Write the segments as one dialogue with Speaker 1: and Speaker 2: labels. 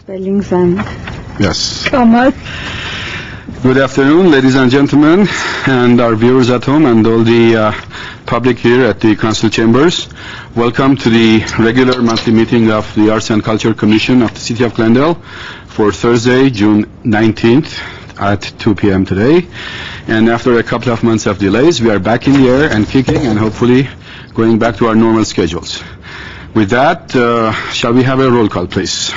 Speaker 1: spellings and
Speaker 2: Yes.
Speaker 1: commas.
Speaker 2: Good afternoon, ladies and gentlemen, and our viewers at home, and all the public here at the Council Chambers. Welcome to the regular monthly meeting of the Arts and Culture Commission of the City of Glendale for Thursday, June 19th at 2 p.m. today. And after a couple of months of delays, we are back in the air and kicking and hopefully going back to our normal schedules. With that, shall we have a roll call, please?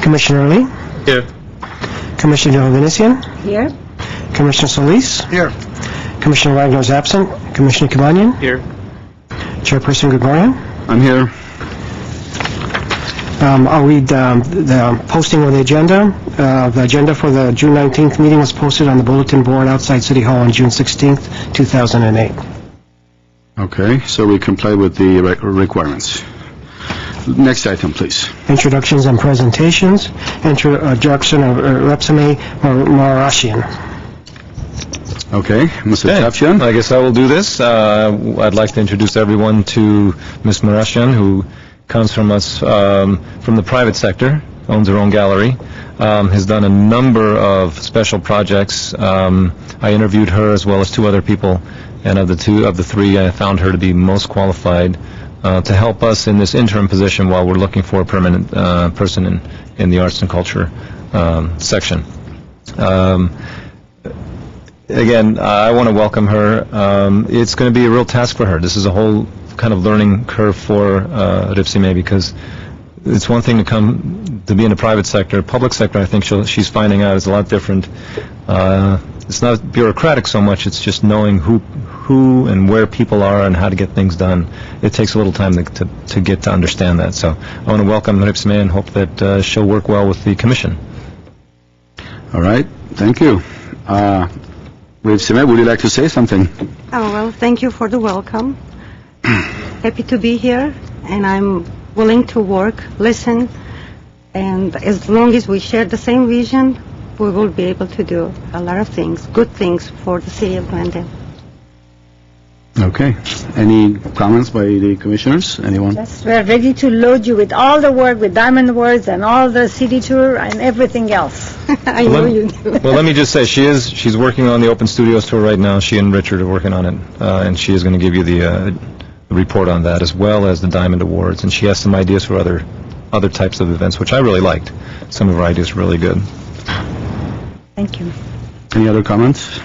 Speaker 3: Commissioner Lee?
Speaker 2: Here.
Speaker 3: Commissioner Venetian?
Speaker 1: Here.
Speaker 3: Commissioner Solis?
Speaker 2: Here.
Speaker 3: Commissioner Wagner is absent. Commissioner Kibanian?
Speaker 2: Here.
Speaker 3: Chairperson Gregorian?
Speaker 2: I'm here.
Speaker 3: I'll read the posting of the agenda. The agenda for the June 19th meeting was posted on the bulletin board outside City Hall on June 16th, 2008.
Speaker 2: Okay, so we comply with the requirements. Next item, please.
Speaker 3: Introductions and presentations. Introduction of Repsame Marashian.
Speaker 2: Okay, Mr. Chapchian.
Speaker 4: I guess I will do this. I'd like to introduce everyone to Ms. Marashian, who comes from us from the private sector, owns her own gallery, has done a number of special projects. I interviewed her as well as two other people, and of the three, I found her to be most qualified to help us in this interim position while we're looking for a permanent person in the arts and culture section. Again, I want to welcome her. It's going to be a real task for her. This is a whole kind of learning curve for Repsame, because it's one thing to be in the private sector. Public sector, I think she's finding out, is a lot different. It's not bureaucratic so much. It's just knowing who and where people are and how to get things done. It takes a little time to get to understand that. So I want to welcome Repsame and hope that she'll work well with the commission.
Speaker 2: All right, thank you. Repsame, would you like to say something?
Speaker 1: Oh, well, thank you for the welcome. Happy to be here, and I'm willing to work, listen, and as long as we share the same vision, we will be able to do a lot of things, good things for the city of Glendale.
Speaker 2: Okay. Any comments by the commissioners? Anyone?
Speaker 5: Yes, we're ready to load you with all the work, with Diamond Awards and all the city tour and everything else.
Speaker 1: I know you do.
Speaker 4: Well, let me just say, she's working on the Open Studios tour right now. She and Richard are working on it, and she is going to give you the report on that, as well as the Diamond Awards. And she has some ideas for other types of events, which I really liked. Some of her ideas are really good.
Speaker 5: Thank you.
Speaker 2: Any other comments?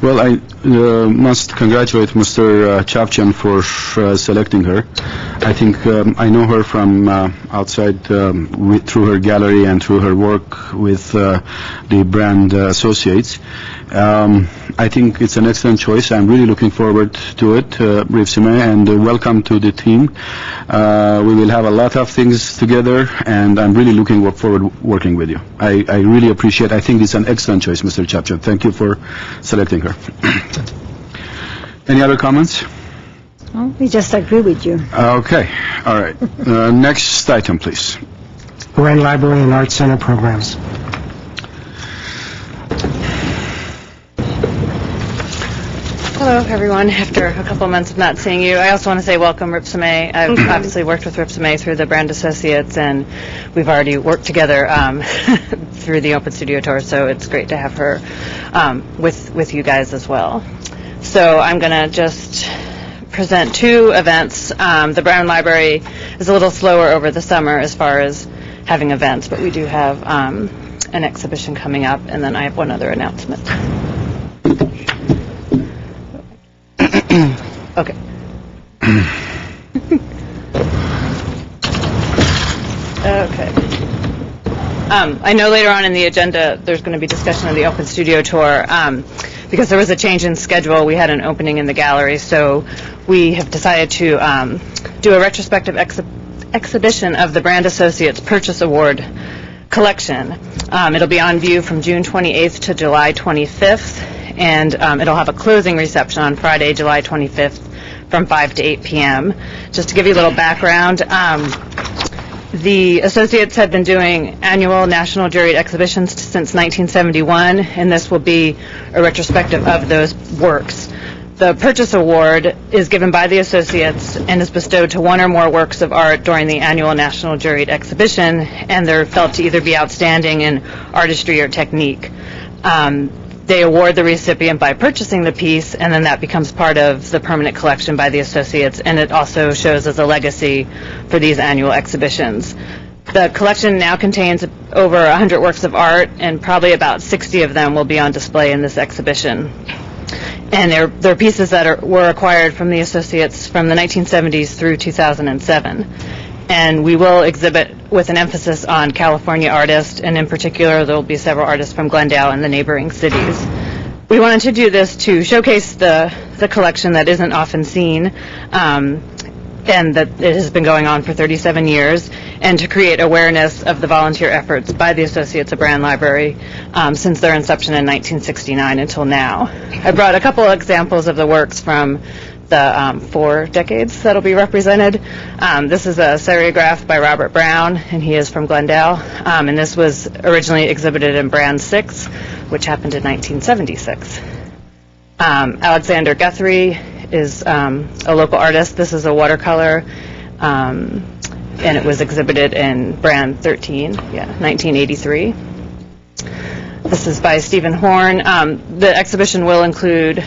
Speaker 2: Well, I must congratulate Mr. Chapchian for selecting her. I think I know her from outside through her gallery and through her work with the brand associates. I think it's an excellent choice. I'm really looking forward to it, Repsame, and welcome to the team. We will have a lot of things together, and I'm really looking forward working with you. I really appreciate. I think it's an excellent choice, Mr. Chapchian. Thank you for selecting her. Any other comments?
Speaker 5: Oh, we just agree with you.
Speaker 2: Okay. All right. Next item, please.
Speaker 3: Grand Library and Arts Center programs.
Speaker 6: Hello, everyone. After a couple months of not seeing you, I also want to say welcome, Repsame. I've obviously worked with Repsame through the brand associates, and we've already worked together through the Open Studio Tour, so it's great to have her with you guys as well. So I'm going to just present two events. The Brown Library is a little slower over the summer as far as having events, but we do have an exhibition coming up, and then I have one other announcement. Okay. Okay. I know later on in the agenda there's going to be discussion of the Open Studio Tour. Because there was a change in schedule, we had an opening in the gallery, so we have decided to do a retrospective exhibition of the Brand Associates Purchase Award collection. It'll be on view from June 28th to July 25th, and it'll have a closing reception on Friday, July 25th from 5 to 8 p.m. Just to give you a little background, the associates have been doing annual national juried exhibitions since 1971, and this will be a retrospective of those works. The purchase award is given by the associates and is bestowed to one or more works of art during the annual National Juried Exhibition, and they're felt to either be outstanding in artistry or technique. They award the recipient by purchasing the piece, and then that becomes part of the permanent collection by the associates, and it also shows as a legacy for these annual exhibitions. The collection now contains over 100 works of art, and probably about 60 of them will be on display in this exhibition. And they're pieces that were acquired from the associates from the 1970s through 2007. And we will exhibit with an emphasis on California artists, and in particular, there will be several artists from Glendale and the neighboring cities. We wanted to do this to showcase the collection that isn't often seen, and that it has been going on for 37 years, and to create awareness of the volunteer efforts by the Associates of Brand Library since their inception in 1969 until now. I brought a couple of examples of the works from the 4 decades that'll be represented. This is a serigraph by Robert Brown, and he is from Glendale, and this was originally exhibited in Brand 6, which happened in 1976. Alexander Guthrie is a local artist. This is a watercolor, and it was exhibited in Brand 13, 1983. This is by Stephen Horn. The exhibition will include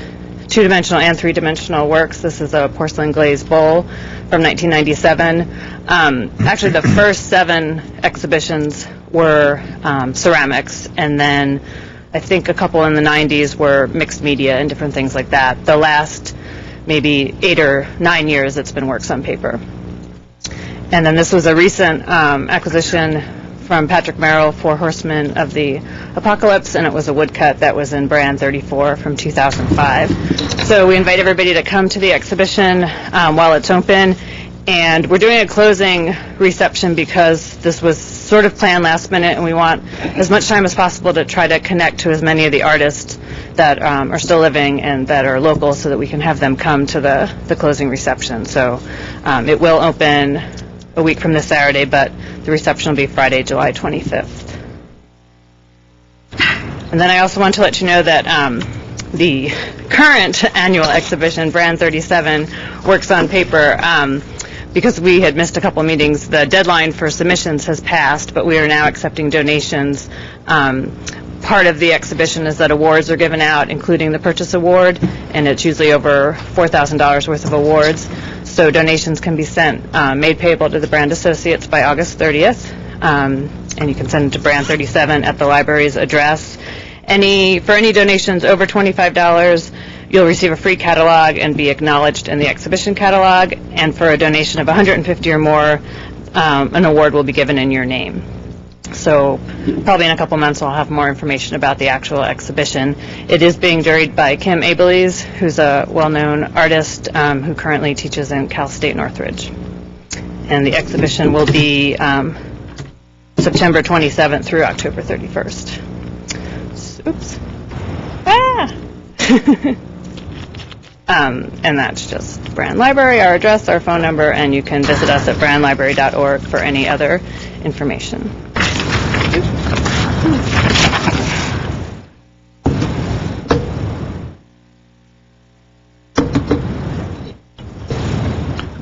Speaker 6: 2-dimensional and 3-dimensional works. This is a porcelain glazed bowl from 1997. Actually, the first 7 exhibitions were ceramics, and then I think a couple in the 90s were mixed media and different things like that. The last maybe 8 or 9 years, it's been works on paper. And then this was a recent acquisition from Patrick Merrill, 4 Horsemen of the Apocalypse, and it was a woodcut that was in Brand 34 from 2005. So we invite everybody to come to the exhibition while it's open, and we're doing a closing reception because this was sort of planned last minute, and we want as much time as possible to try to connect to as many of the artists that are still living and that are local so that we can have them come to the closing reception. So it will open a week from this Saturday, but the reception will be Friday, July 25th. And then I also want to let you know that the current annual exhibition, Brand 37, works on paper. Because we had missed a couple meetings, the deadline for submissions has passed, but we are now accepting donations. Part of the exhibition is that awards are given out, including the purchase award, and it's usually over $4,000 worth of awards. So donations can be sent, made payable to the Brand Associates by August 30th, and you can send it to Brand 37 at the library's address. For any donations over $25, you'll receive a free catalog and be acknowledged in the exhibition catalog, and for a donation of $150 or more, an award will be given in your name. So probably in a couple months I'll have more information about the actual exhibition. It is being juried by Kim Abelies, who's a well-known artist who currently teaches in Cal State Northridge. And the exhibition will be September 27th through October 31st. Oops. Ah! And that's just Brand Library, our address, our phone number, and you can visit us at brandlibrary.org for any other information.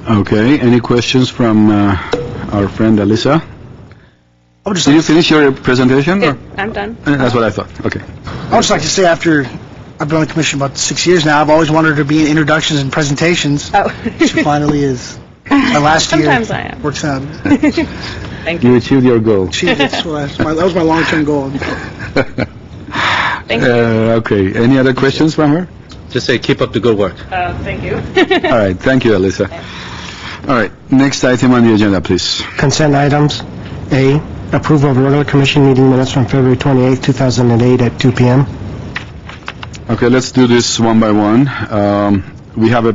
Speaker 2: Okay, any questions from our friend Alyssa? Did you finish your presentation?
Speaker 6: Yeah,
Speaker 2: or?
Speaker 6: I'm done.
Speaker 2: That's what I thought. Okay.
Speaker 7: I would just like to say, after I've been on the commission about 6 years now, I've always wanted to be in introductions and presentations.
Speaker 6: Oh.
Speaker 7: She finally is. My last year
Speaker 6: Sometimes I am.
Speaker 7: works out.
Speaker 6: Thank
Speaker 2: You
Speaker 6: you.
Speaker 2: achieved your goal.
Speaker 7: That was my long-term goal.
Speaker 6: Thank you.
Speaker 2: Okay, any other questions from her?
Speaker 8: Just say, keep up the good work.
Speaker 6: Thank you.
Speaker 2: All right, thank you, Alyssa. All right, next item on the agenda, please.
Speaker 3: Consent items. A, approval of regular commission meeting minutes from February 28, 2008 at 2 p.m.
Speaker 2: Okay, let's do this one by one. We have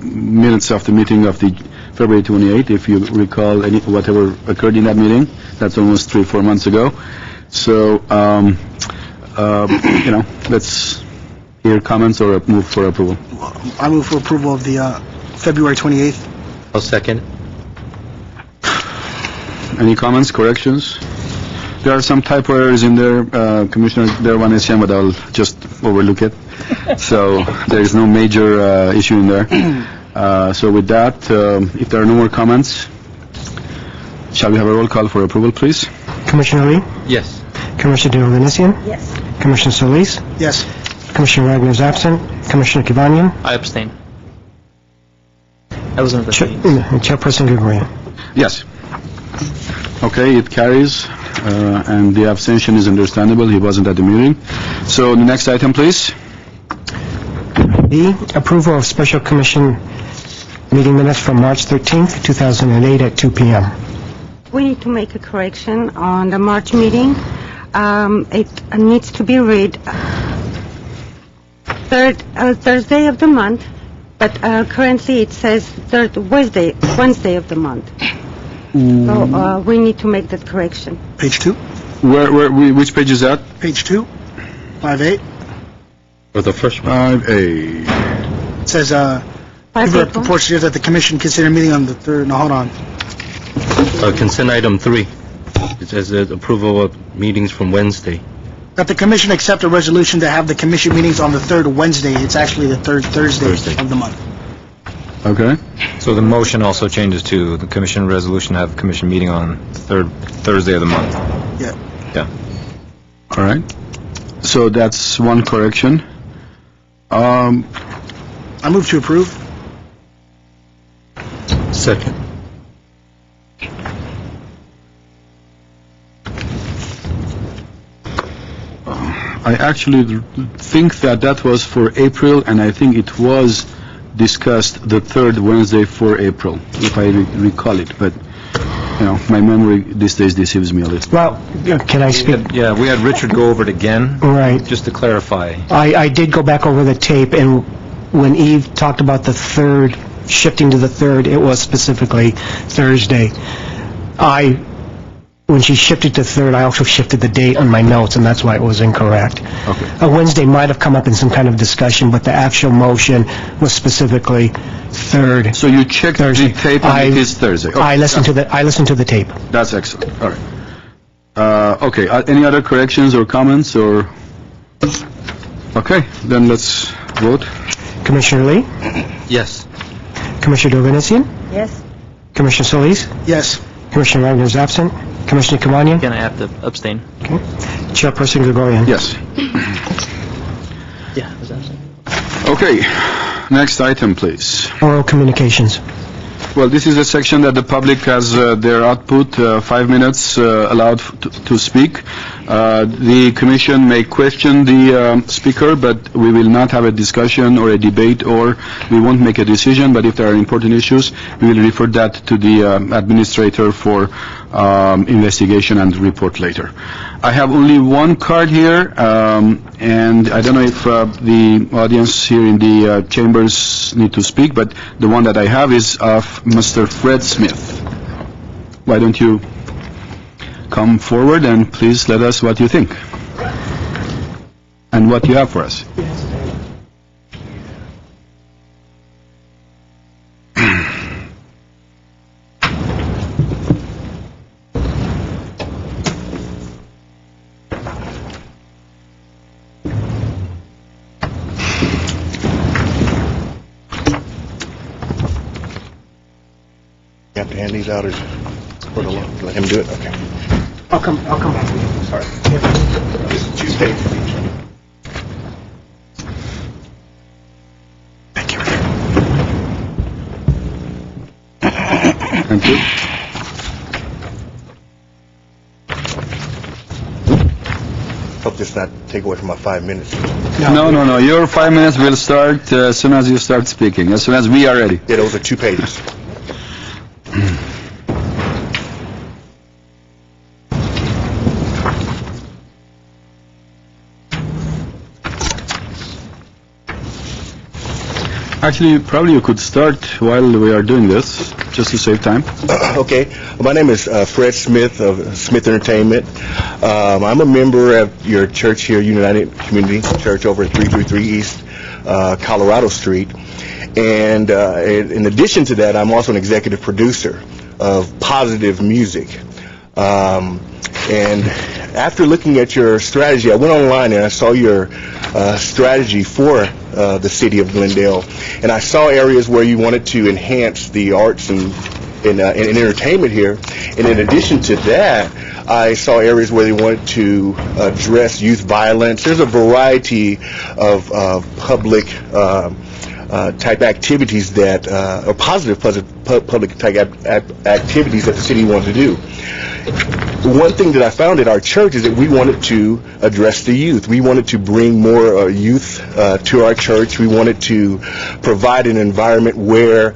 Speaker 2: minutes of the meeting of the February 28th, if you recall whatever occurred in that meeting. That's almost 3-4 months ago. So, let's hear comments or move for approval.
Speaker 7: I move for approval of the February 28th.
Speaker 8: I'll second.
Speaker 2: Any comments, corrections? there are some typo errors in there, Commissioner, there one is here, but I'll just overlook it. So there is no major issue in there. So with that, if there are no more comments, shall we have a roll call for approval, please?
Speaker 3: Commissioner Lee?
Speaker 8: Yes.
Speaker 3: Commissioner Diogannesian?
Speaker 5: Yes.
Speaker 3: Commissioner Solis?
Speaker 7: Yes.
Speaker 3: Commissioner Wagner is absent. Commissioner Kivanian?
Speaker 9: I abstain. I wasn't at the meeting.
Speaker 3: Chairperson Gregorian.
Speaker 2: Yes. Okay, it carries, and the abstention is understandable, he wasn't at the meeting. So the next item, please.
Speaker 3: B, approval of special commission meeting minutes from March 13th, 2008 at 2 p.m.
Speaker 1: We need to make a correction on the March meeting. It needs to be read Thursday of the month, but currently it says third Wednesday of the month. So we need to make that correction.
Speaker 7: Page 2?
Speaker 2: Which page is that?
Speaker 7: Page 2, 5A.
Speaker 8: Or the first one?
Speaker 2: 5A.
Speaker 7: It says,
Speaker 1: Five
Speaker 7: approval
Speaker 1: April.
Speaker 7: proportionate that the commission consider meeting on the 3rd. No, hold on.
Speaker 8: Consent item 3. It says that approval of meetings from Wednesday.
Speaker 7: That the commission accept a resolution to have the commission meetings on the 3rd Wednesday. It's actually the 3rd Thursday of the month.
Speaker 2: Okay.
Speaker 4: So the motion also changes to the commission resolution to have commission meeting on the third Thursday of the month.
Speaker 7: Yeah.
Speaker 4: Yeah.
Speaker 2: All right. So that's one correction.
Speaker 7: I move to approve.
Speaker 8: Second.
Speaker 2: I actually think that was for April, and I think it was discussed the third Wednesday for April, if I recall it. But, my memory these days deceives me a little.
Speaker 3: Well, can I speak?
Speaker 4: Yeah, we had Richard go over it again,
Speaker 3: Right.
Speaker 4: just to clarify.
Speaker 3: I did go back over the tape, and when Eve talked about the 3rd, shifting to the 3rd, it was specifically Thursday. When she shifted to 3rd, I also shifted the date on my notes, and that's why it was incorrect.
Speaker 2: Okay.
Speaker 3: A Wednesday might have come up in some kind of discussion, but the actual motion was specifically 3rd.
Speaker 2: So you checked
Speaker 3: Thursday.
Speaker 2: the tape, and it is Thursday. Okay.
Speaker 3: I listened to the tape.
Speaker 2: That's excellent. All right. Okay. Any other corrections or comments, or? Okay. Then let's vote.
Speaker 3: Commissioner Lee?
Speaker 8: Yes.
Speaker 3: Commissioner Diogannesian?
Speaker 5: Yes.
Speaker 3: Commissioner Solis?
Speaker 7: Yes.
Speaker 3: Commissioner Wagner is absent. Commissioner Kivanian?
Speaker 9: Again, I have to abstain.
Speaker 3: Chairperson Gregorian.
Speaker 2: Yes.
Speaker 9: Yeah, I was absent.
Speaker 2: Okay. Next item, please.
Speaker 3: Oral communications.
Speaker 2: Well, this is a section that the public has their output, 5 minutes allowed to speak. The commission may question the speaker, but we will not have a discussion or a debate, or we won't make a decision. But if there are important issues, we will refer that to the administrator for investigation and report later. I have only one card here, and I don't know if the audience here in the chambers need to speak, but the one that I have is of Mr. Fred Smith. Why don't you come forward and please let us what you think and what you have for us.
Speaker 10: You have to hand these out or let him do it? Okay.
Speaker 3: I'll come back.
Speaker 10: Sorry. Two pages each. Thank you.
Speaker 2: Thank you.
Speaker 10: Hope this not take away from my 5 minutes.
Speaker 2: No. Your 5 minutes will start as soon as you start speaking, as soon as we are ready.
Speaker 10: Yeah, those are 2 pages.
Speaker 2: Actually, probably you could start while we are doing this, just to save time.
Speaker 10: Okay. My name is Fred Smith of Smith Entertainment. I'm a member of your church here, United Community Church over at 333 East Colorado Street. And in addition to that, I'm also an executive producer of Positive Music. And after looking at your strategy, I went online and I saw your strategy for the city of Glendale, and I saw areas where you wanted to enhance the arts and entertainment here. And in addition to that, I saw areas where they wanted to address youth violence. There's a variety of public type activities that, or positive public type activities that the city wanted to do. One thing that I found at our church is that we wanted to address the youth. We wanted to bring more youth to our church. We wanted to provide an environment where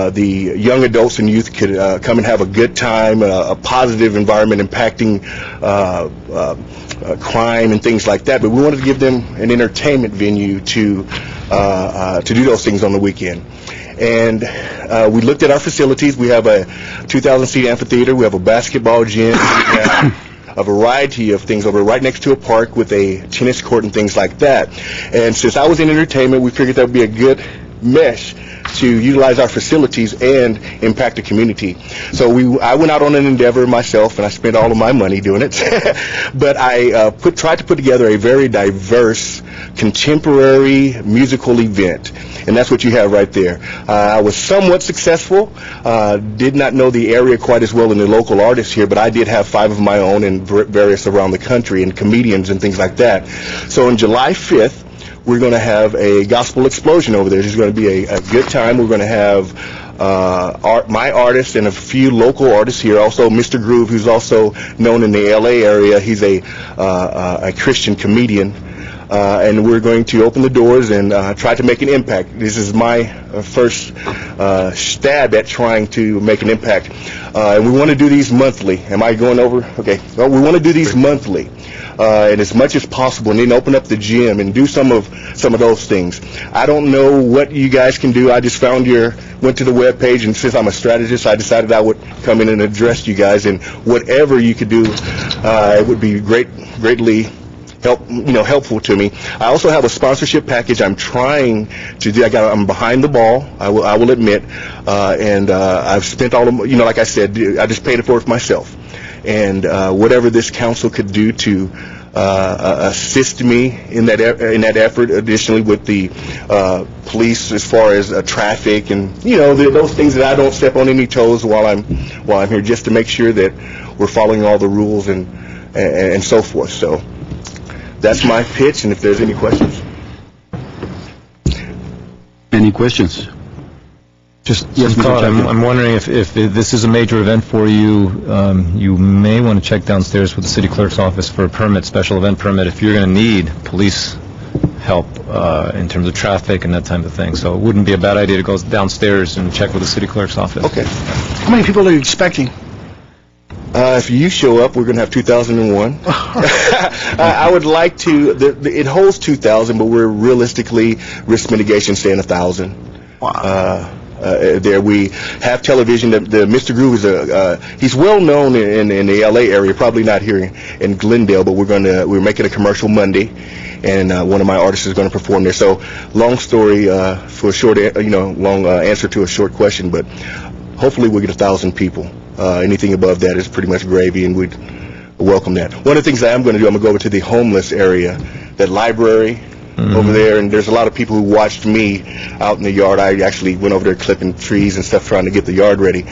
Speaker 10: the young adults and youth could come and have a good time, a positive environment impacting crime and things like that. But we wanted to give them an entertainment venue to do those things on the weekend. And we looked at our facilities. We have a 2,000-seat amphitheater. We have a basketball gym. We have a variety of things over right next to a park with a tennis court and things like that. And since I was in entertainment, we figured that would be a good mesh to utilize our facilities and impact the community. So I went out on an endeavor myself, and I spent all of my money doing it. But I tried to put together a very diverse, contemporary musical event. And that's what you have right there. I was somewhat successful. Did not know the area quite as well in the local artists here, but I did have 5 of my own and various around the country and comedians and things like that. So on July 5th, we're going to have a gospel explosion over there. There's going to be a good time. We're going to have my artist and a few local artists here. Also, Mr. Groove, who's also known in the L.A. area. He's a Christian comedian. And we're going to open the doors and try to make an impact. This is my first stab at trying to make an impact. And we want to do these monthly. Am I going over? Okay. Well, we want to do these monthly. And as much as possible, and then open up the gym and do some of those things. I don't know what you guys can do. I just went to the web page, and since I'm a strategist, I decided I would come in and address you guys, and whatever you could do, it would be greatly helpful to me. I also have a sponsorship package I'm trying to do. I'm behind the ball, I will admit, and I've spent all of, like I said, I just paid for it myself. And whatever this council could do to assist me in that effort, additionally with the police as far as traffic and those things that I don't step on any toes while I'm here, just to make sure that we're following all the rules and so forth. So that's my pitch, and if there's any questions.
Speaker 2: Any questions?
Speaker 4: Just
Speaker 2: Yes,
Speaker 4: some
Speaker 2: Mr.
Speaker 4: thought.
Speaker 2: Chairman.
Speaker 4: I'm wondering if this is a major event for you, you may want to check downstairs with the city clerk's office for a permit, special event permit, if you're going to need police help in terms of traffic and that type of thing. So it wouldn't be a bad idea to go downstairs and check with the city clerk's office.
Speaker 10: Okay.
Speaker 7: How many people are you expecting?
Speaker 10: If you show up, we're going to have 2,001. I would like to, it holds 2,000, but we're realistically, risk mitigation saying 1,000.
Speaker 7: Wow.
Speaker 10: There we have television. The Mr. Groove is he's well known in the LA area, probably not here in Glendale, but we're making a commercial Monday, and one of my artists is going to perform there. So long story for a short, long answer to a short question, but hopefully we'll get 1,000 people. Anything above that is pretty much gravy, and we'd welcome that. One of the things that I'm going to do, I'm going to go over to the homeless area, that library over there, and there's a lot of people who watched me out in the yard. I actually went over there clipping trees and stuff, trying to get the yard ready.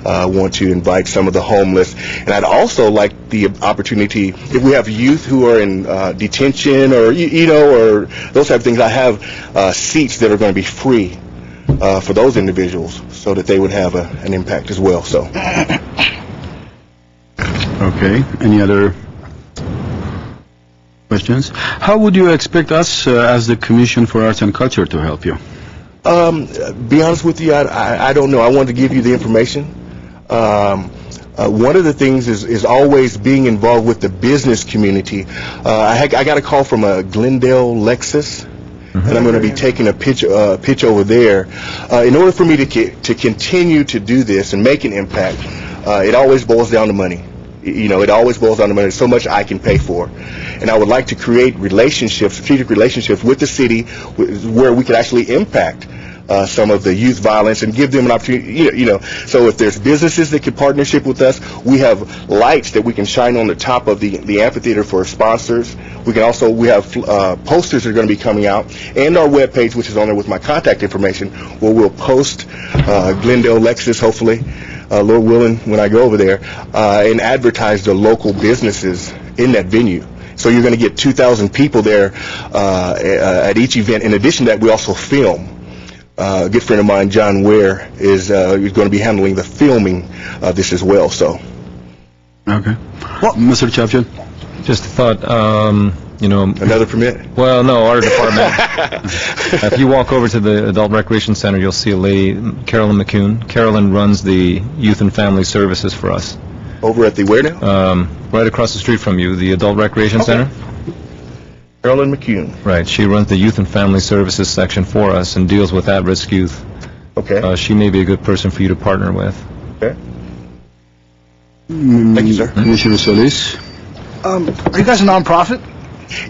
Speaker 10: I want to invite some of the homeless, and I'd also like the opportunity, if we have youth who are in detention or or those type of things, I have seats that are going to be free for those individuals, so that they would have an impact as well. So.
Speaker 2: Okay. Any other questions? How would you expect us, as the Commission for Arts and Culture, to help you?
Speaker 10: Be honest with you, I don't know. I wanted to give you the information. One of the things is always being involved with the business community. I got a call from a Glendale Lexus. And I'm going to be taking a pitch over there. In order for me to continue to do this and make an impact, it always boils down to money. It always boils down to money. There's so much I can pay for. And I would like to create strategic relationships with the city where we could actually impact some of the youth violence and give them an opportunity, so if there's businesses that can partnership with us, we have lights that we can shine on the top of the amphitheater for sponsors. We have posters that are going to be coming out, and our webpage, which is on there with my contact information, where we'll post Glendale, Lexus, hopefully, Lord willing, when I go over there, and advertise the local businesses in that venue. So you're going to get 2,000 people there at each event. In addition to that, we also film. A good friend of mine, John Ware, is going to be handling the filming of this as well. So,
Speaker 2: Okay. Well, Mr. Chapchan?
Speaker 4: Just a thought,
Speaker 10: another permit?
Speaker 4: Well, no, our department. If you walk over to the Adult Recreation Center, you'll see a lady, Carolyn McCune. Carolyn runs the Youth and Family Services for us.
Speaker 10: Over at the where now?
Speaker 4: Right across the street from you, the Adult Recreation Center.
Speaker 10: Carolyn McCune.
Speaker 4: Right. She runs the Youth and Family Services section for us and deals with at-risk youth.
Speaker 10: Okay.
Speaker 4: She may be a good person for you to partner with.
Speaker 10: Okay. Thank you, sir.
Speaker 2: Commissioner Solis?
Speaker 7: Are you guys a nonprofit?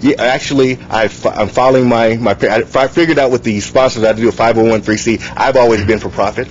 Speaker 10: Yeah, actually, I'm following I figured out with the sponsors I had to do a 501(c). I've always been for profit.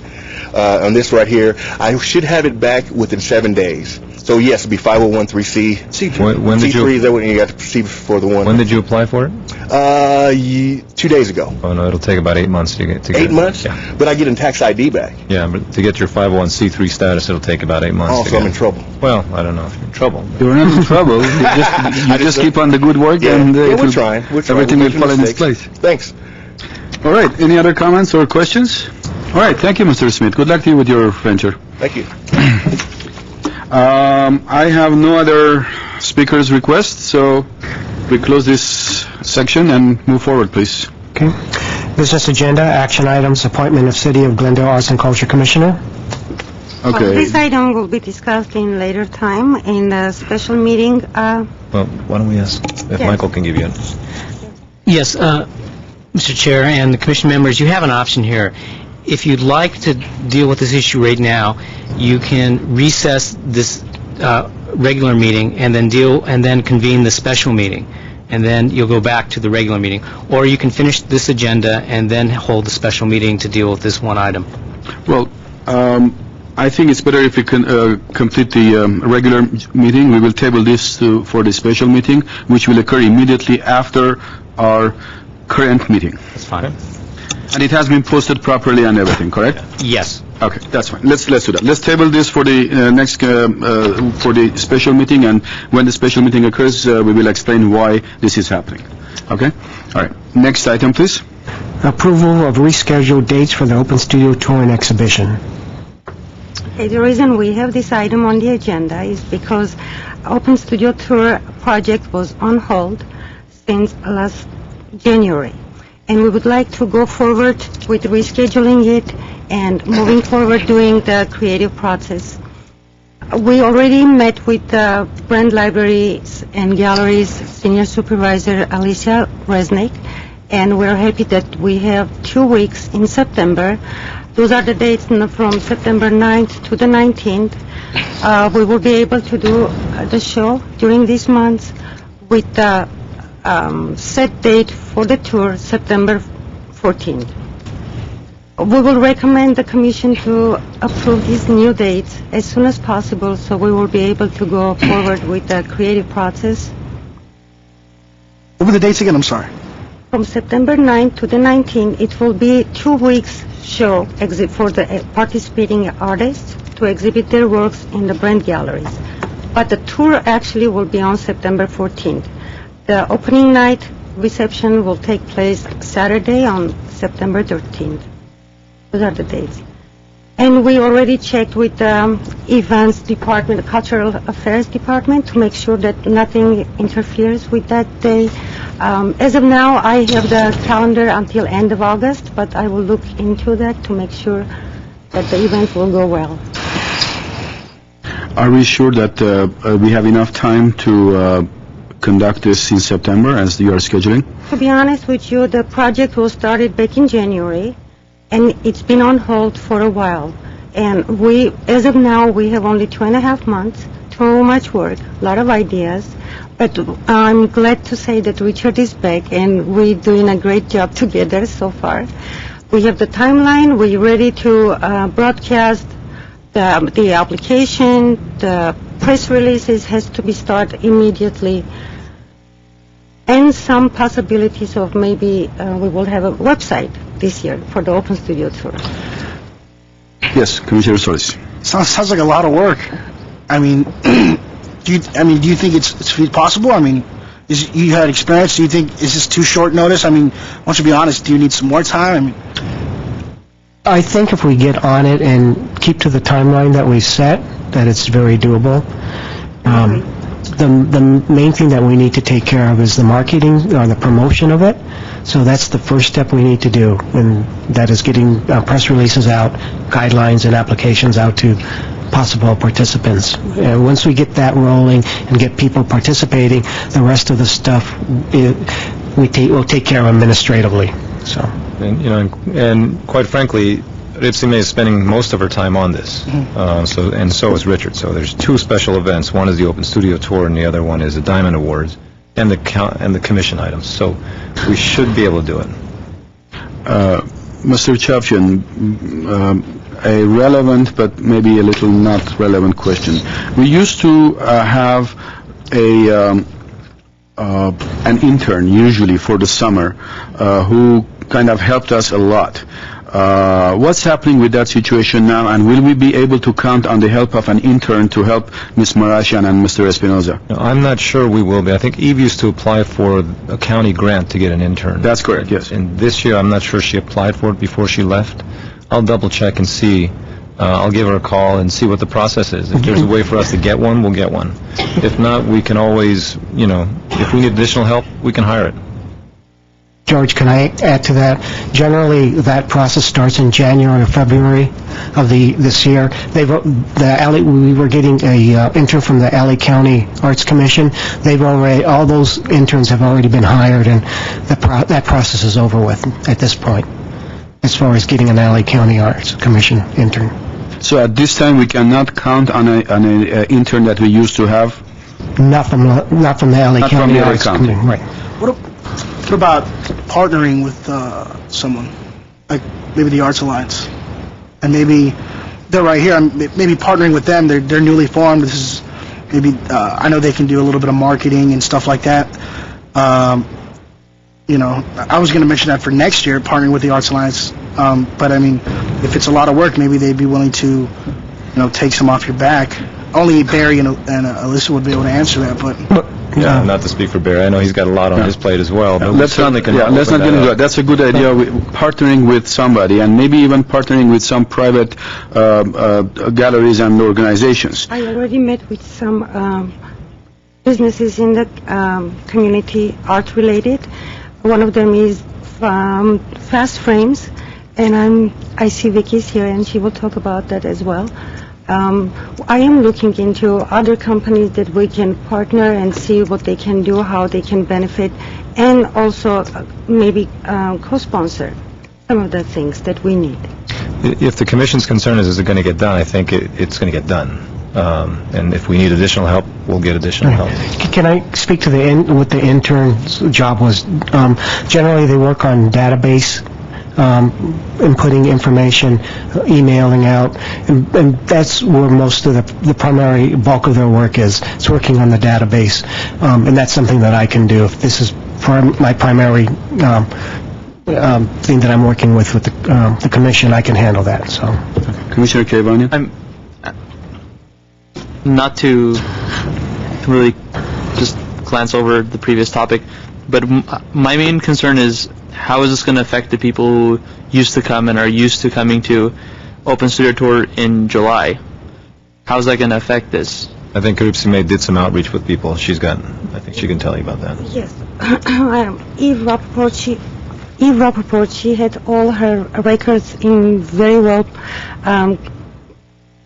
Speaker 10: On this right here, I should have it back within 7 days. So yes, it'll be 501(c).
Speaker 4: When did
Speaker 10: C3 is that when you got to proceed for the one.
Speaker 4: When did you apply for it?
Speaker 10: 2 days ago.
Speaker 4: Oh no, it'll take about 8 months to get.
Speaker 10: 8 months?
Speaker 4: Yeah.
Speaker 10: But I get in tax ID back.
Speaker 4: Yeah, but to get your 501(c)(3) status, it'll take about 8 months.
Speaker 10: Oh, so I'm in trouble.
Speaker 4: Well, I don't know if you're in trouble.
Speaker 2: You're not in trouble. You just keep on the good work, and
Speaker 10: we're trying.
Speaker 2: Everything will fall in its place.
Speaker 10: Thanks.
Speaker 2: All right. Any other comments or questions? All right. Thank you, Mr. Smith. Good luck to you with your venture.
Speaker 10: Thank you.
Speaker 2: I have no other speakers requests, so we close this section and move forward, please.
Speaker 3: Okay. Business agenda, action items, appointment of City of Glendale Arts and Culture Commissioner.
Speaker 1: Well,
Speaker 2: Okay.
Speaker 1: this item will be discussed in later time in a special meeting.
Speaker 4: Well, why don't we ask if
Speaker 1: Yes.
Speaker 4: Michael can give you an...
Speaker 9: Yes, Mr. Chair and the commission members, you have an option here. If you'd like to deal with this issue right now, you can recess this regular meeting and then convene the special meeting, and then you'll go back to the regular meeting. Or you can finish this agenda and then hold the special meeting to deal with this one item.
Speaker 2: Well, I think it's better if we can complete the regular meeting. We will table this for the special meeting, which will occur immediately after our current meeting.
Speaker 9: That's fine.
Speaker 2: And it has been posted properly and everything, correct?
Speaker 9: Yes.
Speaker 2: Okay, that's fine. Let's do that. Let's table this for the next for the special meeting, and when the special meeting occurs, we will explain why this is happening. Okay? All right. Next item, please.
Speaker 3: Approval of rescheduled dates for the Open Studio Tour and Exhibition.
Speaker 1: Okay, the reason we have this item on the agenda is because Open Studio Tour project was on hold since last January. And we would like to go forward with rescheduling it and moving forward doing the creative process. We already met with the Brand Libraries and Galleries Senior Supervisor Alicia Resnick, and we're happy that we have 2 weeks in September. Those are the dates from September 9th to the 19th. We will be able to do the show during these months with the set date for the tour, September 14th. We will recommend the commission to approve these new dates as soon as possible, so we will be able to go forward with the creative process.
Speaker 7: What were the dates again? I'm sorry.
Speaker 1: From September 9th to the 19th, it will be 2 weeks show for the participating artists to exhibit their works in the brand galleries. But the tour actually will be on September 14th. The opening night reception will take place Saturday on September 13th. Those are the dates. And we already checked with the events department, the cultural affairs department, to make sure that nothing interferes with that day. As of now, I have the calendar until end of August, but I will look into that to make sure that the event will go well.
Speaker 2: Are we sure that we have enough time to conduct this in September as you are scheduling?
Speaker 1: To be honest with you, the project was started back in January, and it's been on hold for a while. And as of now, we have only 2.5 months, too much work, a lot of ideas. But I'm glad to say that Richard is back, and we're doing a great job together so far. We have the timeline. We're ready to broadcast the application. The press releases has to be started immediately. And some possibilities of maybe we will have a website this year for the Open Studio Tour.
Speaker 2: Yes, Commissioner Solis.
Speaker 7: Sounds like a lot of work. I mean, do you think it's possible? I mean, you had experience. Do you think is this too short notice? I mean, why don't you be honest? Do you need some more time? I mean,
Speaker 3: I think if we get on it and keep to the timeline that we set, that it's very doable. The main thing that we need to take care of is the marketing or the promotion of it. So that's the first step we need to do, and that is getting press releases out, guidelines and applications out to possible participants. Once we get that rolling and get people participating, the rest of the stuff we'll take care of administratively. So.
Speaker 4: And quite frankly, Ripsime is spending most of her time on this. So is Richard. So there's two special events. One is the Open Studio Tour, and the other one is the Diamond Awards and the commission items. So we should be able to do it.
Speaker 2: Mr. Chavchan, a relevant but maybe a little not relevant question. We used to have an intern usually for the summer who kind of helped us a lot. What's happening with that situation now, and will we be able to count on the help of an intern to help Ms. Marashian and Mr. Espinoza?
Speaker 4: I'm not sure we will be. I think Eve used to apply for a county grant to get an intern.
Speaker 2: That's correct, yes.
Speaker 4: And this year, I'm not sure she applied for it before she left. I'll double check and see. I'll give her a call and see what the process is. If there's a way for us to get one, we'll get one. If not, we can always, if we need additional help, we can hire it.
Speaker 3: George, can I add to that? Generally, that process starts in January or February of this year. We were getting a intern from the LA County Arts Commission. All those interns have already been hired, and that process is over with at this point, as far as getting an LA County Arts Commission intern.
Speaker 2: So at this time, we cannot count on an intern that we used to have?
Speaker 3: Not from the LA County Arts Commission, right.
Speaker 7: What about partnering with someone, like maybe the Arts Alliance, and maybe they're right here. Maybe partnering with them. They're newly formed. This is maybe I know they can do a little bit of marketing and stuff like that. I was going to mention that for next year, partnering with the Arts Alliance. But I mean, if it's a lot of work, maybe they'd be willing to, take some off your back. Only Barry and Alyssa would be able to answer that, but.
Speaker 4: Yeah, not to speak for Barry. I know he's got a lot on his plate as well. But
Speaker 2: let's not get into that. That's a good idea. Partnering with somebody, and maybe even partnering with some private galleries and organizations.
Speaker 1: I already met with some businesses in the community, art related. One of them is Fast Frames, and I see Vicky's here, and she will talk about that as well. I am looking into other companies that we can partner and see what they can do, how they can benefit, and also maybe co-sponsor some of the things that we need.
Speaker 4: If the Commission's concern is it going to get done, I think it's going to get done. And if we need additional help, we'll get additional help.
Speaker 3: Can I speak to what the intern's job was? Generally, they work on database, inputting information, emailing out, and that's where most of the primary bulk of their work is. It's working on the database, and that's something that I can do. If this is my primary thing that I'm working with the Commission, I can handle that. So,
Speaker 2: Commissioner Kayvania?
Speaker 11: Not to really just glance over the previous topic, but my main concern is how is this going to affect the people who used to come and are used to coming to Open Studio Tour in July? How is that going to affect this?
Speaker 4: I think Ripsime did some outreach with people. I think she can tell you about that.
Speaker 1: Yes. Eve Rappaport, she had all her records in very well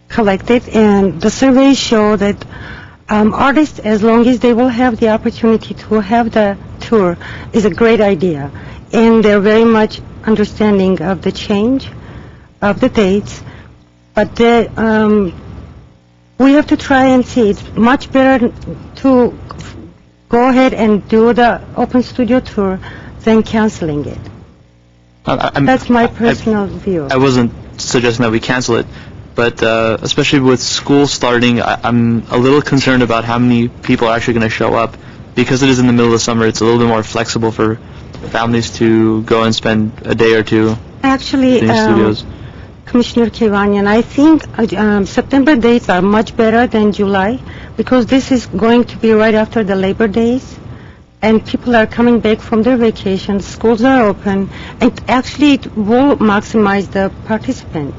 Speaker 1: collected, and the surveys show that artists, as long as they will have the opportunity to have the tour, is a great idea. And they're very much understanding of the change of the dates. But we have to try and see. It's much better to go ahead and do the Open Studio Tour than canceling it. That's my personal view.
Speaker 11: I wasn't suggesting that we cancel it, but especially with school starting, I'm a little concerned about how many people are actually going to show up. Because it is in the middle of the summer, it's a little bit more flexible for families to go and spend a day or two
Speaker 1: Actually,
Speaker 11: in the studios.
Speaker 1: Commissioner Kivanian, I think September dates are much better than July because this is going to be right after the Labor Days, and people are coming back from their vacations, schools are open, and actually it will maximize the participation.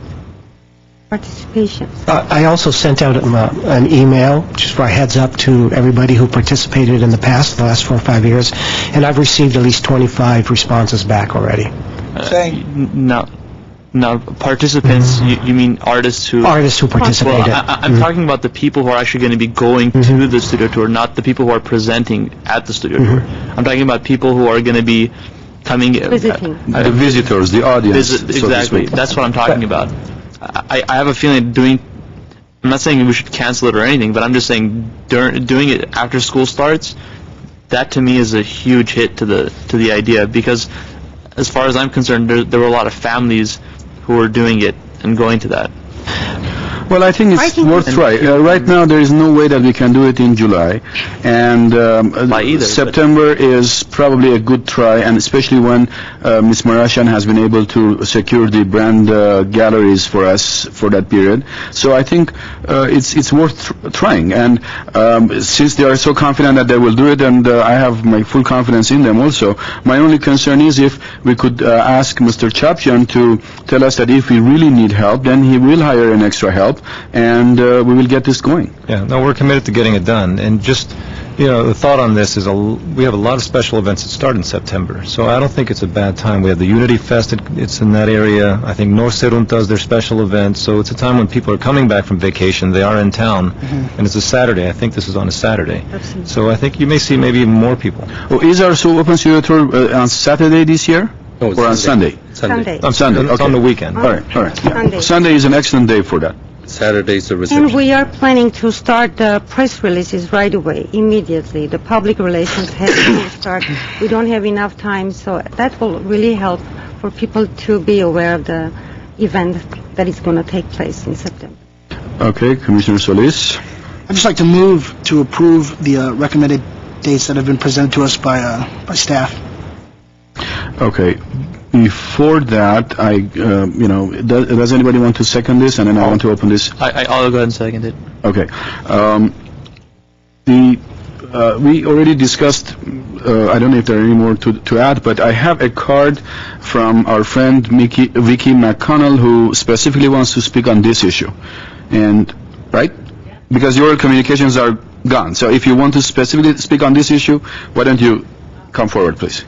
Speaker 3: I also sent out an email, just for a heads up to everybody who participated in the past, the last 4 or 5 years, and I've received at least 25 responses back already.
Speaker 11: No, participants, you mean artists who...
Speaker 3: Artists who participated.
Speaker 11: Well, I'm talking about the people who are actually going to be going to the studio tour, not the people who are presenting at the studio tour. I'm talking about people who are going to be coming...
Speaker 1: Visiting.
Speaker 2: The visitors, the audience.
Speaker 11: Exactly, that's what I'm talking about. I have a feeling I'm not saying we should cancel it or anything, but I'm just saying doing it after school starts, that to me is a huge hit to the idea, because as far as I'm concerned, there were a lot of families who were doing it and going to that.
Speaker 2: Well, I think it's worth trying. Right now, there is no way that we can do it in July, and September is probably a good try, and especially when Ms. Marashan has been able to secure the brand galleries for us for that period. So I think it's worth trying, and since they are so confident that they will do it, and I have my full confidence in them also, my only concern is if we could ask Mr. Chapchian to tell us that if we really need help, then he will hire an extra help, and we will get this going.
Speaker 4: Yeah, no, we're committed to getting it done. And just, the thought on this is we have a lot of special events that start in September, so I don't think it's a bad time. We have the Unity Fest, it's in that area. I think North Serun does their special events, so it's a time when people are coming back from vacation, they are in town, and it's a Saturday. I think this is on a Saturday.
Speaker 1: Absolutely.
Speaker 4: So I think you may see maybe even more people.
Speaker 2: Oh, is our Open Studio Tour on Saturday this year?
Speaker 8: No,
Speaker 2: or on Sunday?
Speaker 1: Sunday.
Speaker 2: On Sunday,
Speaker 4: It's
Speaker 2: okay.
Speaker 4: on the weekend.
Speaker 2: All right.
Speaker 1: Sunday.
Speaker 2: Sunday is an excellent day for that.
Speaker 8: Saturday's the reception.
Speaker 1: And we are planning to start the press releases right away, immediately. The public relations has to start. We don't have enough time, so that will really help for people to be aware of the event that is going to take place in September.
Speaker 2: Okay, Commissioner Solis.
Speaker 7: I'd just like to move to approve the recommended dates that have been presented to us by staff.
Speaker 2: Okay. Before that, does anybody want to second this, and then I want to open this?
Speaker 11: I'll go ahead and second it.
Speaker 2: Okay. We already discussed, I don't know if there are any more to add, but I have a card from our friend Vicky McConnell, who specifically wants to speak on this issue. And, right? Because your communications are gone. So if you want to specifically speak on this issue, why don't you come forward, please?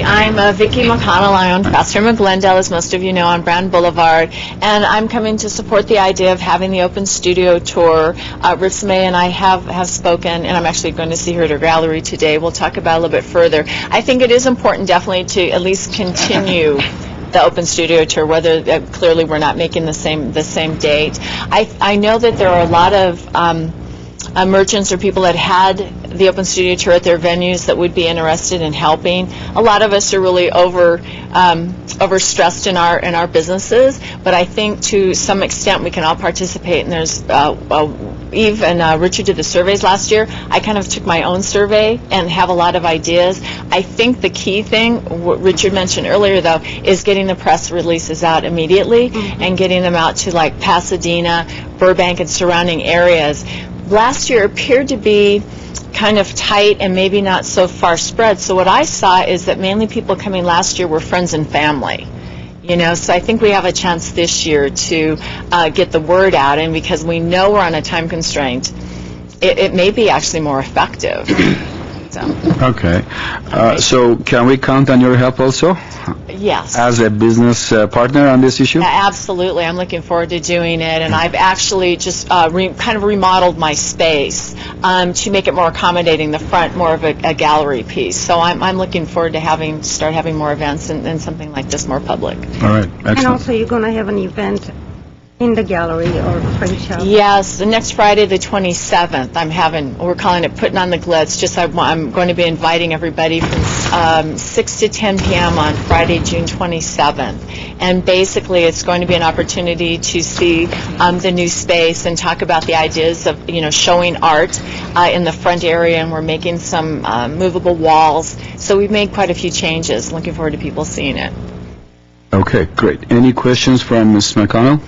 Speaker 12: I'm Vicki McConnell. I own Fast Room of Glendale, as most of you know, on Brand Boulevard, and I'm coming to support the idea of having the Open Studio Tour. Ripsime and I have spoken, and I'm actually going to see her at her gallery today. We'll talk about it a little bit further. I think it is important, definitely, to at least continue the Open Studio Tour, whether clearly we're not making the same date. I know that there are a lot of merchants or people that had the Open Studio Tour at their venues that would be interested in helping. A lot of us are really overstressed in our businesses, but I think to some extent we can all participate. And there's Eve and Richard did the surveys last year. I kind of took my own survey and have a lot of ideas. I think the key thing, what Richard mentioned earlier though, is getting the press releases out immediately and getting them out to like Pasadena, Burbank, and surrounding areas. Last year appeared to be kind of tight and maybe not so far spread. So what I saw is that mainly people coming last year were friends and family. So I think we have a chance this year to get the word out, and because we know we're on a time constraint, it may be actually more effective.
Speaker 2: Okay. So can we count on your help also?
Speaker 12: Yes.
Speaker 2: As a business partner on this issue?
Speaker 12: Absolutely. I'm looking forward to doing it, and I've actually just kind of remodeled my space to make it more accommodating, the front more of a gallery piece. So I'm looking forward to start having more events and something like this more public.
Speaker 2: All right. Excellent.
Speaker 1: And also you're going to have an event in the gallery or print shop?
Speaker 12: Yes, the next Friday, the 27th, we're calling it Putting on the Glitz. I'm going to be inviting everybody from 6 to 10 p.m. on Friday, June 27th. And basically, it's going to be an opportunity to see the new space and talk about the ideas of, showing art in the front area, and we're making some movable walls. So we've made quite a few changes. Looking forward to people seeing it.
Speaker 2: Okay, great. Any questions from Ms. McConnell?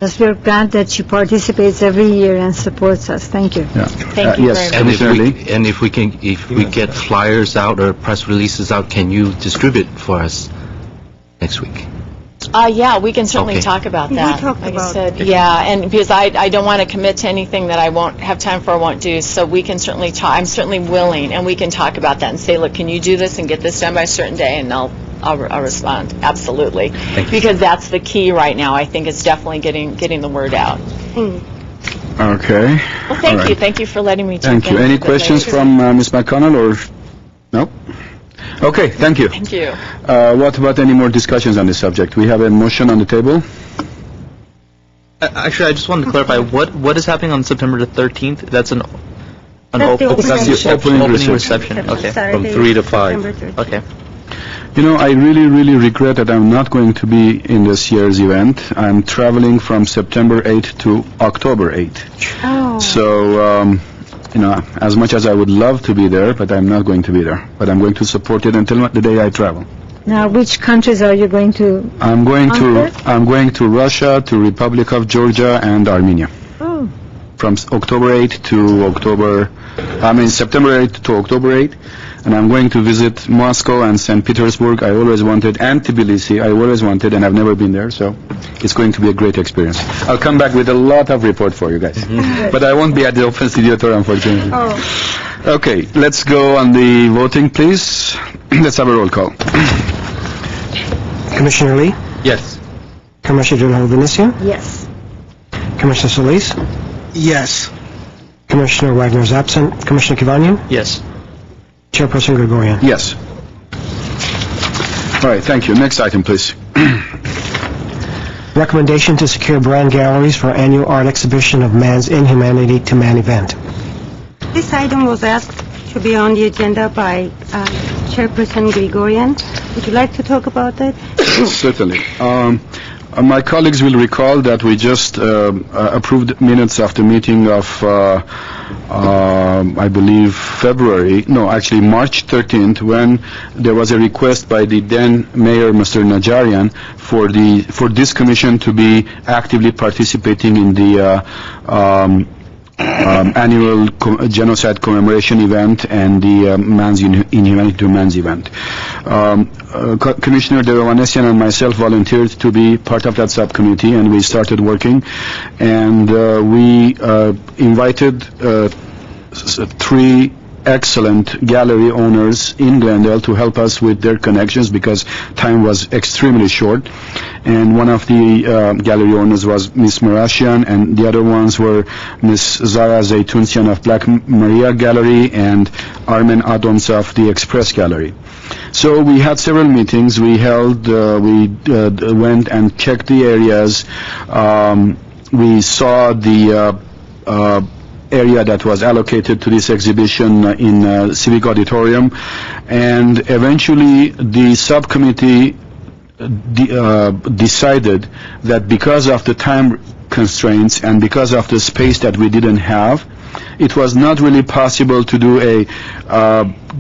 Speaker 5: Yes, we're glad that she participates every year and supports us. Thank you.
Speaker 2: Yeah.
Speaker 12: Thank you
Speaker 2: Yes,
Speaker 12: very much.
Speaker 8: And if we get flyers out or press releases out, can you distribute for us next week?
Speaker 12: Yeah, we can certainly
Speaker 8: Okay.
Speaker 12: talk about
Speaker 1: We
Speaker 12: that.
Speaker 1: talked
Speaker 12: Like I
Speaker 1: about
Speaker 12: said, yeah, and because I don't want to commit to anything that I won't have time for or won't do, so we can certainly talk. I'm certainly willing, and we can talk about that and say, look, can you do this and get this done by a certain day, and I'll respond, absolutely.
Speaker 8: Thank you.
Speaker 12: Because that's the key right now. I think it's definitely getting the word out.
Speaker 2: Okay.
Speaker 12: Well, thank
Speaker 2: All
Speaker 12: you.
Speaker 2: right.
Speaker 12: Thank you for letting me
Speaker 2: Thank
Speaker 12: jump
Speaker 2: you.
Speaker 12: in a
Speaker 2: Any
Speaker 12: little bit
Speaker 2: questions
Speaker 12: later.
Speaker 2: from Ms. McConnell or? No? Okay, thank you.
Speaker 12: Thank you.
Speaker 2: What about any more discussions on this subject? We have a motion on the table.
Speaker 11: Actually, I just wanted to clarify, what is happening on September the 13th? That's an
Speaker 1: That's the
Speaker 11: opening
Speaker 1: opening
Speaker 2: reception.
Speaker 11: opening reception. Okay.
Speaker 8: From 3 to 5.
Speaker 11: Okay.
Speaker 2: You know, I really, really regret that I'm not going to be in this year's event. I'm traveling from September 8th to October 8th.
Speaker 1: Oh.
Speaker 2: So, as much as I would love to be there, but I'm not going to be there. But I'm going to support it until the day I travel.
Speaker 5: Now, which countries are you going to?
Speaker 2: I'm going
Speaker 5: Conquer?
Speaker 2: to Russia, to Republic of Georgia, and Armenia.
Speaker 5: Oh,
Speaker 2: From September 8th to October 8th, and I'm going to visit Moscow and St. Petersburg. I always wanted, and Tbilisi. I always wanted, and I've never been there, so it's going to be a great experience. I'll come back with a lot of report for you guys, but I won't be at the Open Studio Tour, unfortunately.
Speaker 1: Oh.
Speaker 2: Okay, let's go on the voting, please. Let's have a roll call.
Speaker 3: Commissioner Lee,
Speaker 8: Yes.
Speaker 3: Commissioner General Venecia,
Speaker 5: yes.
Speaker 3: Commissioner Solis,
Speaker 7: Yes.
Speaker 3: Commissioner Wagner is absent, Commissioner Kivanyan,
Speaker 11: Yes.
Speaker 3: Chairperson Gregorian.
Speaker 2: Yes. All right, thank you. Next item, please.
Speaker 3: Recommendation to secure brand galleries for annual art exhibition of Man's Inhumanity to Man event.
Speaker 1: This item was asked to be on the agenda by Chairperson Gregorian. Would you like to talk about that?
Speaker 2: Certainly. My colleagues will recall that we just approved minutes of the meeting of, I believe, March 13th, when there was a request by the then Mayor, Mr. Najarian, for this commission to be actively participating in the annual genocide commemoration event and the Man's Inhumanity to Man's event. Commissioner Devanesian and myself volunteered to be part of that subcommittee, and we started working, and we invited 3 excellent gallery owners in Glendale to help us with their connections, because time was extremely short. And one of the gallery owners was Ms. Marashian, and the other ones were Ms. Zara Zaytunsian of Black Maria Gallery and Armen Adams of the Express Gallery. So we had several meetings. We went and checked the areas. We saw the area that was allocated to this exhibition in Civic Auditorium, and eventually the subcommittee decided that because of the time constraints and because of the space that we didn't have, it was not really possible to do a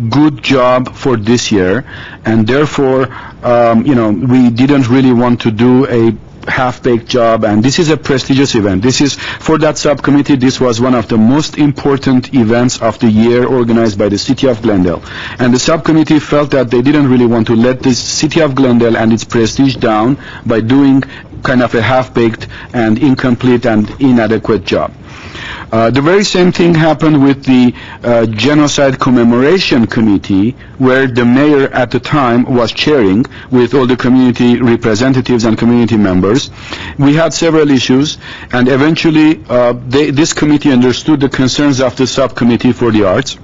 Speaker 2: good job for this year, and therefore, we didn't really want to do a half-baked job, and this is a prestigious event. This is, for that subcommittee, this was one of the most important events of the year organized by the City of Glendale. And the subcommittee felt that they didn't really want to let the City of Glendale and its prestige down by doing kind of a half-baked and incomplete and inadequate job. The very same thing happened with the Genocide Commemoration Committee, where the mayor at the time was chairing with all the community representatives and community members. We had several issues, and eventually this committee understood the concerns of the subcommittee for the arts,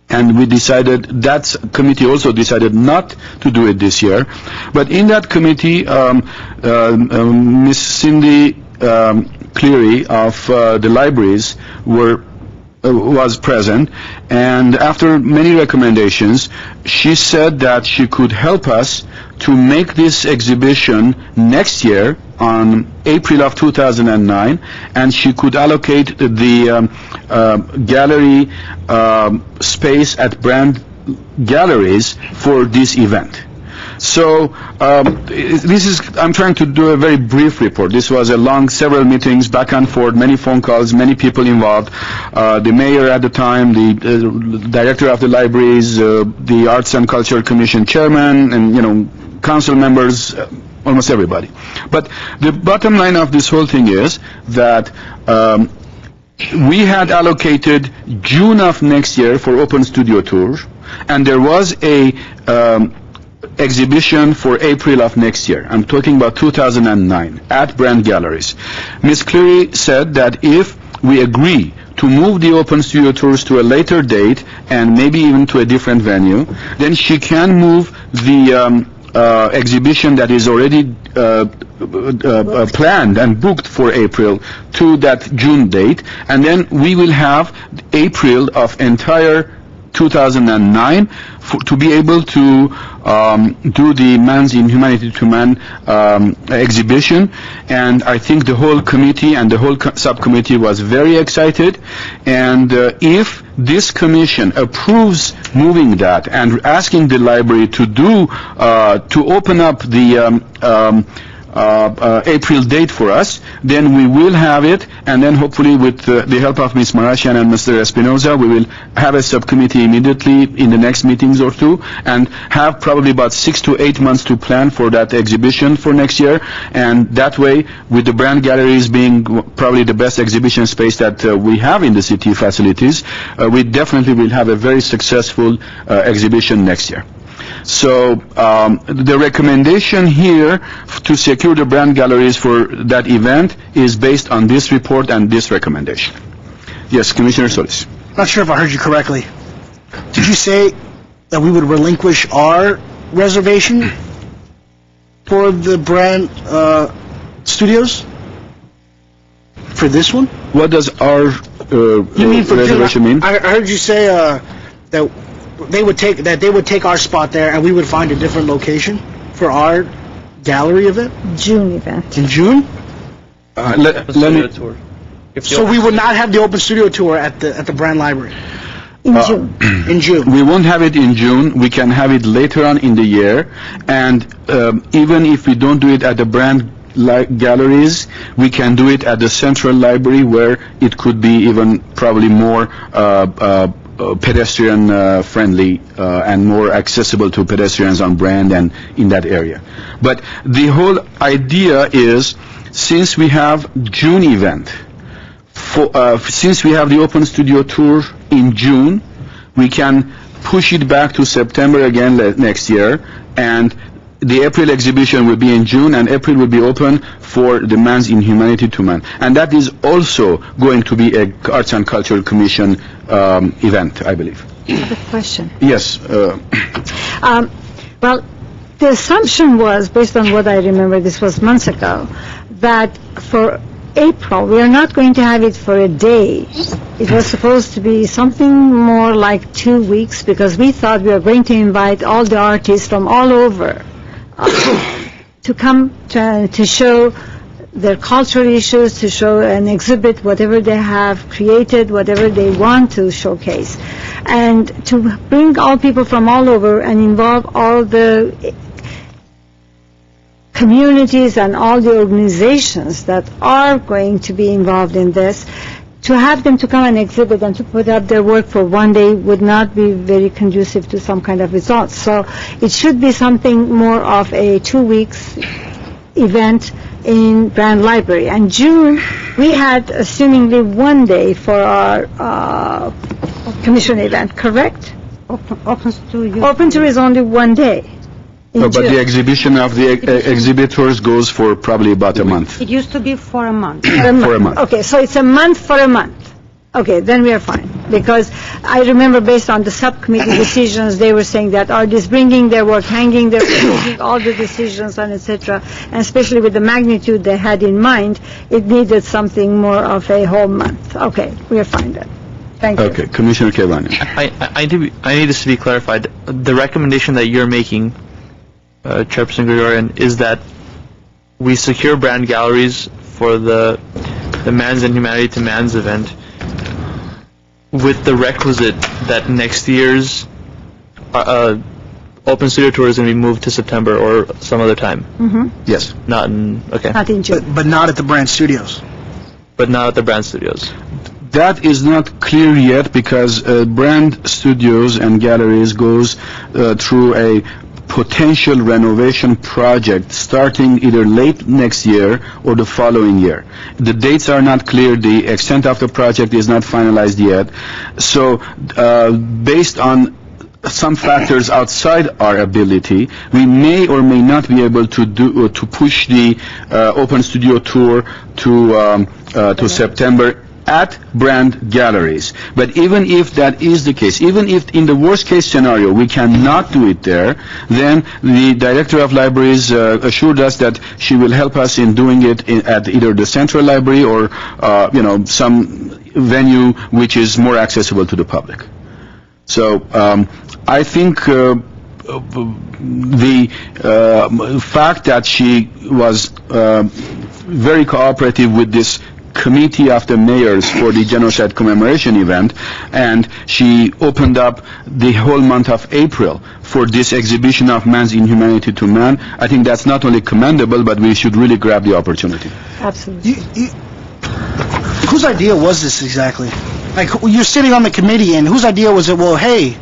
Speaker 2: And we decided, that committee also decided not to do it this year. But in that committee, Ms. Cindy Cleary of the libraries was present, and after many recommendations, she said that she could help us to make this exhibition next year on April of 2009, and she could allocate the gallery space at Brand Galleries for this event. So I'm trying to do a very brief report. This was a long, several meetings, back and forth, many phone calls, many people involved. The mayor at the time, the director of the libraries, the Arts and Culture Commission chairman, and council members, almost everybody. But the bottom line of this whole thing is that we had allocated June of next year for Open Studio Tour, and there was a exhibition for April of next year. I'm talking about 2009 at Brand Galleries. Ms. Cleary said that if we agree to move the Open Studio Tours to a later date and maybe even to a different venue, then she can move the exhibition that is already planned and booked for April to that June date, and then we will have April of entire 2009 to be able to do the Man's Inhumanity to Man exhibition. And I think the whole committee and the whole subcommittee was very excited. And if this commission approves moving that and asking the library to do to open up the April date for us, then we will have it, and then hopefully with the help of Ms. Marashian and Mr. Espinoza, we will have a subcommittee immediately in the next meetings or two, and have probably about 6 to 8 months to plan for that exhibition for next year. And that way, with the Brand Galleries being probably the best exhibition space that we have in the city facilities, we definitely will have a very successful exhibition next year. So the recommendation here to secure the Brand Galleries for that event is based on this report and this recommendation. Yes, Commissioner Solis.
Speaker 7: Not sure if I heard you correctly. Did you say that we would relinquish our reservation for the Brand Studios for this one?
Speaker 2: What does our reservation mean?
Speaker 7: I heard you say that they would take our spot there, and we would find a different location for our gallery event.
Speaker 5: June event.
Speaker 7: In June?
Speaker 2: Let me.
Speaker 7: So we would not have the Open Studio Tour at the Brand Library.
Speaker 5: In June.
Speaker 7: In June.
Speaker 2: We won't have it in June. We can have it later on in the year, and even if we don't do it at the Brand Galleries, we can do it at the Central Library, where it could be even probably more pedestrian friendly and more accessible to pedestrians on Brand and in that area. But the whole idea is, since we have June event, since we have the Open Studio Tour in June, we can push it back to September again next year, and the April exhibition will be in June, and April will be open for the Man's Inhumanity to Man. And that is also going to be a Arts and Cultural Commission event, I believe.
Speaker 5: I have a question.
Speaker 2: Yes.
Speaker 5: Well, the assumption was, based on what I remember, this was months ago, that for April, we are not going to have it for a day. It was supposed to be something more like 2 weeks, because we thought we were going to invite all the artists from all over to come to show their cultural issues, to show and exhibit whatever they have created, whatever they want to showcase, and to bring all people from all over and involve all the communities and all the organizations that are going to be involved in this. To have them to come and exhibit and to put up their work for one day would not be very conducive to some kind of results. So it should be something more of a 2 weeks event in Brand Library. And June, we had assumingly 1 day for our commission event, correct?
Speaker 1: Open Studio.
Speaker 5: Open Tour is only 1 day.
Speaker 2: But the exhibition of the exhibitors goes for probably about a month.
Speaker 1: It used to be for a month.
Speaker 2: For a month.
Speaker 5: Okay, so it's a month for a month. Okay, then we are fine. Because I remember based on the subcommittee decisions, they were saying that artists bringing their work, hanging their work, taking all the decisions and etc. And especially with the magnitude they had in mind, it needed something more of a whole month. Okay, we are fine then. Thank you.
Speaker 2: Okay, Commissioner Kevani.
Speaker 11: I need this to be clarified. The recommendation that you're making, Chairperson Gregorian, is that we secure brand galleries for the Man's and Humanity to Man's event with the requisite that next year's Open Studio Tour is going to be moved to September or some other time.
Speaker 2: Yes.
Speaker 11: Not in, okay.
Speaker 5: Not in June.
Speaker 7: But not at the Brand Studios.
Speaker 11: But not at the Brand Studios.
Speaker 2: That is not clear yet because brand studios and galleries goes through a potential renovation project starting either late next year or the following year. The dates are not clear, the extent of the project is not finalized yet. So based on some factors outside our ability, we may or may not be able to push the Open Studio Tour to September at brand galleries. But even if that is the case, even if in the worst case scenario we cannot do it there, then the Director of Libraries assured us that she will help us in doing it at either the Central Library or some venue which is more accessible to the public. So I think the fact that she was very cooperative with this committee of the mayors for the genocide commemoration event, and she opened up the whole month of April for this exhibition of man's inhumanity to man. I think that's not only commendable, but we should really grab the opportunity.
Speaker 5: Absolutely.
Speaker 7: Whose idea was this exactly? Like, you're sitting on the committee, and whose idea was it? Well, hey,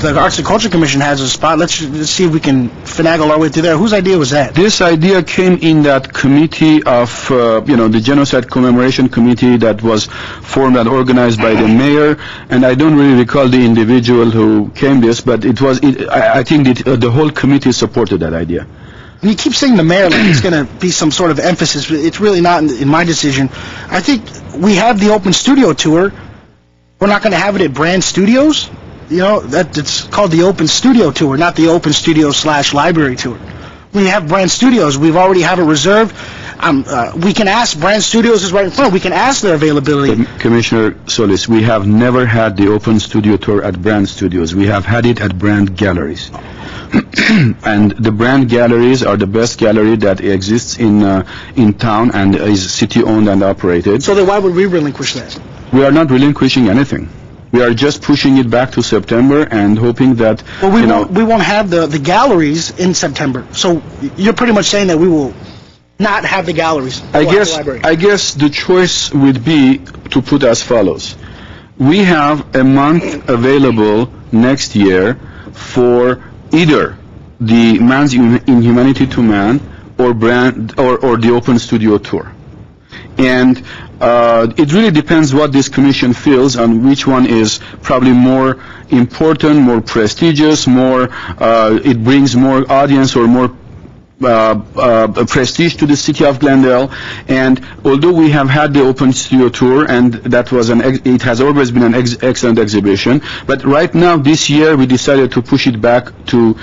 Speaker 7: the Arts and Culture Commission has a spot. Let's see if we can finagle our way through there. Whose idea was that?
Speaker 2: This idea came in that committee of, the Genocide Commemoration Committee that was formed and organized by the mayor, and I don't really recall the individual who came this, but I think the whole committee supported that idea.
Speaker 7: And you keep saying the mayor like it's going to be some sort of emphasis, but it's really not in my decision. I think we have the Open Studio Tour. We're not going to have it at Brand Studios. It's called the Open Studio Tour, not the Open Studio / Library Tour. We have Brand Studios. We've already have it reserved. We can ask, Brand Studios is right in front. We can ask their availability.
Speaker 2: Commissioner Solis, we have never had the Open Studio Tour at Brand Studios. We have had it at Brand Galleries. And the Brand Galleries are the best gallery that exists in town and is city-owned and operated.
Speaker 7: So then why would we relinquish that?
Speaker 2: We are not relinquishing anything. We are just pushing it back to September and hoping that,
Speaker 7: we won't have the galleries in September. So you're pretty much saying that we will not have the galleries.
Speaker 2: I guess the choice would be to put as follows. We have a month available next year for either the Man's Inhumanity to Man or the Open Studio Tour. And it really depends what this commission feels on which one is probably more important, more prestigious, it brings more audience or more prestige to the city of Glendale. And although we have had the Open Studio Tour, and that was it has always been an excellent exhibition, but right now this year we decided to push it back to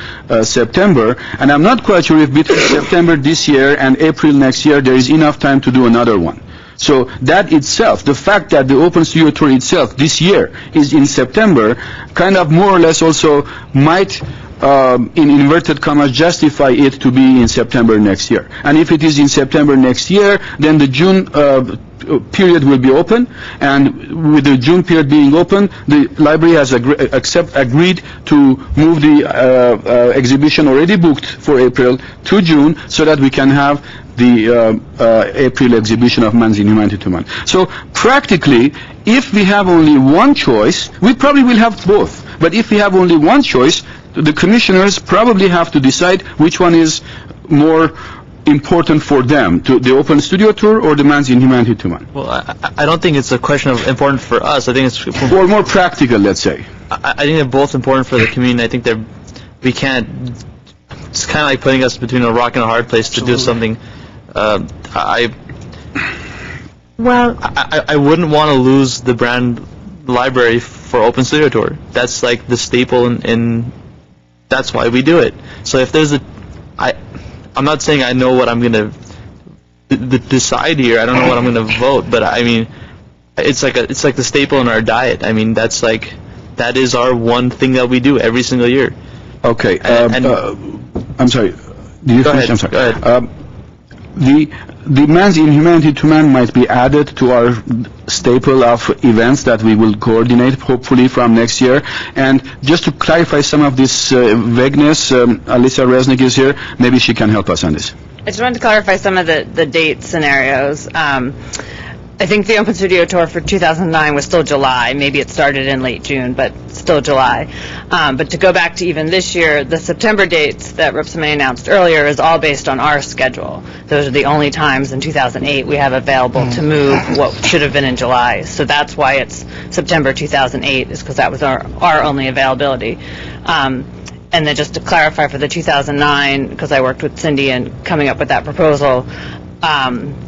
Speaker 2: September, and I'm not quite sure if between September this year and April next year there is enough time to do another one. So that itself, the fact that the Open Studio Tour itself this year is in September, kind of more or less also might, in inverted commas, justify it to be in September next year. And if it is in September next year, then the June period will be open, and with the June period being open, the library has agreed to move the exhibition already booked for April to June so that we can have the April exhibition of Man's Inhumanity to Man. So practically, if we have only one choice, we probably will have both. But if we have only one choice, the commissioners probably have to decide which one is more important for them, to the Open Studio Tour or the Man's Inhumanity to Man.
Speaker 11: Well, I don't think it's a question of important for us. I think it's
Speaker 2: or more practical, let's say.
Speaker 11: I think they're both important for the community. I think we can't. It's kind of like putting us between a rock and a hard place to do something.
Speaker 5: Well,
Speaker 11: I wouldn't want to lose the brand library for Open Studio Tour. That's like the staple in that's why we do it. So if there's I'm not saying I know what I'm going to decide here. I don't know what I'm going to vote, but I mean, it's like the staple in our diet. I mean, that is our one thing that we do every single year.
Speaker 2: Okay. I'm sorry. Did you finish? I'm sorry.
Speaker 11: Go ahead.
Speaker 2: The Man's Inhumanity to Man might be added to our staple of events that we will coordinate, hopefully, from next year. And just to clarify some of this vagueness, Alyssa Resnick is here. Maybe she can help us on this.
Speaker 6: I just wanted to clarify some of the date scenarios. I think the Open Studio Tour for 2009 was still July. Maybe it started in late June, but still July. But to go back to even this year, the September dates that Ripsame announced earlier is all based on our schedule. Those are the only times in 2008 we have available to move what should have been in July. So that's why it's September 2008, is because that was our only availability. And then just to clarify for the 2009, because I worked with Cindy in coming up with that proposal,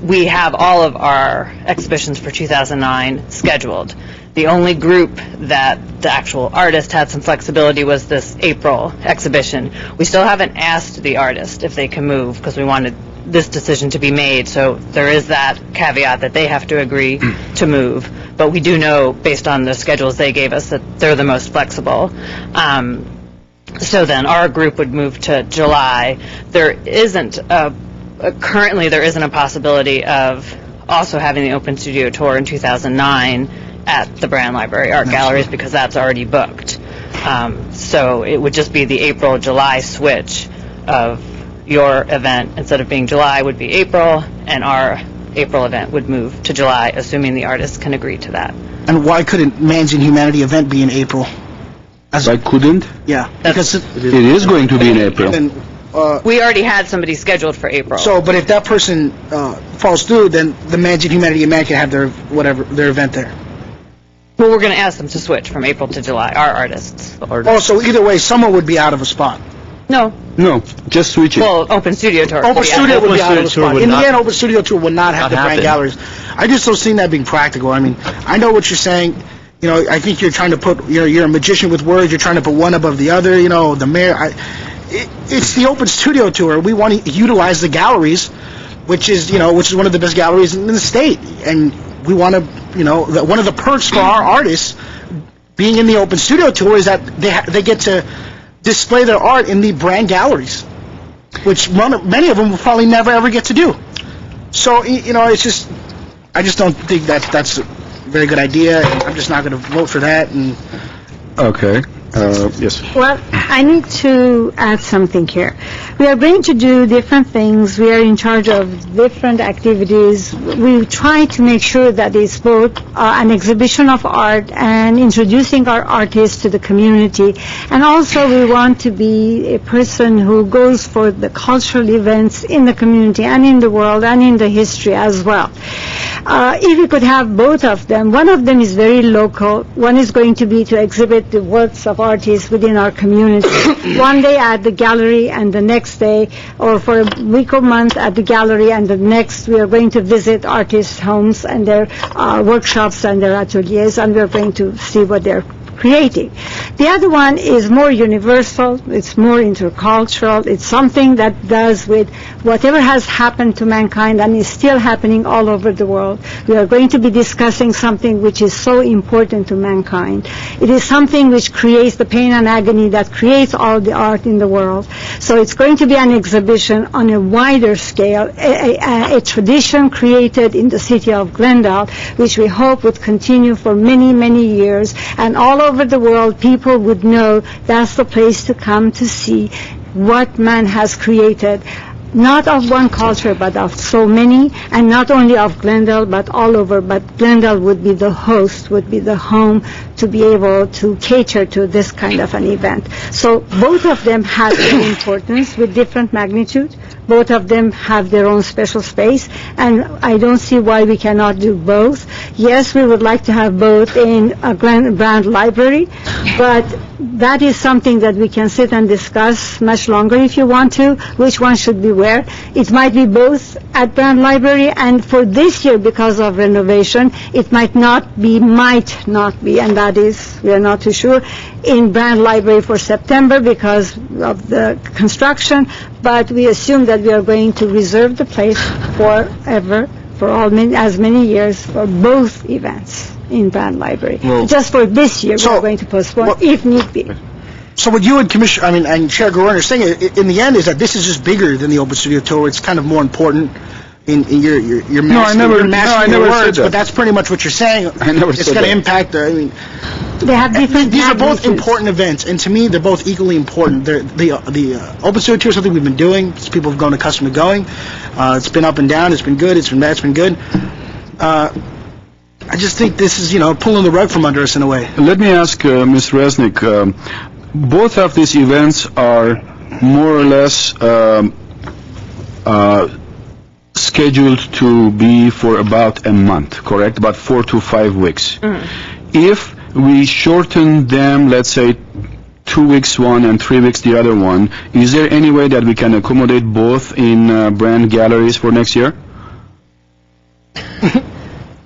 Speaker 6: we have all of our exhibitions for 2009 scheduled. The only group that the actual artist had some flexibility was this April exhibition. We still haven't asked the artist if they can move because we wanted this decision to be made, so there is that caveat that they have to agree to move. But we do know, based on the schedules they gave us, that they're the most flexible. So then our group would move to July. Currently, there isn't a possibility of also having the Open Studio Tour in 2009 at the Brand Library Art Galleries because that's already booked. So it would just be the April-July switch of your event. Instead of being July, would be April, and our April event would move to July, assuming the artists can agree to that.
Speaker 7: And why couldn't Man's Inhumanity event be in April?
Speaker 2: I couldn't?
Speaker 7: Yeah, because
Speaker 2: it is going to be in April.
Speaker 7: Then,
Speaker 6: we already had somebody scheduled for April.
Speaker 7: So, but if that person falls through, then the Man's Inhumanity event can have their event there.
Speaker 6: Well, we're going to ask them to switch from April to July, our artists.
Speaker 7: Oh, so either way, someone would be out of a spot.
Speaker 6: No,
Speaker 2: just switch it.
Speaker 6: Well, Open Studio Tour.
Speaker 7: Open Studio would be out of a spot. In the
Speaker 11: not-
Speaker 7: end, Open Studio Tour would not have the brand galleries. I just don't see that being practical. I mean, I know what you're saying. You know, I think you're trying to put, you're a magician with words. You're trying to put one above the other. You know, the mayor. It's the Open Studio Tour. We want to utilize the galleries, which is one of the best galleries in the state, and we want to, one of the perks for our artists being in the Open Studio Tour is that they get to display their art in the brand galleries, which many of them will probably never ever get to do. So it's just, I just don't think that's a very good idea, and I'm just not going to vote for that. And
Speaker 2: okay. Yes.
Speaker 5: Well, I need to add something here. We are going to do different things. We are in charge of different activities. We try to make sure that it's both an exhibition of art and introducing our artists to the community. And also we want to be a person who goes for the cultural events in the community and in the world and in the history as well. If we could have both of them, one of them is very local. One is going to be to exhibit the works of artists within our community. One day at the gallery, and the next day, or for a week or month at the gallery, and the next we are going to visit artists' homes and their workshops and their ateliers, and we are going to see what they're creating. The other one is more universal, it's more intercultural, it's something that does with whatever has happened to mankind and is still happening all over the world. We are going to be discussing something which is so important to mankind. It is something which creates the pain and agony that creates all the art in the world. So it's going to be an exhibition on a wider scale, a tradition created in the city of Glendale, which we hope would continue for many, many years, and all over the world people would know that's the place to come to see what man has created, not of one culture but of so many, and not only of Glendale but all over. But Glendale would be the host, would be the home to be able to cater to this kind of an event. So both of them have their importance with different magnitude, Both of them have their own special space, and I don't see why we cannot do both. Yes, we would like to have both in a Brand Library, but that is something that we can sit and discuss much longer if you want to, which one should be where. It might be both at Brand Library, and for this year, because of renovation, it might not be, and that is, we are not too sure, in Brand Library for September because of the construction, but we assume that we are going to reserve the place forever, for as many years, for both events in Brand Library. Just for this year, we are going to postpone, if need be.
Speaker 7: So what you and Commissioner, and Chair Gorin are saying in the end is that this is just bigger than the Open Studio Tour. It's kind of more important in your master words, but that's pretty much what you're saying.
Speaker 2: I never
Speaker 7: it's
Speaker 2: said
Speaker 7: going to
Speaker 2: that.
Speaker 7: impact
Speaker 5: they have different
Speaker 7: these are both
Speaker 5: magnitudes.
Speaker 7: important events, and to me, they're both equally important. The Open Studio Tour is something we've been doing. People have grown accustomed to going. It's been up and down. It's been good. It's been bad. It's been good. I just think this is, pulling the rug from under us in a way.
Speaker 2: Let me ask Ms. Resnick, both of these events are more or less scheduled to be for about a month, correct? About 4 to 5 weeks. If we shorten them, let's say 2 weeks one and 3 weeks the other one, is there any way that we can accommodate both in Brand Galleries for next year?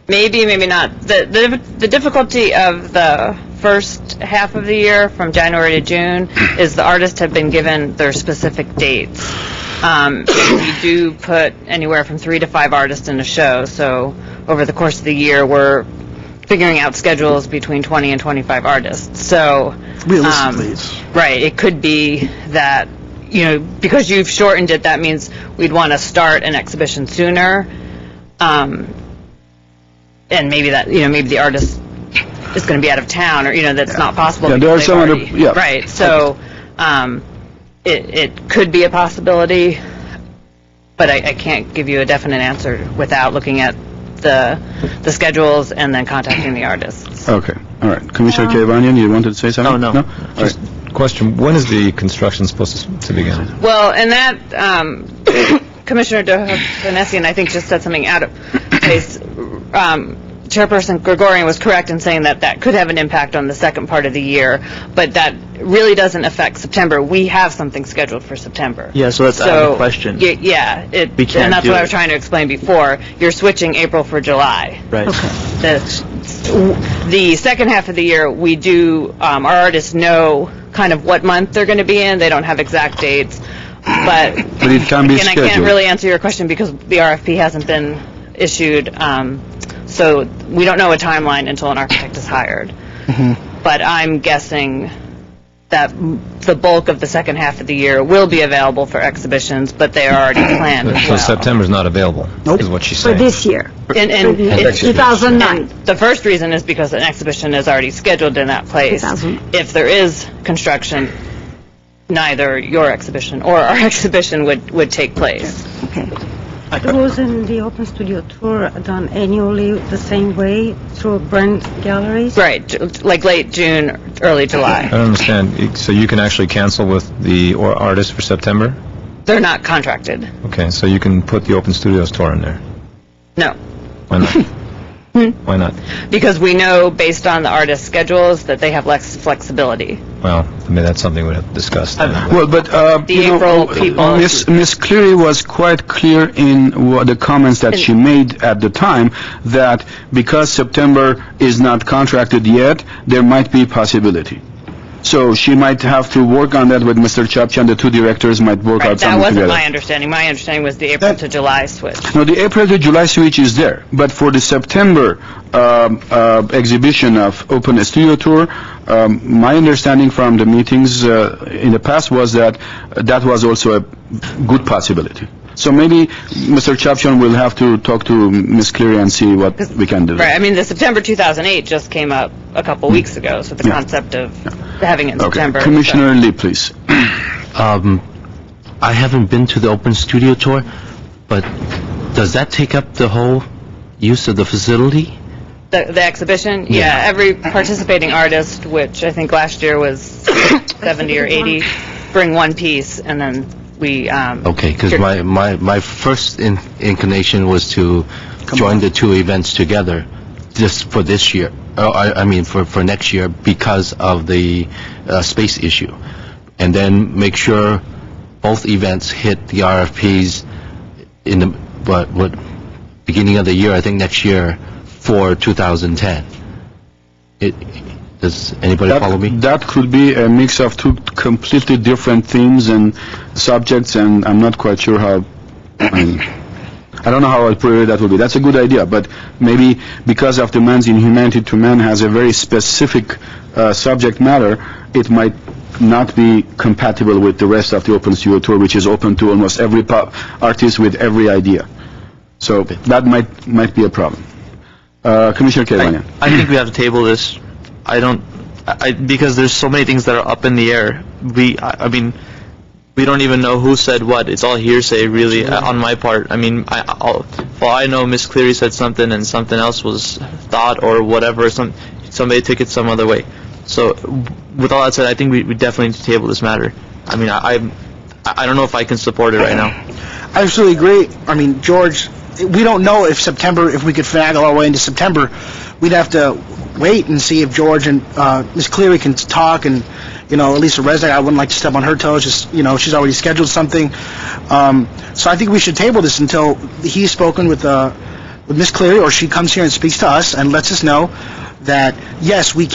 Speaker 6: Maybe, maybe not. The difficulty of the first half of the year, from January to June, is the artists have been given their specific dates. We do put anywhere from 3 to 5 artists in a show, so over the course of the year, we're figuring out schedules between 20 and 25 artists. So,
Speaker 7: realistically,
Speaker 6: right, it could be that, because you've shortened it, that means we'd want to start an exhibition sooner. And maybe that, maybe the artist is going to be out of town, or, that's not possible.
Speaker 2: Yeah, there are some other,
Speaker 6: Right, so it could be a possibility, but I can't give you a definite answer without looking at the schedules and then contacting the artists.
Speaker 2: Okay, all right. Commissioner Kevanian, you wanted to say something?
Speaker 11: No.
Speaker 2: All right.
Speaker 4: Question, when is the construction supposed to begin?
Speaker 6: Well, and that, Commissioner Dohanesian, I think, just said something out of place. Chairperson Gregorian was correct in saying that could have an impact on the second part of the year, but that really doesn't affect September. We have something scheduled for September.
Speaker 11: Yeah, so that's out of the question.
Speaker 6: Yeah, and that's what I was trying to explain before. You're switching April for July.
Speaker 11: Right.
Speaker 6: Okay. The second half of the year, we do, our artists know kind of what month they're going to be in. They don't have exact dates, but
Speaker 2: it can be scheduled.
Speaker 6: I can't really answer your question because the RFP hasn't been issued. So we don't know a timeline until an architect is hired. But I'm guessing that the bulk of the second half of the year will be available for exhibitions, but they are already planned as
Speaker 4: So
Speaker 6: well.
Speaker 4: September's not available, is what she's
Speaker 5: For
Speaker 4: saying.
Speaker 5: this year.
Speaker 6: And
Speaker 5: It's 2009.
Speaker 6: and the first reason is because an exhibition is already scheduled in that place.
Speaker 5: 2000.
Speaker 6: If there is construction, neither your exhibition or our exhibition would take place.
Speaker 5: Okay.
Speaker 1: Wasn't the Open Studio Tour done annually the same way through Brand Galleries?
Speaker 6: Right, like late June, early July.
Speaker 4: I don't understand. So you can actually cancel with the artist for September?
Speaker 6: They're not contracted.
Speaker 4: Okay, so you can put the Open Studios tour in there.
Speaker 6: No.
Speaker 4: Why not? Why not?
Speaker 6: Because we know, based on the artist's schedules, that they have less flexibility.
Speaker 4: Well, I mean, that's something we'd have to discuss then.
Speaker 2: Well, but
Speaker 6: April people-
Speaker 2: Miss Cleary was quite clear in the comments that she made at the time that because September is not contracted yet, there might be possibility. So she might have to work on that with Mr. Chapchan. The two directors might work
Speaker 6: Right,
Speaker 2: out
Speaker 6: that
Speaker 2: something
Speaker 6: wasn't
Speaker 2: together.
Speaker 6: my understanding. My understanding was the April to July switch.
Speaker 2: No, the April to July switch is there, but for the September exhibition of Open Studio Tour, my understanding from the meetings in the past was that that was also a good possibility. So maybe Mr. Chapchan will have to talk to Ms. Cleary and see what we can do.
Speaker 6: Right, I mean, the September 2008 just came up a couple weeks ago, so the concept of having it in September.
Speaker 2: Commissioner Lee, please.
Speaker 8: I haven't been to the Open Studio Tour, but does that take up the whole use of the facility?
Speaker 6: The exhibition? Yeah, every participating artist, which I think last year was 70 or 80, bring one piece, and then we,
Speaker 8: Okay, because my first inclination was to join the two events together just for this year. I mean, for next year because of the space issue. And then make sure both events hit the RFPs in the beginning of the year, I think next year, for 2010. Does anybody follow me?
Speaker 2: That could be a mix of two completely different themes and subjects, and I'm not quite sure how. I don't know how appropriate that would be. That's a good idea, but maybe because of the Men's Inhumanity to Men has a very specific subject matter, it might not be compatible with the rest of the Open Studio Tour, which is open to almost every artist with every idea. So that might be a problem. Commissioner Keravanian.
Speaker 11: I think we have to table this. Because there's so many things that are up in the air. I mean, we don't even know who said what. It's all hearsay, really, on my part. I mean, I know Miss Cleary said something and something else was thought or whatever. Somebody took it some other way. So, with all that said, I think we definitely need to table this matter. I mean, I don't know if I can support it right now.
Speaker 7: I absolutely agree. I mean, George, we don't know if we could finagle our way into September. We'd have to wait and see if George and Ms. Cleary can talk, and at least a resident, I wouldn't like to step on her toes. Just she's already scheduled something. So I think we should table this until he's spoken with Ms. Cleary, or she comes here and speaks to us and lets us know that yes, we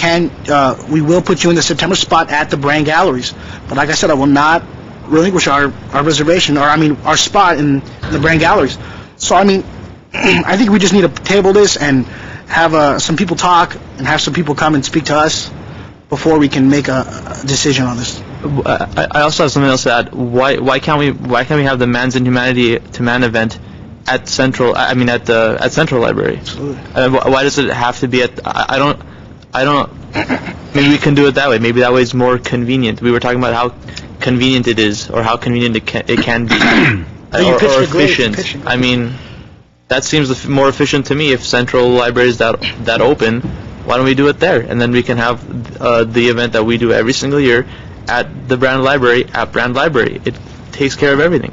Speaker 7: will put you in the September spot at the Brand Galleries. But like I said, I will not relinquish our reservation, or our spot in the Brand Galleries. So I mean, I think we just need to table this and have some people talk and have some people come and speak to us before we can make a decision on this.
Speaker 11: I also have something else to add. Why can't we have the Men's Inhumanity to Man event at Central? I mean, at Central Library.
Speaker 7: Absolutely.
Speaker 11: Why does it have to be at? I don't. Maybe we can do it that way. Maybe that way it's more convenient. We were talking about how convenient it is, or how convenient it can be, or efficient. I mean, that seems more efficient to me. If Central Library is that open, why don't we do it there? And then we can have the event that we do every single year at the Brand Library at Brand Library. It takes care of everything.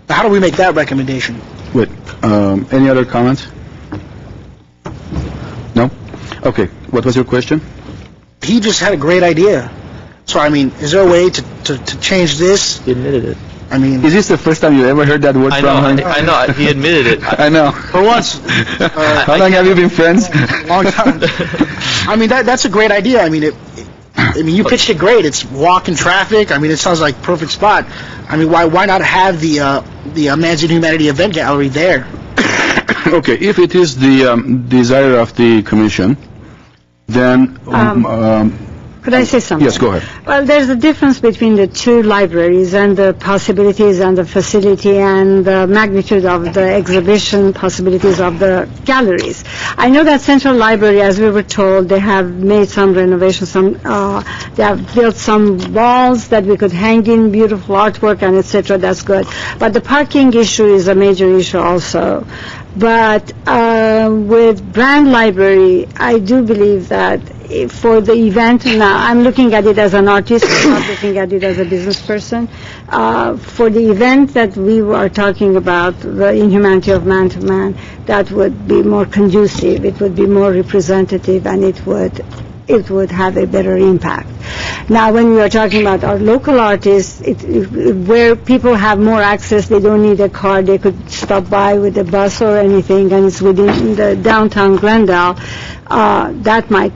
Speaker 7: How do we make that recommendation?
Speaker 2: Wait, any other comments? No? Okay, what was your question?
Speaker 7: He just had a great idea. So, I mean, is there a way to change this?
Speaker 11: He admitted it.
Speaker 7: I mean...
Speaker 2: Is this the first time you ever heard that word from him?
Speaker 11: I know, he admitted it.
Speaker 2: I know.
Speaker 7: For once.
Speaker 2: How long have you been friends?
Speaker 7: A long time. I mean, that's a great idea. I mean, you pitched it great. It's walk-in traffic. I mean, it sounds like perfect spot. I mean, why not have the Men's Inhumanity event gallery there?
Speaker 2: Okay, if it is the desire of the commission, then...
Speaker 5: Could I say something?
Speaker 2: Yes, go ahead.
Speaker 5: Well, there's a difference between the two libraries and the possibilities and the facility and the magnitude of the exhibition possibilities of the galleries. I know that Central Library, as we were told, they have made some renovations, they have built some walls that we could hang in beautiful artwork and etc. That's good. But the parking issue is a major issue also. But with Brand Library, I do believe that for the event, now I'm looking at it as an artist, I'm not looking at it as a business person. For the event that we are talking about, the inhumanity of man to man, that would be more conducive, it would be more representative, and it would have a better impact. Now, when we are talking about our local artists, where people have more access, they don't need a car, they could stop by with a bus or anything, and it's within the downtown Glendale, that might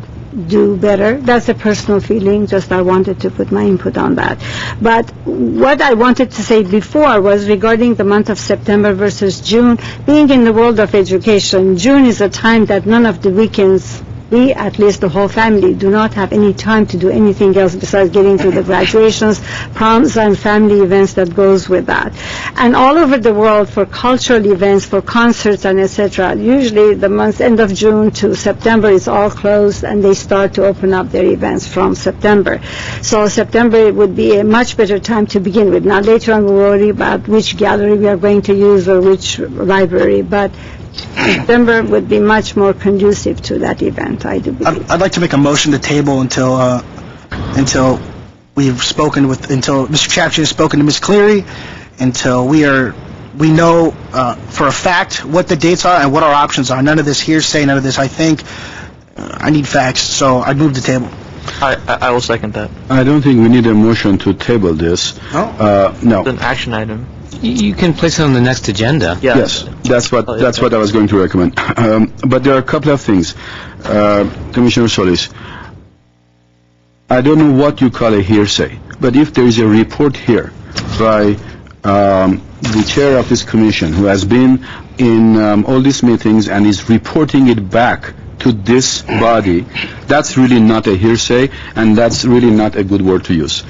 Speaker 5: do better. That's a personal feeling, just I wanted to put my input on that. But what I wanted to say before was regarding the month of September versus June. Being in the world of education, June is a time that none of the weekends, we, at least the whole family, do not have any time to do anything else besides getting to the graduations, proms, and family events that goes with that. And all over the world, for cultural events, for concerts and etc., usually the month end of June to September is all closed, and they start to open up their events from September. So September would be a much better time to begin with. Now later on we'll worry about which gallery we are going to use or which library, but September would be much more conducive to that event, I do believe.
Speaker 7: I'd like to make a motion to table until we've spoken with, until Mr. Chapchin has spoken to Ms. Cleary, until we know for a fact what the dates are and what our options are. None of this hearsay, none of this, I think, I need facts, so I move the table.
Speaker 11: I will second that.
Speaker 2: I don't think we need a motion to table this. No.
Speaker 11: It's an action item.
Speaker 9: You can place it on the next agenda.
Speaker 11: Yeah.
Speaker 2: Yes, that's what I was going to recommend. But there are a couple of things. Commissioner Solis, I don't know what you call a hearsay, but if there is a report here by the chair of this commission who has been in all these meetings and is reporting it back to this body, that's really not a hearsay, and that's really not a good word to use.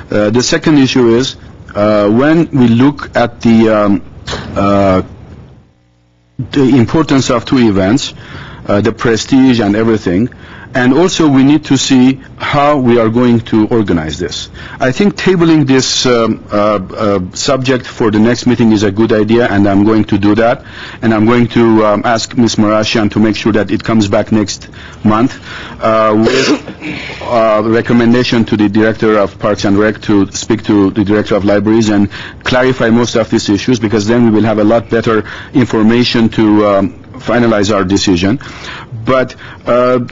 Speaker 2: The second issue is, when we look at the importance of two events, the prestige and everything, and also we need to see how we are going to organize this. I think tabling this subject for the next meeting is a good idea, and I'm going to do that. And I'm going to ask Ms. Marashian to make sure that it comes back next month with recommendation to the Director of Parks and Rec to speak to the Director of Libraries and clarify most of these issues, because then we will have a lot better information to finalize our decision. But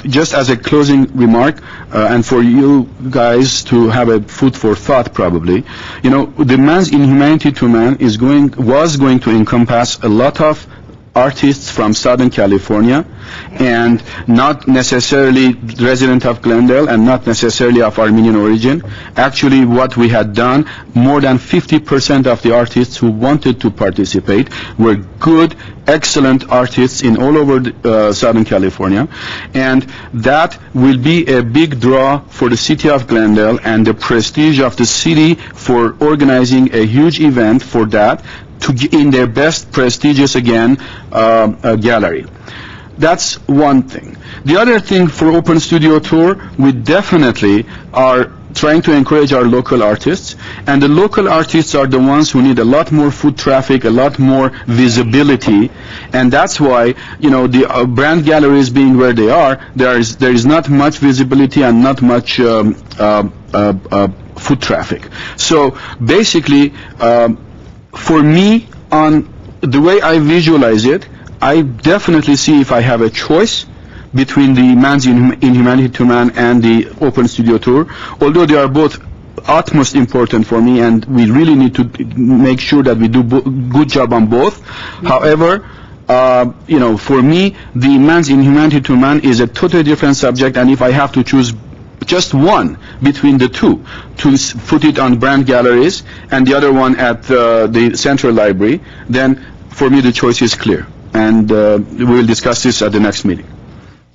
Speaker 2: just as a closing remark, and for you guys to have a food for thought probably, the Man's Inhumanity to Man was going to encompass a lot of artists from Southern California, and not necessarily resident of Glendale and not necessarily of Armenian origin. Actually, what we had done, more than 50% of the artists who wanted to participate were good, excellent artists in all over Southern California, and that will be a big draw for the city of Glendale and the prestige of the city for organizing a huge event for that, in their best prestigious gallery. That's one thing. The other thing, for Open Studio Tour, we definitely are trying to encourage our local artists, and the local artists are the ones who need a lot more foot traffic, a lot more visibility, and that's why, the brand galleries being where they are, there is not much visibility and not much foot traffic. So basically, for me, on the way I visualize it, I definitely see, if I have a choice between the Man's Inhumanity to Man and the Open Studio Tour, although they are both utmost important for me, and we really need to make sure that we do good job on both. However, for me, the Man's Inhumanity to Man is a totally different subject, and if I have to choose just one between the two, to put it on brand galleries and the other one at the Central Library, then for me the choice is clear, and we will discuss this at the next meeting.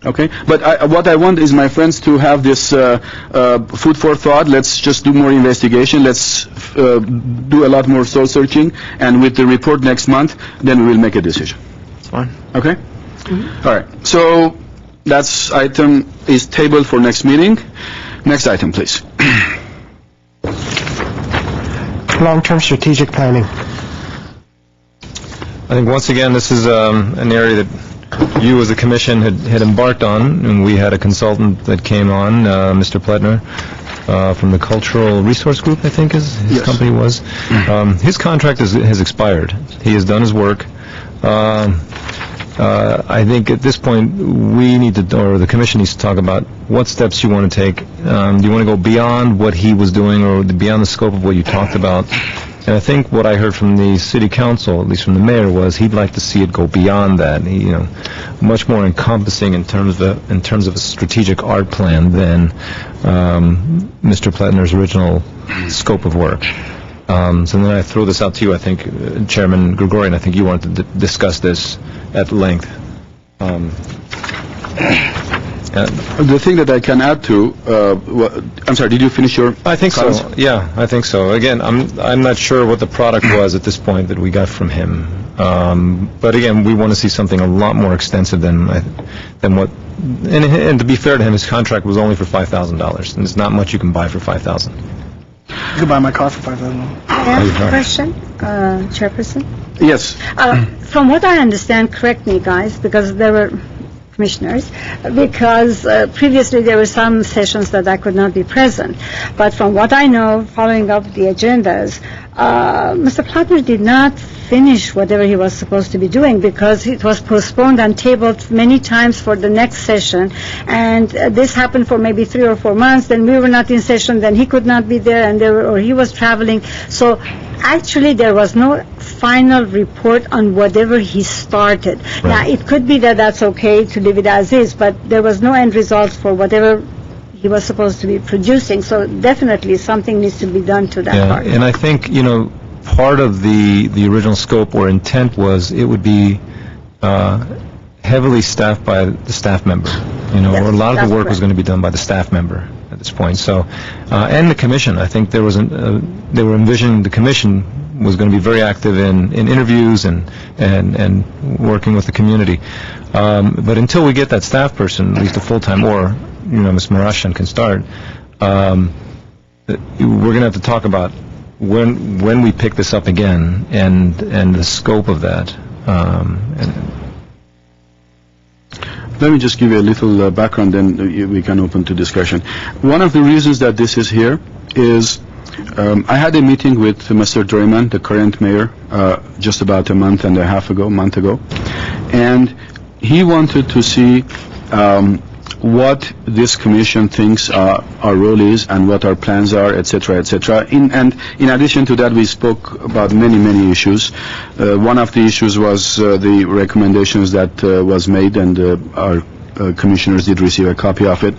Speaker 2: Okay? But what I want is my friends to have this food for thought. Let's just do more investigation. Let's do a lot more soul searching, and with the report next month, then we will make a decision.
Speaker 11: That's fine.
Speaker 2: Okay? Mm-hmm. All right. So that's item is tabled for next meeting. Next item, please.
Speaker 3: Long-term strategic planning.
Speaker 4: I think once again this is an area that you as a commission had embarked on, and we had a consultant that came on, Mr. Pletner, from the Cultural Resource Group, I think his company was. His contract has expired. He has done his work. I think at this point we need to, or the commission needs to talk about what steps you want to take. Do you want to go beyond what he was doing, or beyond the scope of what you talked about? And I think what I heard from the city council, at least from the mayor, was he'd like to see it go beyond that. Much more encompassing in terms of a strategic art plan than Mr. Pletner's original scope of work. So then I throw this out to you. I think Chairman Gregorian, I think you wanted to discuss this at length.
Speaker 2: The thing that I can add to, I'm sorry, did you finish your
Speaker 4: I think
Speaker 2: comments?
Speaker 4: so. Yeah, I think so. Again, I'm not sure what the product was at this point that we got from him. But again, we want to see something a lot more extensive than what. And to be fair to him, his contract was only for $5,000, and it's not much you can buy for $5,000.
Speaker 7: You can buy my car for $5,000.
Speaker 5: I have a question, Chairperson.
Speaker 2: Yes.
Speaker 5: From what I understand, correct me, guys, because there were commissioners, because previously there were some sessions that I could not be present. But from what I know, following up the agendas, Mr. Plattner did not finish whatever he was supposed to be doing because it was postponed and tabled many times for the next session. And this happened for maybe 3 or 4 months. Then we were not in session. Then he could not be there, and or he was traveling. So actually, there was no final report on whatever he started.
Speaker 4: Right.
Speaker 5: Now, it could be that that's okay to leave it as is, but there was no end result for whatever he was supposed to be producing. So definitely something needs to be done to that part.
Speaker 4: And I think, part of the original scope or intent was it would be heavily staffed by the staff member.
Speaker 5: Yes,
Speaker 4: a lot of
Speaker 5: that's
Speaker 4: the work was
Speaker 5: correct.
Speaker 4: going to be done by the staff member at this point. So, and the commission, I think they were envisioning the commission was going to be very active in interviews and working with the community. But until we get that staff person, at least a full-time, or Ms. Marashan can start, we're going to have to talk about when we pick this up again and the scope of that.
Speaker 2: Let me just give you a little background, then we can open to discussion. One of the reasons that this is here is I had a meeting with Mr. Drayman, the current mayor, just about a month ago, and he wanted to see what this commission thinks our role is and what our plans are, etc., etc. And in addition to that, we spoke about many issues. One of the issues was the recommendations that was made, and our commissioners did receive a copy of it,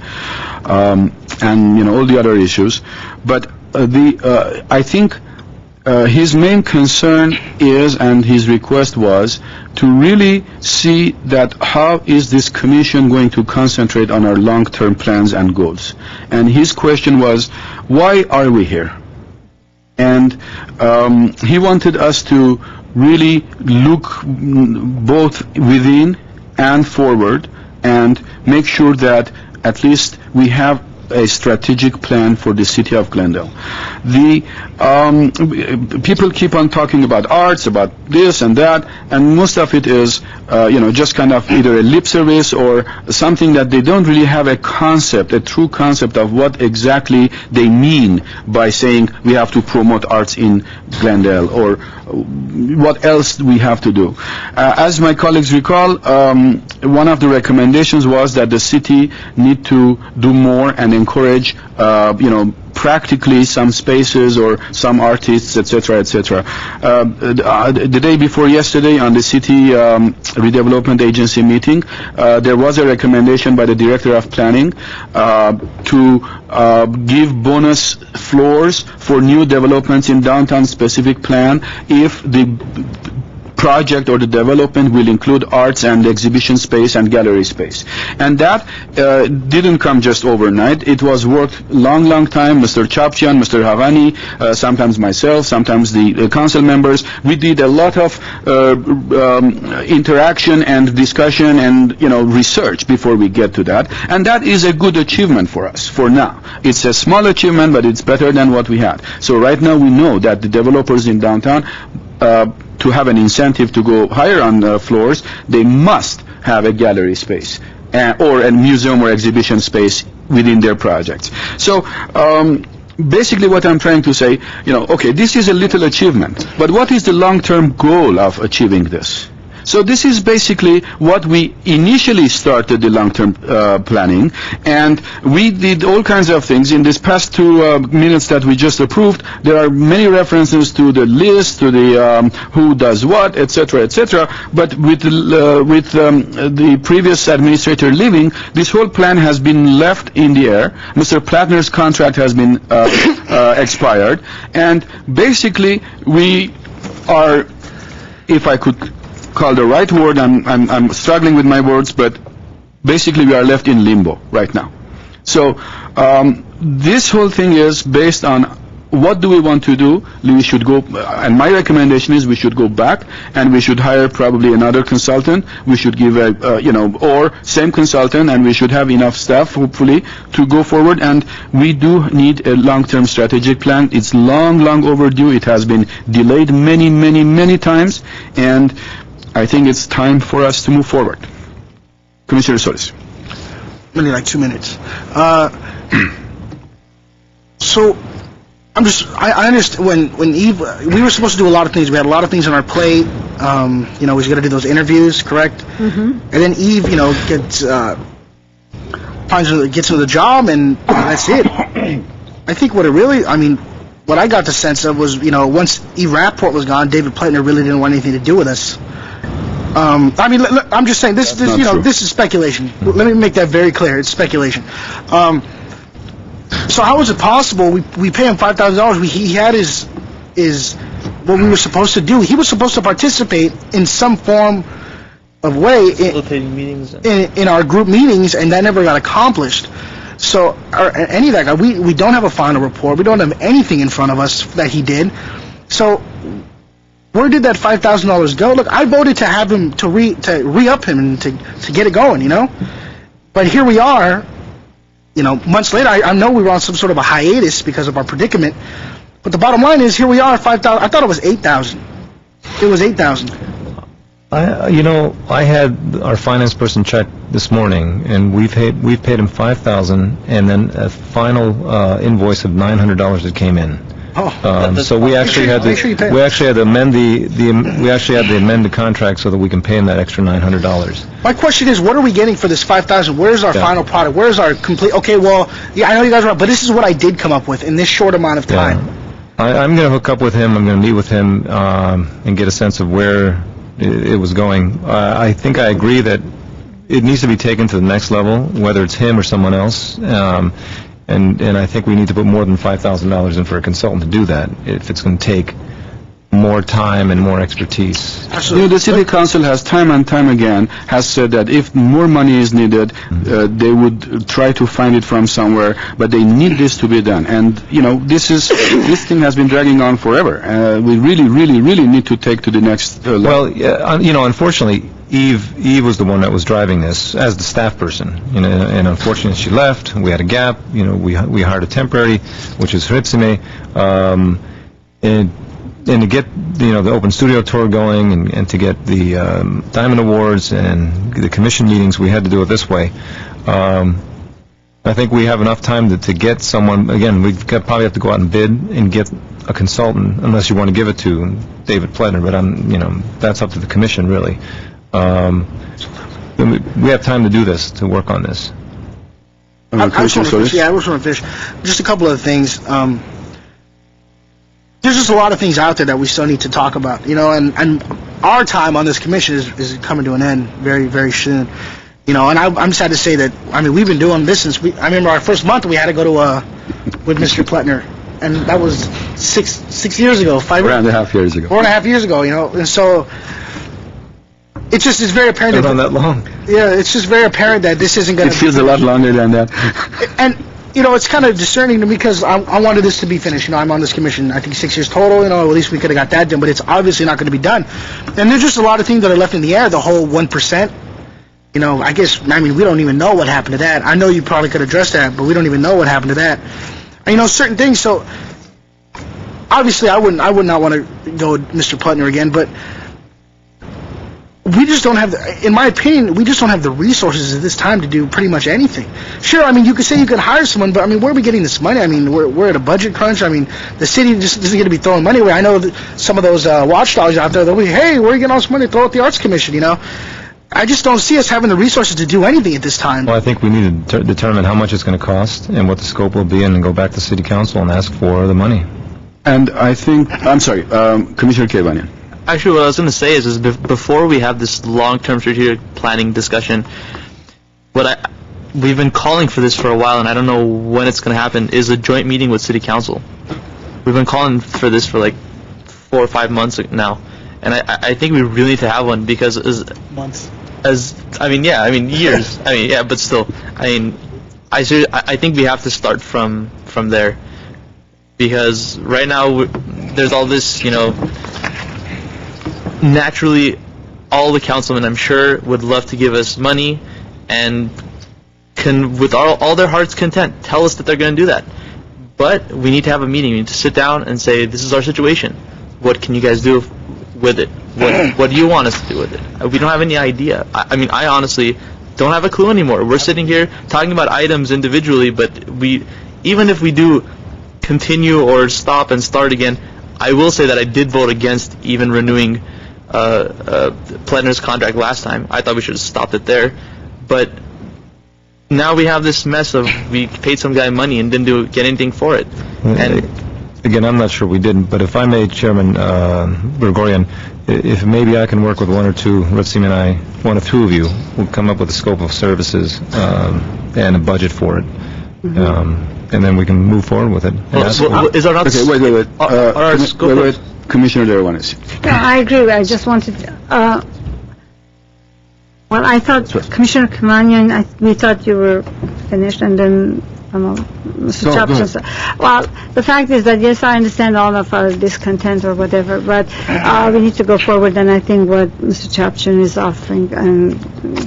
Speaker 2: and all the other issues. But I think his main concern is, and his request was, to really see that how is this commission going to concentrate on our long-term plans and goals. And his question was, why are we here? And he wanted us to really look both within and forward and make sure that at least we have a strategic plan for the city of Glendale. People keep on talking about arts, about this and that, and most of it is, just kind of either a lip service or something that they don't really have a concept, a true concept of what exactly they mean by saying we have to promote arts in Glendale, or what else we have to do. As my colleagues recall, one of the recommendations was that the city need to do more and encourage, practically some spaces or some artists, etc., etc. The day before yesterday, on the city redevelopment agency meeting, there was a recommendation by the director of planning to give bonus floors for new developments in downtown specific plan if the project or the development will include arts and exhibition space and gallery space. And that didn't come just overnight. It was worked long time. Mr. Chapchian, Mr. Havani, sometimes myself, sometimes the council members. We did a lot of interaction and discussion and research before we get to that. And that is a good achievement for us for now. It's a small achievement, but it's better than what we had. So right now we know that the developers in downtown, to have an incentive to go higher on floors, they must have a gallery space or a museum or exhibition space within their projects. So basically what I'm trying to say, okay, this is a little achievement, but what is the long-term goal of achieving this? So this is basically what we initially started the long-term planning, and we did all kinds of things. In this past 2 minutes that we just approved, there are many references to the list, to the who does what, etc., etc. But with the previous administrator leaving, this whole plan has been left in the air. Mr. Plattner's contract has been expired, and basically we are, if I could call the right word, I'm struggling with my words, but basically we are left in limbo right now. So this whole thing is based on what do we want to do. We should go, and my recommendation is we should go back and we should hire probably another consultant. We should give or same consultant, and we should have enough staff, hopefully, to go forward. And we do need a long-term strategic plan. It's long overdue. It has been delayed many times, and I think it's time for us to move forward. Commissioner Solis.
Speaker 7: Really, like 2 minutes. So, I understand when Eve, we were supposed to do a lot of things. We had a lot of things on our plate. We was going to do those interviews, correct?
Speaker 5: Mm-hmm.
Speaker 7: And then Eve, gets into the job, and that's it. I think what I got the sense of was, once Eve Rapport was gone, David Pletner really didn't want anything to do with us. I'm just saying this is speculation. Let me make that very clear. It's speculation. So how is it possible we pay him $5,000? He had his what we were supposed to do. He was supposed to participate in some form of way in our group meetings, and that never got accomplished. So any of that guy, we don't have a final report. We don't have anything in front of us that he did. So where did that $5,000 go? Look, I voted to have him to re-up him and to get it going, But here we are, months later. I know we were on some sort of a hiatus because of our predicament. But the bottom line is, here we are, 5,000. I thought it was 8,000. It was 8,000.
Speaker 4: I had our finance person check this morning, and we've paid him $5,000, and then a final invoice of $900 that came in. So we actually had to amend the contract so that we can pay him that extra $900.
Speaker 7: My question is, what are we getting for this $5,000? Where's our final product? Where's our complete? Okay, well, I know you guys are, but this is what I did come up with in this short amount of time.
Speaker 4: Yeah. I'm going to hook up with him. I'm going to meet with him and get a sense of where it was going. I think I agree that it needs to be taken to the next level, whether it's him or someone else. And I think we need to put more than $5,000 in for a consultant to do that, if it's going to take more time and more expertise.
Speaker 2: The city council has time and time again has said that if more money is needed, they would try to find it from somewhere, but they need this to be done. And this thing has been dragging on forever. We really, really, really need to take to the next level.
Speaker 4: Well, unfortunately, Eve was the one that was driving this as the staff person, and unfortunately she left. We had a gap. We hired a temporary, which is Hritsime, and to get the open studio tour going and to get the Diamond Awards and the commission meetings, we had to do it this way. I think we have enough time to get someone. Again, probably have to go out and bid and get a consultant, unless you want to give it to David Pletner. But that's up to the commission really. We have time to do this, to work on this.
Speaker 7: I just want to finish. Just a couple of things. There's just a lot of things out there that we still need to talk about, and our time on this commission is coming to an end very, very soon, and I'm sad to say that, we've been doing this since I remember our first month we had to go to with Mr. Pletner, and that was 6 years ago,
Speaker 2: 4.5 years ago.
Speaker 7: 4.5 years ago, and so it's very apparent
Speaker 4: that that long.
Speaker 7: Yeah, it's just very apparent that this isn't going to.
Speaker 2: It feels a lot longer than that.
Speaker 7: And it's kind of discerning to me because I wanted this to be finished. I'm on this commission, I think 6 years total. At least we could have got that done, but it's obviously not going to be done. And there's just a lot of things that are left in the air. The whole 1%. I guess we don't even know what happened to that. I know you probably could address that, but we don't even know what happened to that. And, certain things. So obviously, I would not want to go with Mr. Pletner again, but we just don't have, in my opinion, we just don't have the resources at this time to do pretty much anything. Sure, you could say you could hire someone, but, where are we getting this money? We're at a budget crunch. The city just isn't going to be throwing money away. I know that some of those watchdogs out there, they'll be, hey, where are you getting all this money? Throw it at the Arts Commission, I just don't see us having the resources to do anything at this time.
Speaker 4: Well, I think we need to determine how much it's going to cost and what the scope will be, and then go back to City Council and ask for the money.
Speaker 2: And I think, Commissioner Kerbanian.
Speaker 11: Actually, what I was going to say is before we have this long-term strategic planning discussion, we've been calling for this for a while, and I don't know when it's going to happen, is a joint meeting with City Council. We've been calling for this for 4 or 5 months now, and I think we really need to have one because years. But still, I think we have to start from there, because right now there's all this, naturally, all the councilmen, I'm sure, would love to give us money and can, with all their heart's content, tell us that they're going to do that. But we need to have a meeting. We need to sit down and say, this is our situation. What can you guys do with it? What do you want us to do with it? We don't have any idea. I honestly don't have a clue anymore. We're sitting here talking about items individually, but even if we do continue or stop and start again. I will say that I did vote against even renewing Pledner's contract last time. I thought we should have stopped it there. But now we have this mess of we paid some guy money and didn't get anything for it. And
Speaker 4: again, I'm not sure we didn't, but if I may, Chairman Gregorian, if maybe I can work with one or two, Rivsime and I, one or two of you, will come up with a scope of services and a budget for it. And then we can move forward with it.
Speaker 11: Is our not...
Speaker 2: Okay, wait. Commissioner Derewanes.
Speaker 5: Yeah, I agree. I just wanted... well, I thought, Commissioner Kamanian, we thought you were finished, and then... Mr. Chapman. Well, the fact is that, yes, I understand all of our discontent or whatever, but we need to go forward, and I think what Mr. Chapman is offering and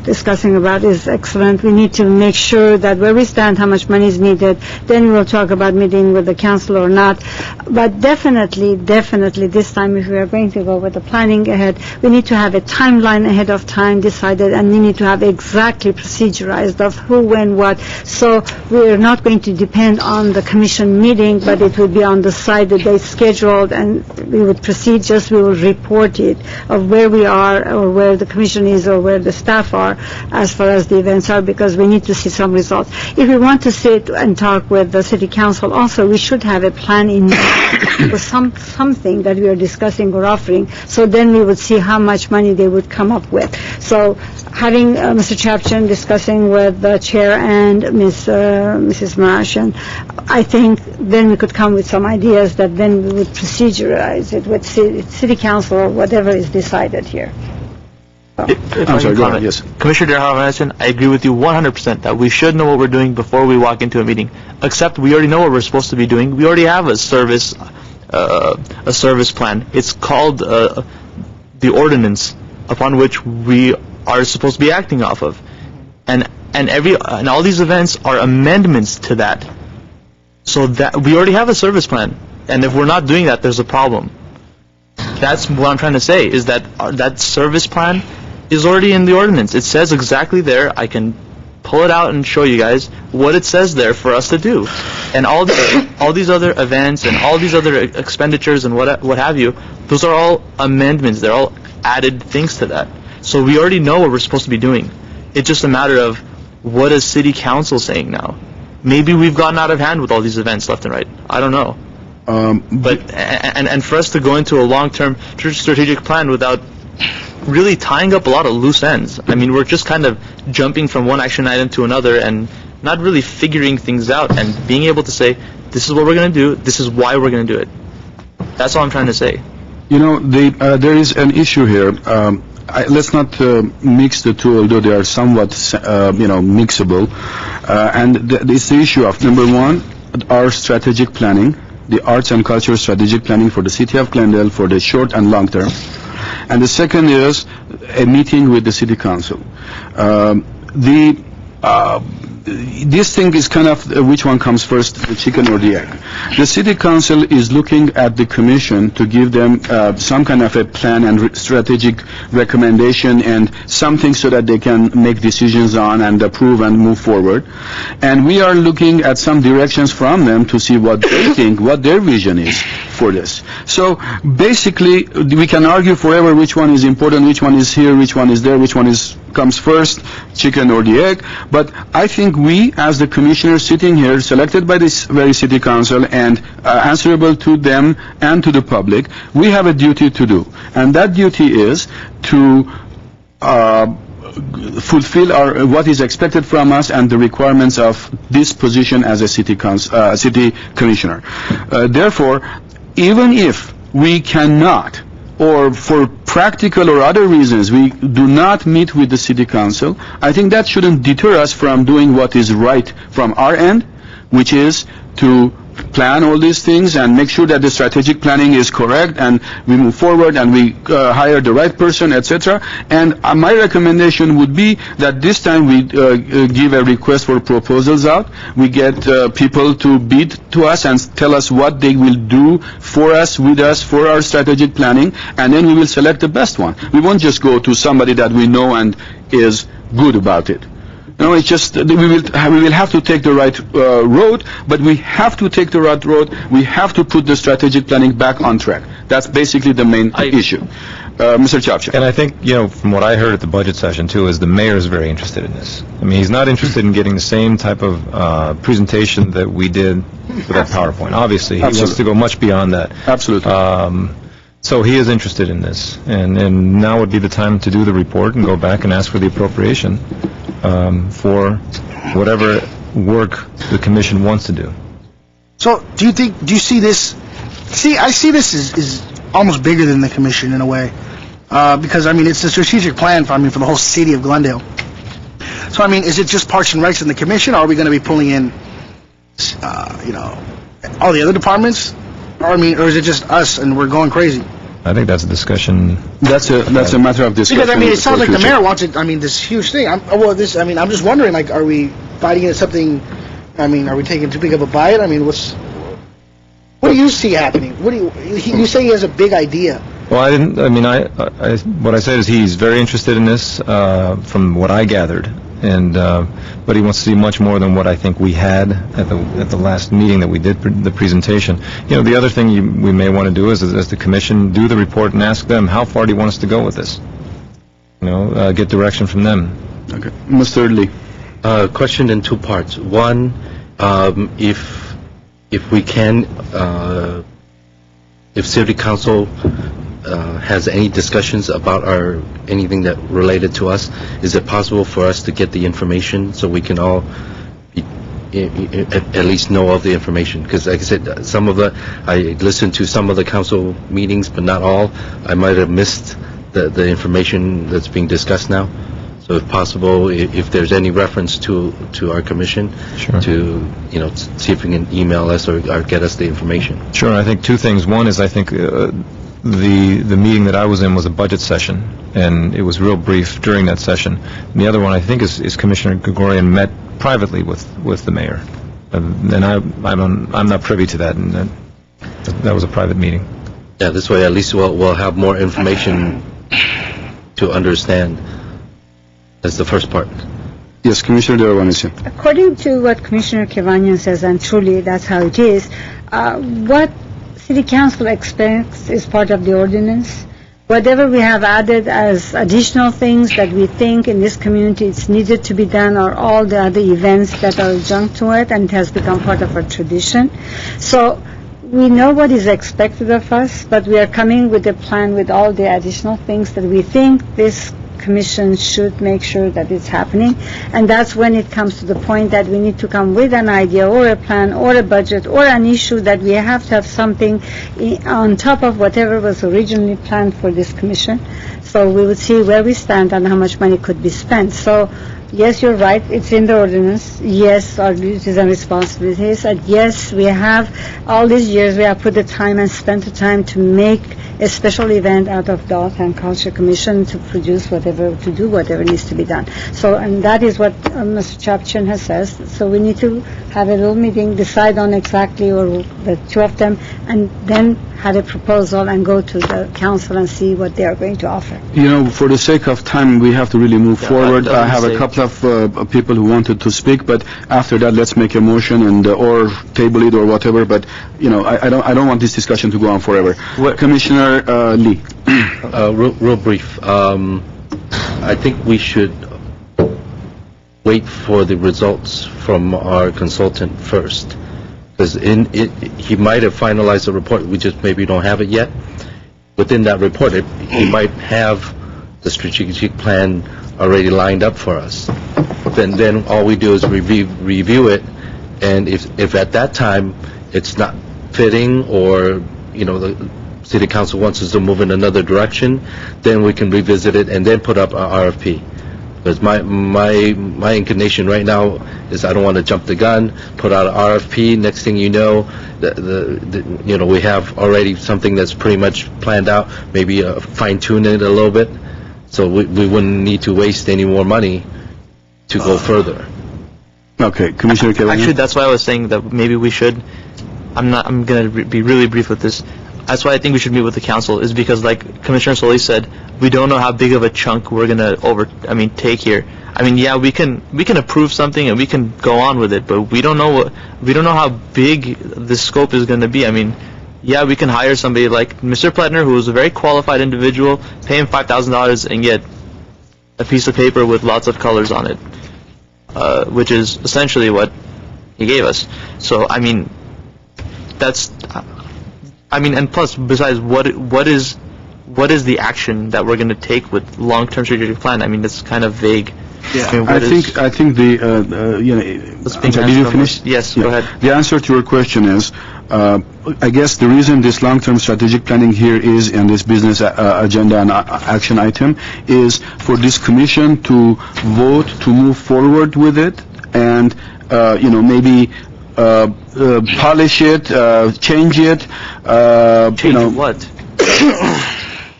Speaker 5: discussing about is excellent. We need to make sure that where we stand, how much money is needed, then we will talk about meeting with the council or not. But definitely this time, if we are going to go with the planning ahead, we need to have a timeline ahead of time decided, and we need to have exactly procedurized of who, when, what. So we are not going to depend on the commission meeting, but it would be on the side that they scheduled, and we would proceed, just we will report it of where we are or where the commission is or where the staff are as far as the events are, because we need to see some results. If we want to sit and talk with the city council also, we should have a plan in mind for something that we are discussing or offering, so then we would see how much money they would come up with. So having Mr. Chapchan discussing with the chair and Mrs. Martian, I think then we could come with some ideas that then we would proceduralize it with city council or whatever is decided here.
Speaker 2: I'm sorry, go ahead, yes.
Speaker 11: Commissioner Derewanes, I agree with you 100% that we should know what we're doing before we walk into a meeting. Except we already know what we're supposed to be doing. We already have a service plan. It's called the ordinance upon which we are supposed to be acting off of, and all these events are amendments to that. So that we already have a service plan, and if we're not doing that, there's a problem. That's what I'm trying to say, is that that service plan is already in the ordinance. It says exactly there. I can pull it out and show you guys what it says there for us to do. And all these other events and all these other expenditures and what have you, those are all amendments. They're all added things to that. So we already know what we're supposed to be doing. It's just a matter of what is city council saying now. Maybe we've gotten out of hand with all these events left and right. I don't know. But for us to go into a long-term strategic plan without really tying up a lot of loose ends. I mean, we're just kind of jumping from one action item to another and not really figuring things out and being able to say, this is what we're going to do, this is why we're going to do it. That's all I'm trying to say.
Speaker 2: You know, there is an issue here. Let's not mix the two, although they are somewhat, mixable. And it's the issue of, number one, our strategic planning, the arts and culture strategic planning for the city of Glendale for the short and long term. And the second is a meeting with the city council. This thing is kind of which one comes first, the chicken or the egg. The city council is looking at the commission to give them some kind of a plan and strategic recommendation and something so that they can make decisions on and approve and move forward. And we are looking at some directions from them to see what they think, what their vision is for this. So basically, we can argue forever which one is important, which one is here, which one is there, which one comes first, chicken or the egg. But I think we, as the commissioners sitting here, selected by this very city council and answerable to them and to the public, we have a duty to do. And that duty is to fulfill what is expected from us and the requirements of this position as a city commissioner. Therefore, even if we cannot, or for practical or other reasons, we do not meet with the city council, I think that shouldn't deter us from doing what is right from our end, which is to plan all these things and make sure that the strategic planning is correct and we move forward and we hire the right person, etc. And my recommendation would be that this time we give a request for proposals out. We get people to bid to us and tell us what they will do for us, with us, for our strategic planning, and then we will select the best one. We won't just go to somebody that we know and is good about it. No, it's just that we will have to take the right road, but we have to take the right road. We have to put the strategic planning back on track. That's basically the main issue. Mr. Chapcha.
Speaker 4: And I think, from what I heard at the budget session, too, is the mayor is very interested in this. I mean, he's not interested in getting the same type of presentation that we did for that PowerPoint. Obviously, he wants to go much beyond that.
Speaker 2: Absolutely.
Speaker 4: So he is interested in this, and now would be the time to do the report and go back and ask for the appropriation for whatever work the commission wants to do.
Speaker 7: So, do you see this? I see this as almost bigger than the commission in a way, because it's a strategic plan for the whole city of Glendale. So, is it just Parks and Recs and the commission, or are we going to be pulling in, all the other departments, or is it just us and we're going crazy?
Speaker 4: I think that's a discussion.
Speaker 2: That's a matter of discussion.
Speaker 7: Because it sounds like the mayor wants it. This huge thing. I'm just wondering, are we fighting at something? Are we taking too big of a bite? What do you see happening? You say he has a big idea.
Speaker 4: Well, I didn't. What I said is he's very interested in this, from what I gathered, and but he wants to see much more than what I think we had at the last meeting that we did the presentation. The other thing we may want to do is, as the commission, do the report and ask them how far do you want us to go with this. Get direction from them.
Speaker 2: Okay, Mr. Lee.
Speaker 8: Question in two parts. One, if we can, if City Council has any discussions about anything that related to us, is it possible for us to get the information so we can all at least know of the information? Because, like I said, I listened to some of the council meetings, but not all. I might have missed the information that's being discussed now. So if possible, if there's any reference to our commission,
Speaker 4: sure,
Speaker 8: to see if we can email us or get us the information.
Speaker 4: Sure. I think two things. One is, I think the meeting that I was in was a budget session, and it was real brief during that session. And the other one, I think, is Commissioner Gregorian met privately with the mayor, and I'm not privy to that, and that was a private meeting.
Speaker 8: Yeah, this way at least we'll have more information to understand. That's the first part.
Speaker 2: Yes, Commissioner Derawanesian.
Speaker 5: According to what Commissioner Kevanyan says, and truly that's how it is, what City Council expects is part of the ordinance. Whatever we have added as additional things that we think in this community it's needed to be done, or all the other events that are adjunct to it, and it has become part of our tradition. So we know what is expected of us, but we are coming with a plan with all the additional things that we think this Commission should make sure that it's happening, and that's when it comes to the point that we need to come with an idea or a plan or a budget or an issue that we have to have something on top of whatever was originally planned for this Commission. So we would see where we stand and how much money could be spent. So yes, you're right, it's in the ordinance. Yes, our duties and responsibilities. And yes, we have, all these years, we have put the time and spent the time to make a special event out of the Art and Culture Commission to produce to do whatever needs to be done. So, and that is what Mr. Chapchan has said. So we need to have a little meeting, decide on exactly, or the two of them, and then have a proposal and go to the council and see what they are going to offer.
Speaker 2: For the sake of time, we have to really move forward. I have a couple of people who wanted to speak, but after that, let's make a motion and or table it or whatever. But I don't want this discussion to go on forever. Commissioner Lee.
Speaker 8: Real brief. I think we should wait for the results from our consultant first, because he might have finalized the report. We just maybe don't have it yet. Within that report, he might have the strategic plan already lined up for us. Then all we do is review it, and if at that time it's not fitting, or the City Council wants us to move in another direction, then we can revisit it and then put up our RFP. Because my inclination right now is I don't want to jump the gun, put out an RFP. Next thing you know, we have already something that's pretty much planned out. Maybe fine tune it a little bit, so we wouldn't need to waste any more money to go further.
Speaker 2: Okay, Commissioner Kevin.
Speaker 11: Actually, that's why I was saying that maybe we should. I'm going to be really brief with this. That's why I think we should meet with the council, is because, like Commissioner Solis said, we don't know how big of a chunk we're going to take here. I mean, yeah, we can approve something and we can go on with it, but we don't know how big the scope is going to be. I mean, yeah, we can hire somebody like Mr. Pletner, who is a very qualified individual, pay him $5,000 and get a piece of paper with lots of colors on it, which is essentially what he gave us. So, I mean, and plus, besides, what is the action that we're going to take with long-term strategic plan? I mean, it's kind of vague.
Speaker 7: Yeah.
Speaker 11: I mean,
Speaker 2: I think the did you finish?
Speaker 11: Yes,
Speaker 2: Yeah.
Speaker 11: go ahead.
Speaker 2: The answer to your question is, I guess the reason this long-term strategic planning here is in this business agenda and action item is for this commission to vote to move forward with it and maybe polish it, change it.
Speaker 11: Change what?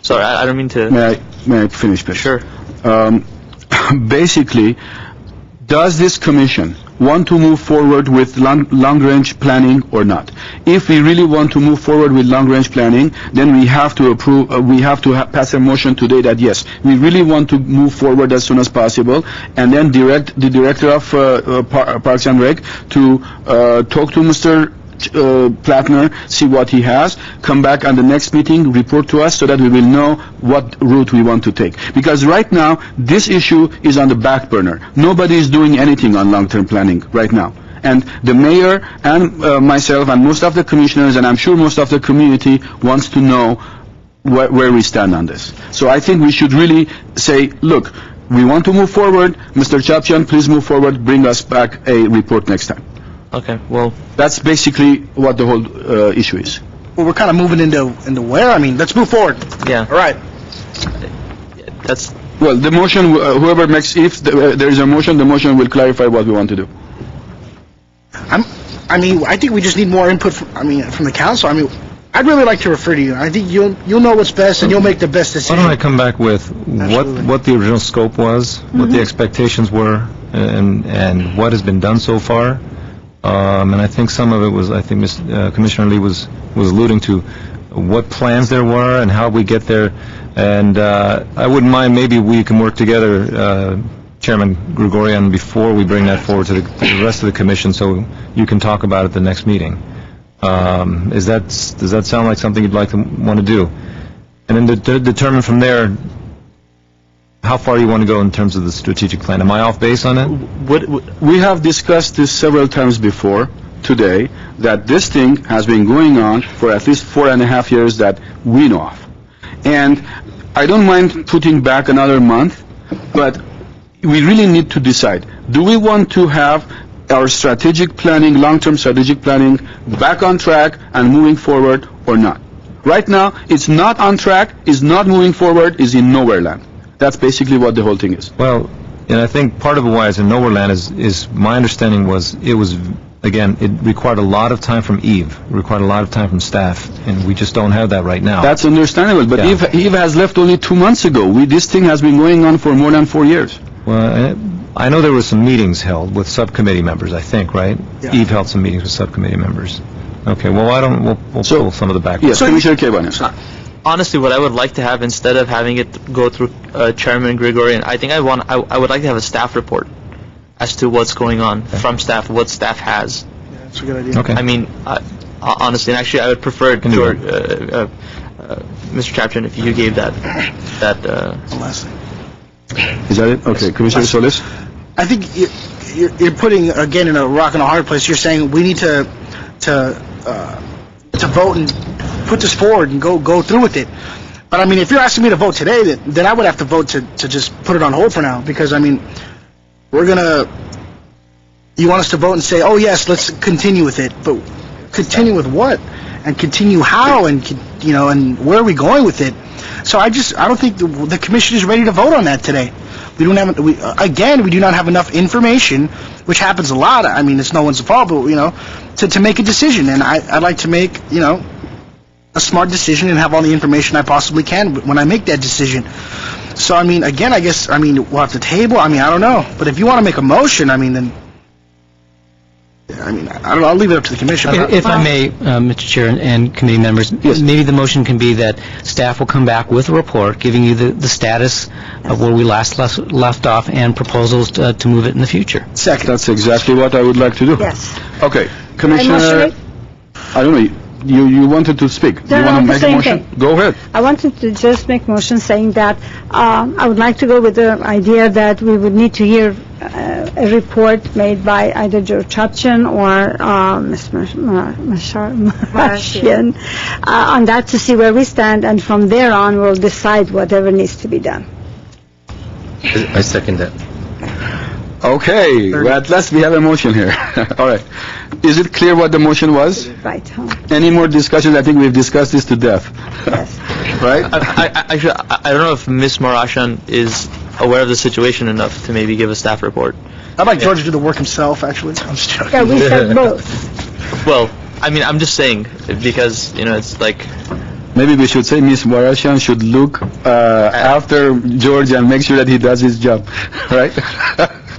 Speaker 11: Sorry, I don't mean to.
Speaker 2: May I finish, please?
Speaker 11: Sure.
Speaker 2: Basically, does this commission want to move forward with long-range planning or not? If we really want to move forward with long-range planning, then we have to approve. We have to pass a motion today that yes, we really want to move forward as soon as possible, and then direct the director of Parks and Rec to talk to Mr. Pletner, see what he has, come back on the next meeting, report to us so that we will know what route we want to take. Because right now, this issue is on the back burner. Nobody is doing anything on long-term planning right now. And the mayor and myself and most of the commissioners, and I'm sure most of the community wants to know where we stand on this. So I think we should really say, look, we want to move forward. Mr. Chapchian, please move forward, bring us back a report next time.
Speaker 11: Okay, well,
Speaker 2: that's basically what the whole issue is.
Speaker 7: Well, we're kind of moving into where? I mean, let's move forward.
Speaker 11: Yeah.
Speaker 7: All right.
Speaker 11: That's...
Speaker 2: Well, the motion, whoever makes, if there is a motion, the motion will clarify what we want to do.
Speaker 7: I think we just need more input from the council. I mean, I'd really like to refer to you. I think you'll know what's best and you'll make the best decision.
Speaker 4: Why don't I come back with what the original scope was, what the expectations were, and what has been done so far. And I think some of it was, Commissioner Lee was alluding to what plans there were and how we get there. And I wouldn't mind, maybe we can work together, Chairman Gregorian, before we bring that forward to the rest of the commission, so you can talk about it at the next meeting. Does that sound like something you'd want to do? And then to determine from there how far you want to go in terms of the strategic plan. Am I off base on it?
Speaker 2: We have discussed this several times before today, that this thing has been going on for at least 4.5 years that we know of. And I don't mind putting back another month, but we really need to decide. Do we want to have our strategic planning, long-term strategic planning, back on track and moving forward or not? Right now, it's not on track, it's not moving forward, it's in nowhere land. That's basically what the whole thing is.
Speaker 4: Well, and I think part of why it's in nowhere land is my understanding was it required a lot of time from Eve, required a lot of time from staff, and we just don't have that right now.
Speaker 2: That's understandable, but Eve has left only 2 months ago. This thing has been going on for more than 4 years.
Speaker 4: Well, I know there were some meetings held with subcommittee members, I think, right?
Speaker 7: Yeah.
Speaker 4: Eve held some meetings with subcommittee members. Okay, well, we'll pull some of the back.
Speaker 2: Yes, Commissioner Kebanis.
Speaker 11: Honestly, what I would like to have, instead of having it go through Chairman Gregorian, I think I would like to have a staff report as to what's going on from staff, what staff has.
Speaker 7: Yeah, that's a good idea.
Speaker 4: Okay.
Speaker 11: I mean, honestly, and actually, I would prefer it to Mr. Chapchian if you gave that.
Speaker 7: Last thing.
Speaker 2: Is that it? Okay, Commissioner Solis?
Speaker 7: I think you're putting, again, in a rock and a hard place. You're saying we need to vote and put this forward and go through with it. But I mean, if you're asking me to vote today, then I would have to vote to just put it on hold for now, because I mean, you want us to vote and say, oh yes, let's continue with it, but continue with what? And continue how? And and where are we going with it? So I don't think the commission is ready to vote on that today. We do not have enough information, which happens a lot. I mean, it's no one's fault, but to make a decision. And I'd like to make a smart decision and have all the information I possibly can when I make that decision. So I mean, again, we'll have to table. I mean, I don't know. But if you want to make a motion, I mean, then I mean, I don't know, I'll leave it up to the commission.
Speaker 9: If I may, Mr. Chair and committee members, maybe the motion can be that staff will come back with a report giving you the status of where we last left off and proposals to move it in the future.
Speaker 7: Second.
Speaker 2: That's exactly what I would like to do.
Speaker 5: Yes.
Speaker 2: Okay, Commissioner, I don't know, you wanted to speak.
Speaker 5: No,
Speaker 2: You want
Speaker 5: no,
Speaker 2: to
Speaker 5: the
Speaker 2: make a
Speaker 5: same
Speaker 2: motion?
Speaker 5: thing.
Speaker 2: Go ahead.
Speaker 5: I wanted to just make motion saying that I would like to go with the idea that we would need to hear a report made by either George Chapchan or Ms. Marashian on that to see where we stand, and from there on, we'll decide whatever needs to be done.
Speaker 8: I second that.
Speaker 2: Okay, well, at last we have a motion here. All right. Is it clear what the motion was?
Speaker 5: Right.
Speaker 2: Any more discussions? I think we've discussed this to death.
Speaker 5: Yes.
Speaker 2: Right?
Speaker 11: Actually, I don't know if Ms. Marashan is aware of the situation enough to maybe give a staff report.
Speaker 7: I'd like George to do the work himself, actually. I'm just joking.
Speaker 5: Yeah, we said both.
Speaker 11: Well, I mean, I'm just saying, because, it's like...
Speaker 2: Maybe we should say Ms. Marashan should look after George and make sure that he does his job. Right?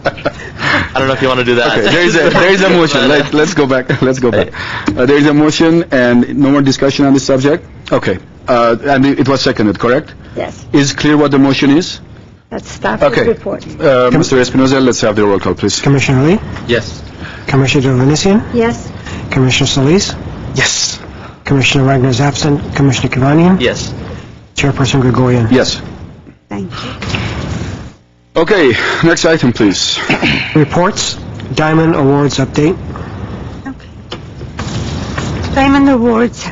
Speaker 11: I don't know if you want to do that.
Speaker 2: Okay, there is a motion. Let's go back. There is a motion and no more discussion on this subject? Okay. And it was seconded, correct?
Speaker 5: Yes.
Speaker 2: Is clear what the motion is?
Speaker 5: That's staff
Speaker 2: Okay.
Speaker 5: report.
Speaker 2: Mr. Espinoza, let's have the roll call, please.
Speaker 3: Commissioner Lee,
Speaker 8: Yes.
Speaker 3: Commissioner Delavanisian,
Speaker 5: Yes.
Speaker 3: Commissioner Solis,
Speaker 7: Yes.
Speaker 3: Commissioner Wagner is absent, Commissioner Kivanian,
Speaker 11: Yes.
Speaker 3: Chairperson Gregorian.
Speaker 2: Yes.
Speaker 5: Thank you.
Speaker 2: Okay, next item, please.
Speaker 3: Reports, Diamond Awards update.
Speaker 1: Diamond Awards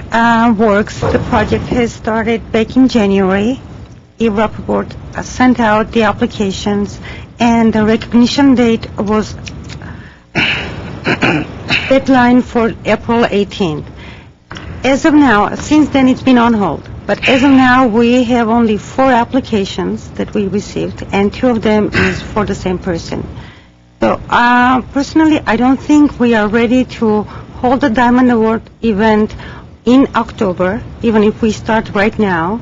Speaker 1: works. The project has started back in January. ERAP board sent out the applications, and the recognition date was deadline for April 18th. As of now, since then it's been on hold. But as of now, we have only 4 applications that we received, and 2 of them is for the same person. So personally, I don't think we are ready to hold the Diamond Award event in October, even if we start right now.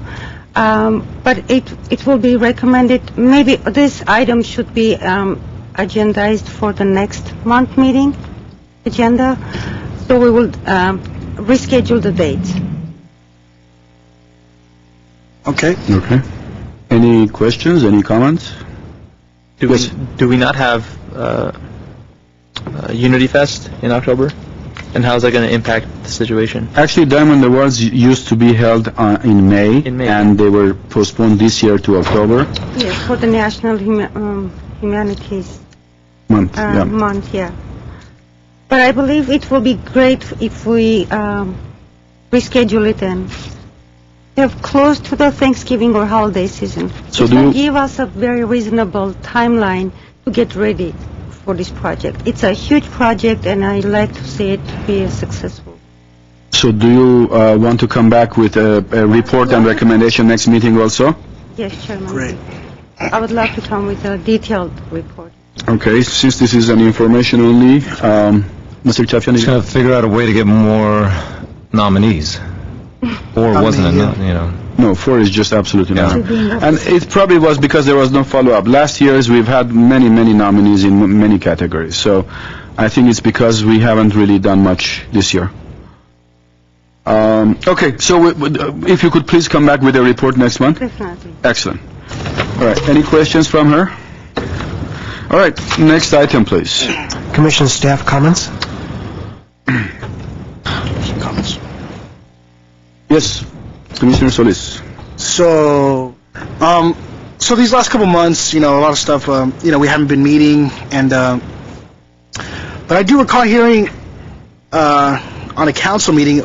Speaker 1: But it will be recommended, maybe this item should be agendized for the next month meeting agenda, so we will reschedule the dates.
Speaker 7: Okay.
Speaker 2: Okay. Any questions, any comments?
Speaker 11: Do we not have Unity Fest in October? And how is that going to impact the situation?
Speaker 2: Actually, Diamond Awards used to be held in May, and they were postponed this year to October.
Speaker 1: Yes, for the National Humanities
Speaker 2: Month,
Speaker 1: month, yeah. But I believe it will be great if we reschedule it and have close to the Thanksgiving or holiday season.
Speaker 2: So
Speaker 1: it will give us a very reasonable timeline to get ready for this project. It's a huge project, and I like to see it be successful.
Speaker 2: So do you want to come back with a report and recommendation next meeting also?
Speaker 1: Yes, Chairman.
Speaker 7: Great.
Speaker 1: I would love to come with a detailed report.
Speaker 2: Okay, since this is an information only, Mr. Chapchan,
Speaker 4: Just got to figure out a way to get more nominees. Or wasn't enough,
Speaker 2: No, 4 is just absolutely
Speaker 4: Yeah.
Speaker 2: enough. And it probably was because there was no follow-up. Last years, we've had many nominees in many categories. So I think it's because we haven't really done much this year. Okay, so if you could please come back with a report next month.
Speaker 1: Definitely.
Speaker 2: Excellent. All right, any questions from her? All right, next item, please.
Speaker 3: Commission staff comments.
Speaker 7: Comments.
Speaker 2: Yes, Commissioner Solis.
Speaker 7: So these last couple months, a lot of stuff, we haven't been meeting, and but I do recall hearing on a council meeting,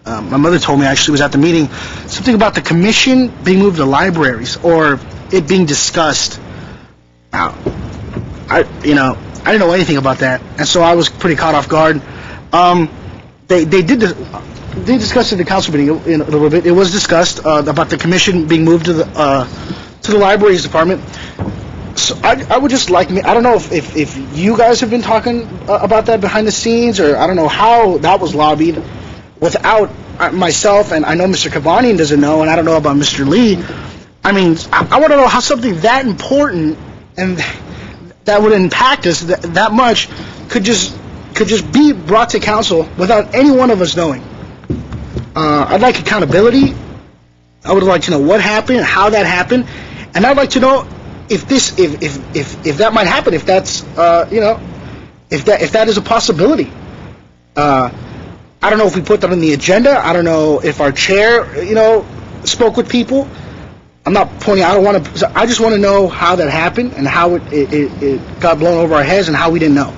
Speaker 7: my mother told me actually was at the meeting, something about the commission being moved to libraries or it being discussed. Now, I didn't know anything about that, and so I was pretty caught off guard. They discussed it at the council meeting in a little bit. It was discussed about the commission being moved to the libraries department. So I would just like, I don't know if you guys have been talking about that behind the scenes, or I don't know how that was lobbied without myself, and I know Mr. Kavanian doesn't know, and I don't know about Mr. Lee. I mean, I want to know how something that important and that would impact us that much could just could just be brought to council without any one of us knowing. I'd like accountability. I would like to know what happened, how that happened, and I'd like to know if that might happen, if that's if that is a possibility. I don't know if we put that on the agenda. I don't know if our chair, spoke with people. I'm not pointing. I don't want to. I just want to know how that happened and how it got blown over our heads and how we didn't know.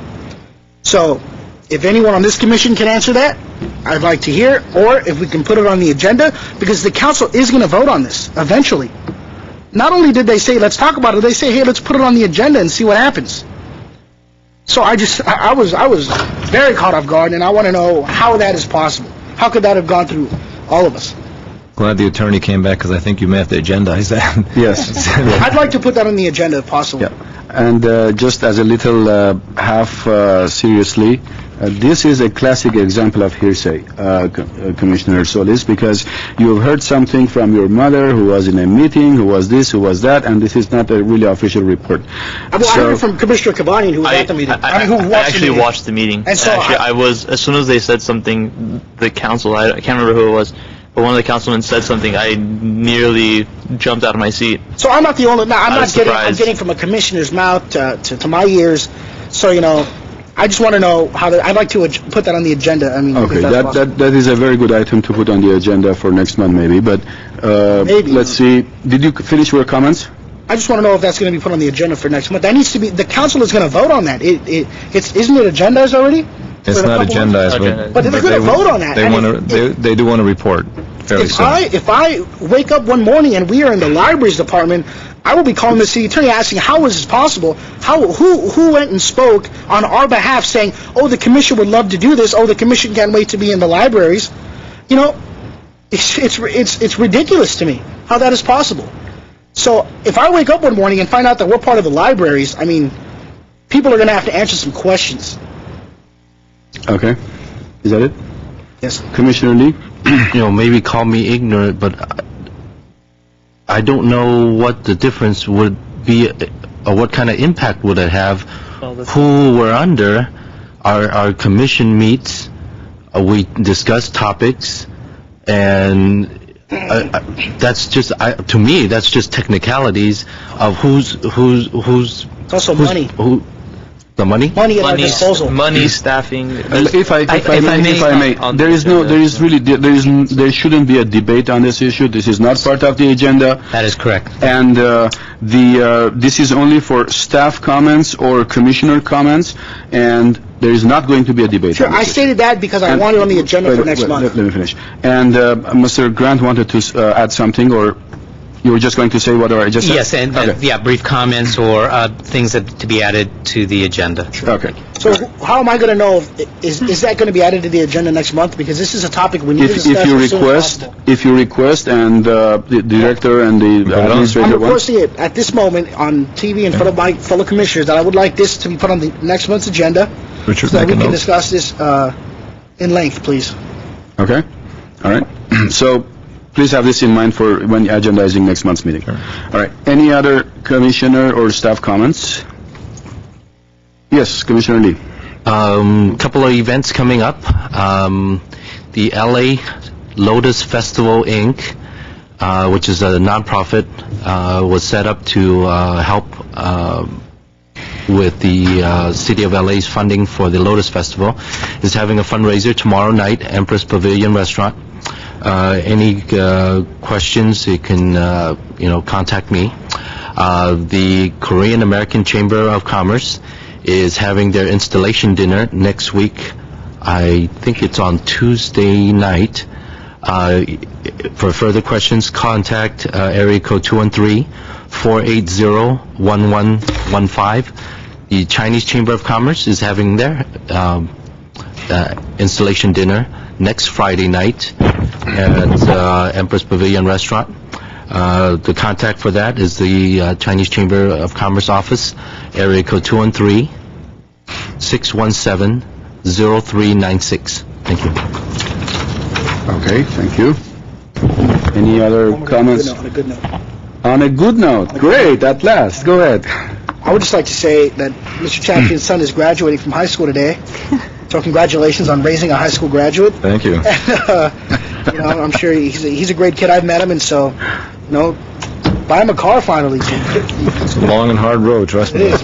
Speaker 7: So, if anyone on this commission can answer that, I'd like to hear. Or if we can put it on the agenda, because the council is going to vote on this eventually. Not only did they say let's talk about it, they say hey, let's put it on the agenda and see what happens. So I was very caught off guard, and I want to know how that is possible. How could that have gone through all of us?
Speaker 4: Glad the attorney came back, because I think you may have to agendize that.
Speaker 2: Yes.
Speaker 7: I'd like to put that on the agenda if possible.
Speaker 2: Yeah. And just as a little half seriously, this is a classic example of hearsay, Commissioner Solis, because you have heard something from your mother who was in a meeting, who was this, who was that, and this is not a really official report.
Speaker 7: I heard from Commissioner Kabani, who was at the meeting.
Speaker 11: I actually watched the meeting.
Speaker 7: And so
Speaker 11: I was, as soon as they said something, the council, I can't remember who it was, but one of the councilmen said something, I nearly jumped out of my seat.
Speaker 7: So I'm not the only. I'm getting from a commissioner's mouth to my ears. So I just want to know how. I'd like to put that on the agenda. I mean,
Speaker 2: okay, that is a very good item to put on the agenda for next month, maybe. But
Speaker 7: maybe.
Speaker 2: Let's see. Did you finish your comments?
Speaker 7: I just want to know if that's going to be put on the agenda for next month. That needs to be. The council is going to vote on that. Isn't it agendized already?
Speaker 4: It's not agendized,
Speaker 7: but they're going to vote on that.
Speaker 4: They do want to report fairly soon.
Speaker 7: If I wake up one morning and we are in the libraries department, I will be calling the city attorney asking how is this possible? Who went and spoke on our behalf saying, oh, the commission would love to do this. Oh, the commission can't wait to be in the libraries. It's ridiculous to me how that is possible. So if I wake up one morning and find out that we're part of the libraries, I mean, people are going to have to answer some questions.
Speaker 2: Okay. Is that it?
Speaker 7: Yes.
Speaker 2: Commissioner Lee?
Speaker 8: Maybe call me ignorant, but I don't know what the difference would be, or what kind of impact would it have. Who we're under, our commission meets, we discuss topics, and that's just, to me, that's just technicalities of who's.
Speaker 7: It's also money.
Speaker 8: The money?
Speaker 7: Money at our disposal.
Speaker 11: Money, staffing.
Speaker 2: If I may, there shouldn't be a debate on this issue. This is not part of the agenda.
Speaker 9: That is correct.
Speaker 2: And this is only for staff comments or commissioner comments, and there is not going to be a debate.
Speaker 7: Sure, I stated that because I want it on the agenda for next month.
Speaker 2: Let me finish. And Mr. Grant wanted to add something, or you were just going to say whatever I just said?
Speaker 9: Yes, and brief comments or things to be added to the agenda.
Speaker 2: Okay.
Speaker 7: So how am I going to know, is that going to be added to the agenda next month? Because this is a topic we need to discuss as soon as possible.
Speaker 2: If you request, and the director and the administrator
Speaker 7: I'm requesting it at this moment on TV in front of my fellow commissioners that I would like this to be put on the next month's agenda,
Speaker 4: Richard,
Speaker 7: so that we can discuss this in length, please.
Speaker 2: Okay. All right. So please have this in mind for when agendizing next month's meeting.
Speaker 4: Sure.
Speaker 2: All right. Any other commissioner or staff comments? Yes, Commissioner Lee.
Speaker 8: Couple of events coming up. The LA Lotus Festival Inc., which is a nonprofit, was set up to help with the City of LA's funding for the Lotus Festival, is having a fundraiser tomorrow night, Empress Pavilion Restaurant. Any questions, you can contact me. The Korean American Chamber of Commerce is having their installation dinner next week. I think it's on Tuesday night. For further questions, contact area code 213-480-1115. The Chinese Chamber of Commerce is having their installation dinner next Friday night at Empress Pavilion Restaurant. The contact for that is the Chinese Chamber of Commerce office, area code 213-617-0396. Thank you.
Speaker 2: Okay, thank you. Any other comments?
Speaker 7: On a good note.
Speaker 2: On a good note. Great, at last. Go ahead.
Speaker 7: I would just like to say that Mr. Champion's son is graduating from high school today. So congratulations on raising a high school graduate.
Speaker 4: Thank you.
Speaker 7: You know, I'm sure he's a great kid. I've met him, and so, you know, buy him a car finally.
Speaker 4: It's a long and hard road, trust me.
Speaker 7: It is.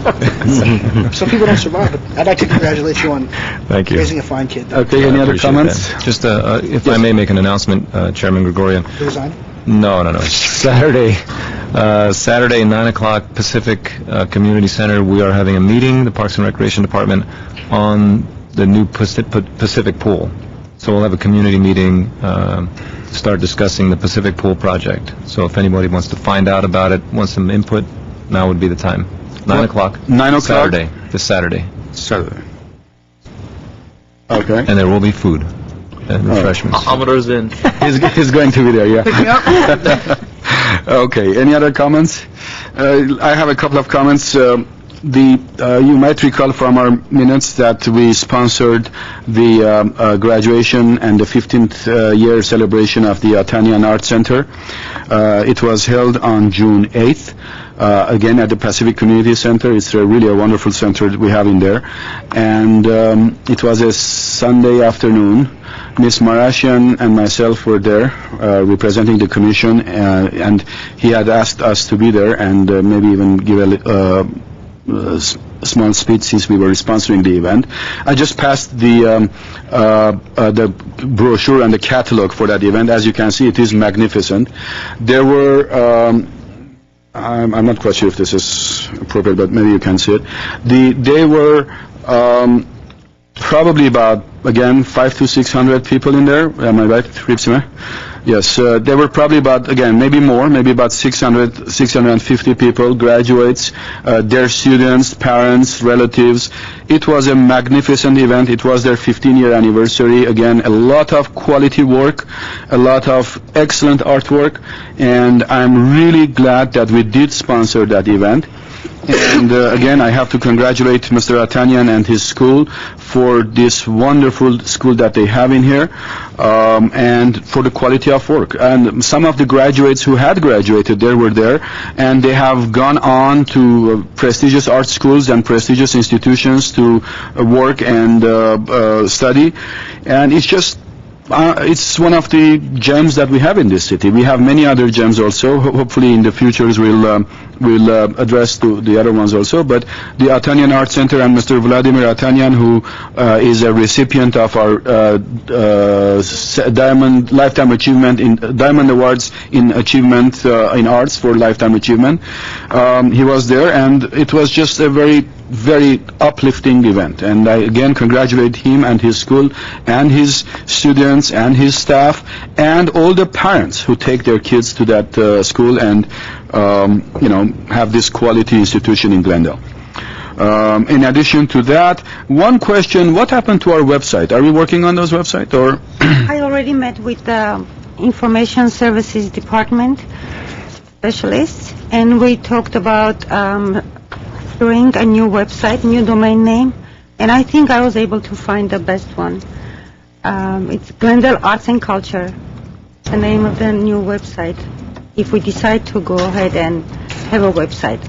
Speaker 7: Some people don't survive, but I'd like to congratulate you on
Speaker 4: Thank you.
Speaker 7: raising a fine kid.
Speaker 2: Okay, any other
Speaker 4: Appreciate
Speaker 2: comments?
Speaker 4: that. Just, if I may make an announcement, Chairman Gregorian.
Speaker 7: To resign?
Speaker 4: No. Saturday, 9 o'clock, Pacific Community Center, we are having a meeting, the Parks and Recreation Department, on the new Pacific Pool. So we'll have a community meeting, start discussing the Pacific Pool project. So if anybody wants to find out about it, wants some input, now would be the time. 9 o'clock.
Speaker 2: 9 o'clock?
Speaker 4: Saturday, this Saturday.
Speaker 2: Saturday. Okay.
Speaker 4: And there will be food and refreshments.
Speaker 11: Amato's in.
Speaker 2: He's going to be there, yeah. Okay, any other comments? I have a couple of comments. You might recall from our minutes that we sponsored the graduation and the 15th year celebration of the Atanian Art Center. It was held on June 8th, again at the Pacific Community Center. It's really a wonderful center that we have in there. And it was a Sunday afternoon. Ms. Marashian and myself were there representing the commission, and he had asked us to be there and maybe even give a small speech since we were sponsoring the event. I just passed the brochure and the catalog for that event. As you can see, it is magnificent. There were I'm not quite sure if this is appropriate, but maybe you can see it. They were probably about, again, 500 to 600 people in there. Am I right, Ripsime? Yes, there were probably about, again, maybe more, maybe about 600, 650 people, graduates, their students, parents, relatives. It was a magnificent event. It was their 15-year anniversary. Again, a lot of quality work, a lot of excellent artwork, and I'm really glad that we did sponsor that event. And again, I have to congratulate Mr. Atanian and his school for this wonderful school that they have in here, and for the quality of work. And some of the graduates who had graduated there were there, and they have gone on to prestigious art schools and prestigious institutions to work and study. And it's just it's one of the gems that we have in this city. We have many other gems also. Hopefully in the futures we'll address the other ones also. But the Atanian Art Center and Mr. Vladimir Atanian, who is a recipient of our Diamond Lifetime Achievement in Diamond Awards in Achievement in Arts for Lifetime Achievement. He was there, and it was just a very uplifting event, and I again congratulate him and his school and his students and his staff and all the parents who take their kids to that school and have this quality institution in Glendale. In addition to that, one question: what happened to our website? Are we working on those website or?
Speaker 1: I already met with the Information Services Department specialists, and we talked about doing a new website, new domain name, and I think I was able to find the best one. It's Glendale Arts and Culture, the name of the new website, if we decide to go ahead and have a website.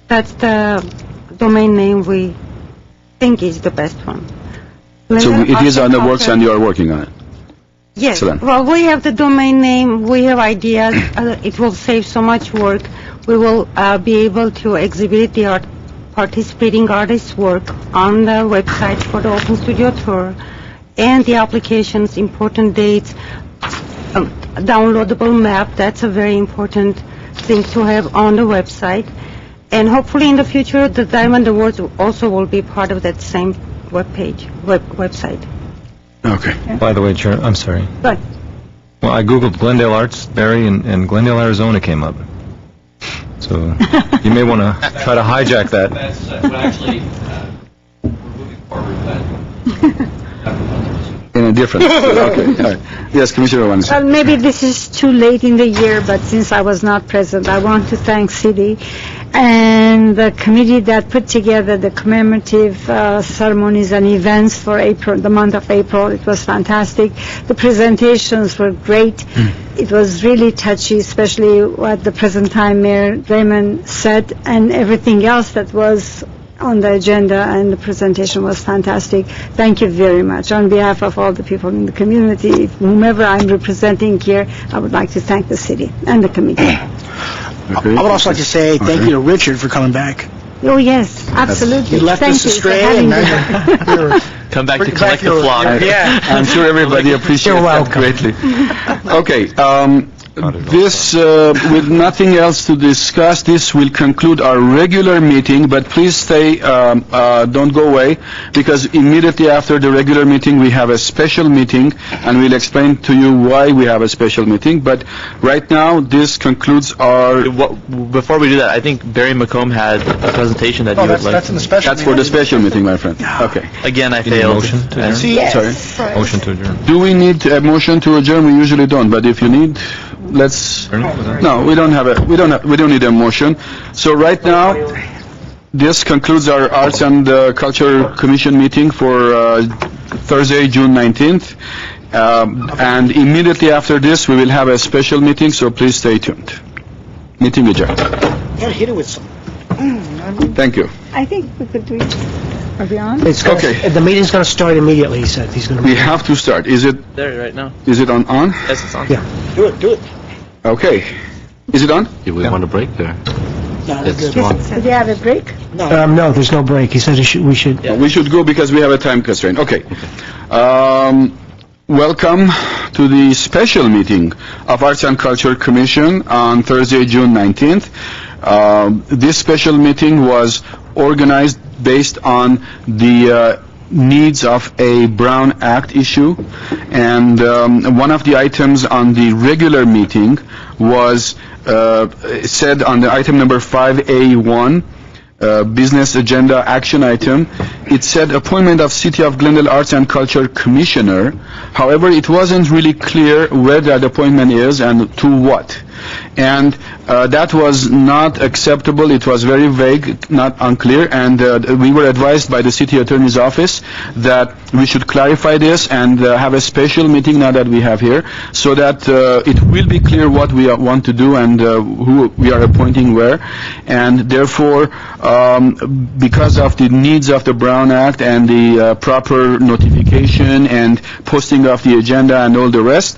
Speaker 1: That's the domain name we think is the best one.
Speaker 2: So it is on the works and you are working on it?
Speaker 1: Yes.
Speaker 2: Excellent.
Speaker 1: Well, we have the domain name, we have ideas, it will save so much work. We will be able to exhibit the participating artists' work on the website for the Open Studio Tour, and the applications, important dates, downloadable map. That's a very important thing to have on the website. And hopefully in the future, the Diamond Awards also will be part of that same website.
Speaker 2: Okay.
Speaker 4: By the way, Chair, I'm sorry.
Speaker 1: But
Speaker 4: Well, I Googled Glendale Arts, Barry, and Glendale, Arizona came up. So you may want to try to hijack that.
Speaker 13: That's actually, we're moving forward,
Speaker 2: In a different. Okay. All right. Yes, Commissioner Owens.
Speaker 5: Well, maybe this is too late in the year, but since I was not present, I want to thank City and the committee that put together the commemorative ceremonies and events for April, the month of April. It was fantastic. The presentations were great. It was really touchy, especially what the present time Mayor Raymond said, and everything else that was on the agenda, and the presentation was fantastic. Thank you very much. On behalf of all the people in the community, whomever I'm representing here, I would like to thank the city and the committee.
Speaker 7: I would also like to say thank you to Richard for coming back.
Speaker 5: Oh, yes, absolutely.
Speaker 7: You left
Speaker 5: Thank
Speaker 7: us
Speaker 5: you for
Speaker 7: astray,
Speaker 5: having
Speaker 7: and
Speaker 5: me.
Speaker 7: now you're
Speaker 11: Come back to
Speaker 7: bring
Speaker 11: collect the
Speaker 7: your-
Speaker 11: flock.
Speaker 7: Yeah.
Speaker 2: I'm sure everybody appreciates that greatly. Okay, this, with nothing else to discuss, this will conclude our regular meeting, but please stay, don't go away, because immediately after the regular meeting, we have a special meeting, and we'll explain to you why we have a special meeting. But right now, this concludes our...
Speaker 11: Before we do that, I think Barry McComb had a presentation that he would like.
Speaker 7: That's in the special
Speaker 2: That's for the special meeting, my friend. Okay.
Speaker 11: Again, I failed.
Speaker 4: Motion to adjourn?
Speaker 2: Sorry.
Speaker 4: Motion to adjourn.
Speaker 2: Do we need a motion to adjourn? We usually don't, but if you need, let's... No, we don't need a motion. So right now, this concludes our Arts and Culture Commission meeting for Thursday, June 19th. And immediately after this, we will have a special meeting, so please stay tuned. Meeting adjourned.
Speaker 7: gotta hit it with some.
Speaker 2: Thank you.
Speaker 5: I think we could do it. Are we on?
Speaker 3: It's gonna-
Speaker 2: Okay.
Speaker 3: The meeting's going to start immediately, he said. He's going to...
Speaker 2: We have to start. Is it
Speaker 11: There right now.
Speaker 2: on?
Speaker 11: Yes, it's on.
Speaker 3: Yeah.
Speaker 7: Do it.
Speaker 2: Okay. Is it on?
Speaker 8: Do we want a break there?
Speaker 7: No, we're
Speaker 8: It's
Speaker 7: good.
Speaker 8: on.
Speaker 5: Did you have a break?
Speaker 3: No, there's no break. He said we should...
Speaker 2: We should go because we have a time constraint. Okay. Welcome to the special meeting of Arts and Culture Commission on Thursday, June 19th. This special meeting was organized based on the needs of a Brown Act issue, and one of the items on the regular meeting was said on the item number 5A1, business agenda action item. It said appointment of City of Glendale Arts and Culture Commissioner. However, it wasn't really clear where that appointment is and to what. And that was not acceptable. It was very vague, not unclear, and we were advised by the City Attorney's Office that we should clarify this and have a special meeting now that we have here, so that it will be clear what we want to do and who we are appointing where. And therefore, because of the needs of the Brown Act and the proper notification and posting of the agenda and all the rest,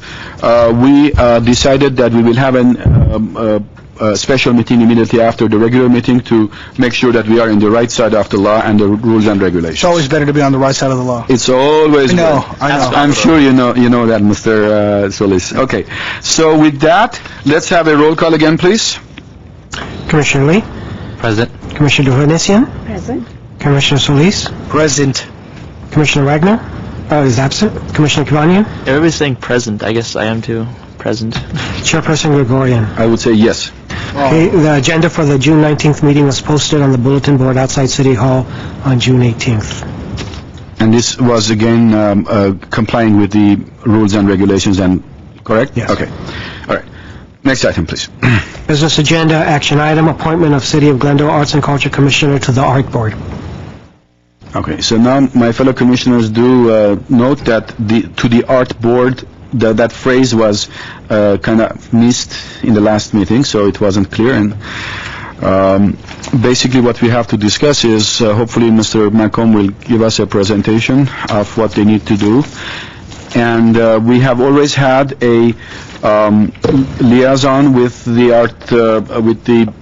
Speaker 2: we decided that we will have a special meeting immediately after the regular meeting to make sure that we are in the right side of the law and the rules and regulations.
Speaker 7: It's always better to be on the right side of the law.
Speaker 2: It's always
Speaker 7: I know,
Speaker 2: good.
Speaker 7: I know.
Speaker 2: I'm sure you know that, Mr. Solis. Okay. So with that, let's have a roll call again, please.
Speaker 3: Commissioner Lee?
Speaker 8: Present.
Speaker 3: Commissioner Duhanesian?
Speaker 5: Present.
Speaker 3: Commissioner Solis?
Speaker 7: Present.
Speaker 3: Commissioner Wagner? Is absent. Commissioner Kivanian?
Speaker 11: Everybody's saying present. I guess I am too. Present.
Speaker 3: Chairperson Gregorian?
Speaker 2: I would say yes.
Speaker 3: Okay, the agenda for the June 19th meeting was posted on the bulletin board outside City Hall on June 18th.
Speaker 2: And this was again complying with the rules and regulations, and correct?
Speaker 3: Yes.
Speaker 2: Okay. All right. Next item, please.
Speaker 3: Business agenda, action item, appointment of City of Glendale Arts and Culture Commissioner to the Art Board.
Speaker 2: Okay. So now my fellow commissioners do note that to the art board, that phrase was kind of missed in the last meeting, so it wasn't clear. And basically what we have to discuss is hopefully Mr. Malcolm will give us a presentation of what they need to do. And we have always had a liaison with the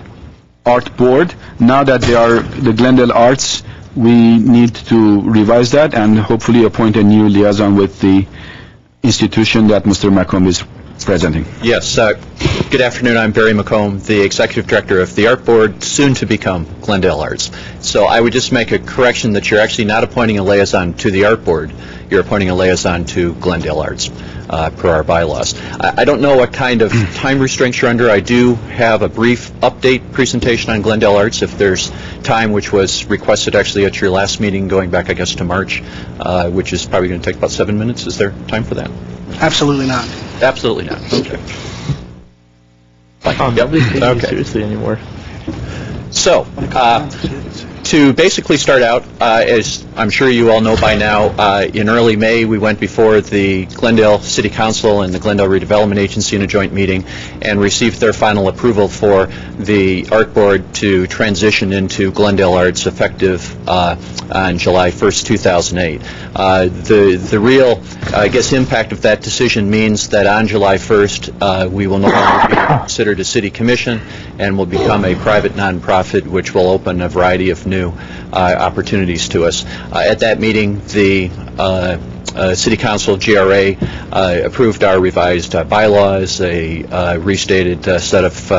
Speaker 2: art board. Now that they are the Glendale Arts, we need to revise that and hopefully appoint a new liaison with the institution that Mr. McComb is presenting.
Speaker 14: Yes. Good afternoon. I'm Barry McComb, the Executive Director of the Art Board, soon to become Glendale Arts. So I would just make a correction that you're actually not appointing a liaison to the Art Board. You're appointing a liaison to Glendale Arts, per our bylaws. I don't know what kind of time restraints you're under. I do have a brief update presentation on Glendale Arts if there's time, which was requested actually at your last meeting going back, I guess, to March, which is probably going to take about 7 minutes. Is there time for that?
Speaker 7: Absolutely not.
Speaker 14: Absolutely not. Okay. Fine.
Speaker 11: Nobody takes you
Speaker 14: Okay.
Speaker 11: seriously anymore.
Speaker 14: So, To basically start out, as I'm sure you all know by now, in early May we went before the Glendale City Council and the Glendale Redevelopment Agency in a joint meeting and received their final approval for the Art Board to transition into Glendale Arts effective on July 1st, 2008. The real, I guess, impact of that decision means that on July 1st we will no longer be considered a city commission and will become a private nonprofit, which will open a variety of new opportunities to us. At that meeting, the City Council, GRA, approved our revised bylaws, a restated set of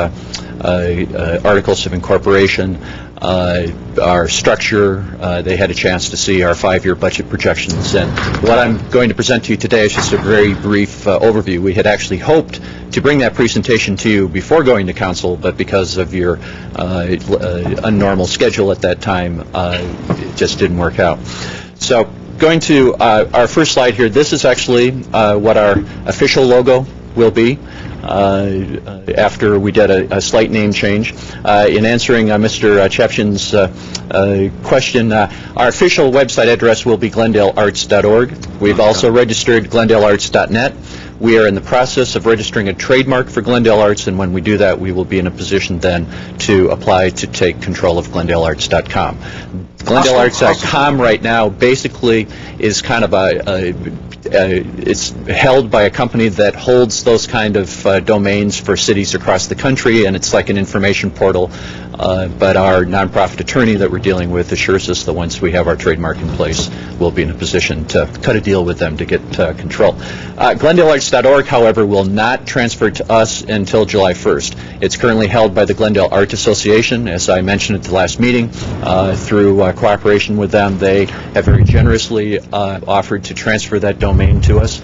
Speaker 14: articles of incorporation, our structure. They had a chance to see our 5-year budget projections. And what I'm going to present to you today is just a very brief overview. We had actually hoped to bring that presentation to you before going to council, but because of your unnormal schedule at that time, it just didn't work out. So going to our first slide here, this is actually what our official logo will be. After we did a slight name change. In answering Mr. Chepchin's question, our official website address will be glendalearts.org. We've also registered glendalearts.net. We are in the process of registering a trademark for Glendale Arts, and when we do that, we will be in a position then to apply to take control of glendalearts.com. GlendaleArts.com right now basically is kind of it's held by a company that holds those kind of domains for cities across the country, and it's like an information portal. But our nonprofit attorney that we're dealing with assures us that once we have our trademark in place, we'll be in a position to cut a deal with them to get control. GlendaleArts.org, however, will not transfer to us until July 1st. It's currently held by the Glendale Art Association, as I mentioned at the last meeting. Through cooperation with them, they have very generously offered to transfer that domain to us.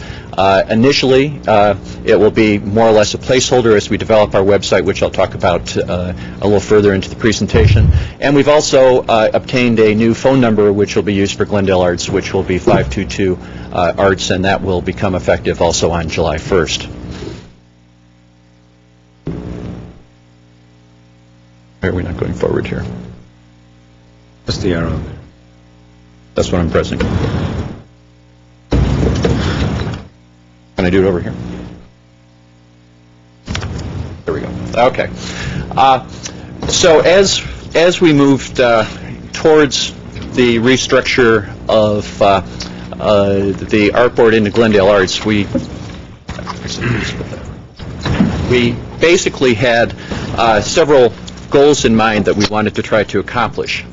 Speaker 14: Initially, it will be more or less a placeholder as we develop our website, which I'll talk about a little further into the presentation. And we've also obtained a new phone number which will be used for Glendale Arts, which will be 522 Arts, and that will become effective also on July 1st. Are we not going forward here?
Speaker 4: Just the arrow.
Speaker 14: That's what I'm pressing. Can I do it over here? There we go. Okay. So as we moved towards the restructure of the Art Board into Glendale Arts, we basically had several goals in mind that we wanted to try to accomplish.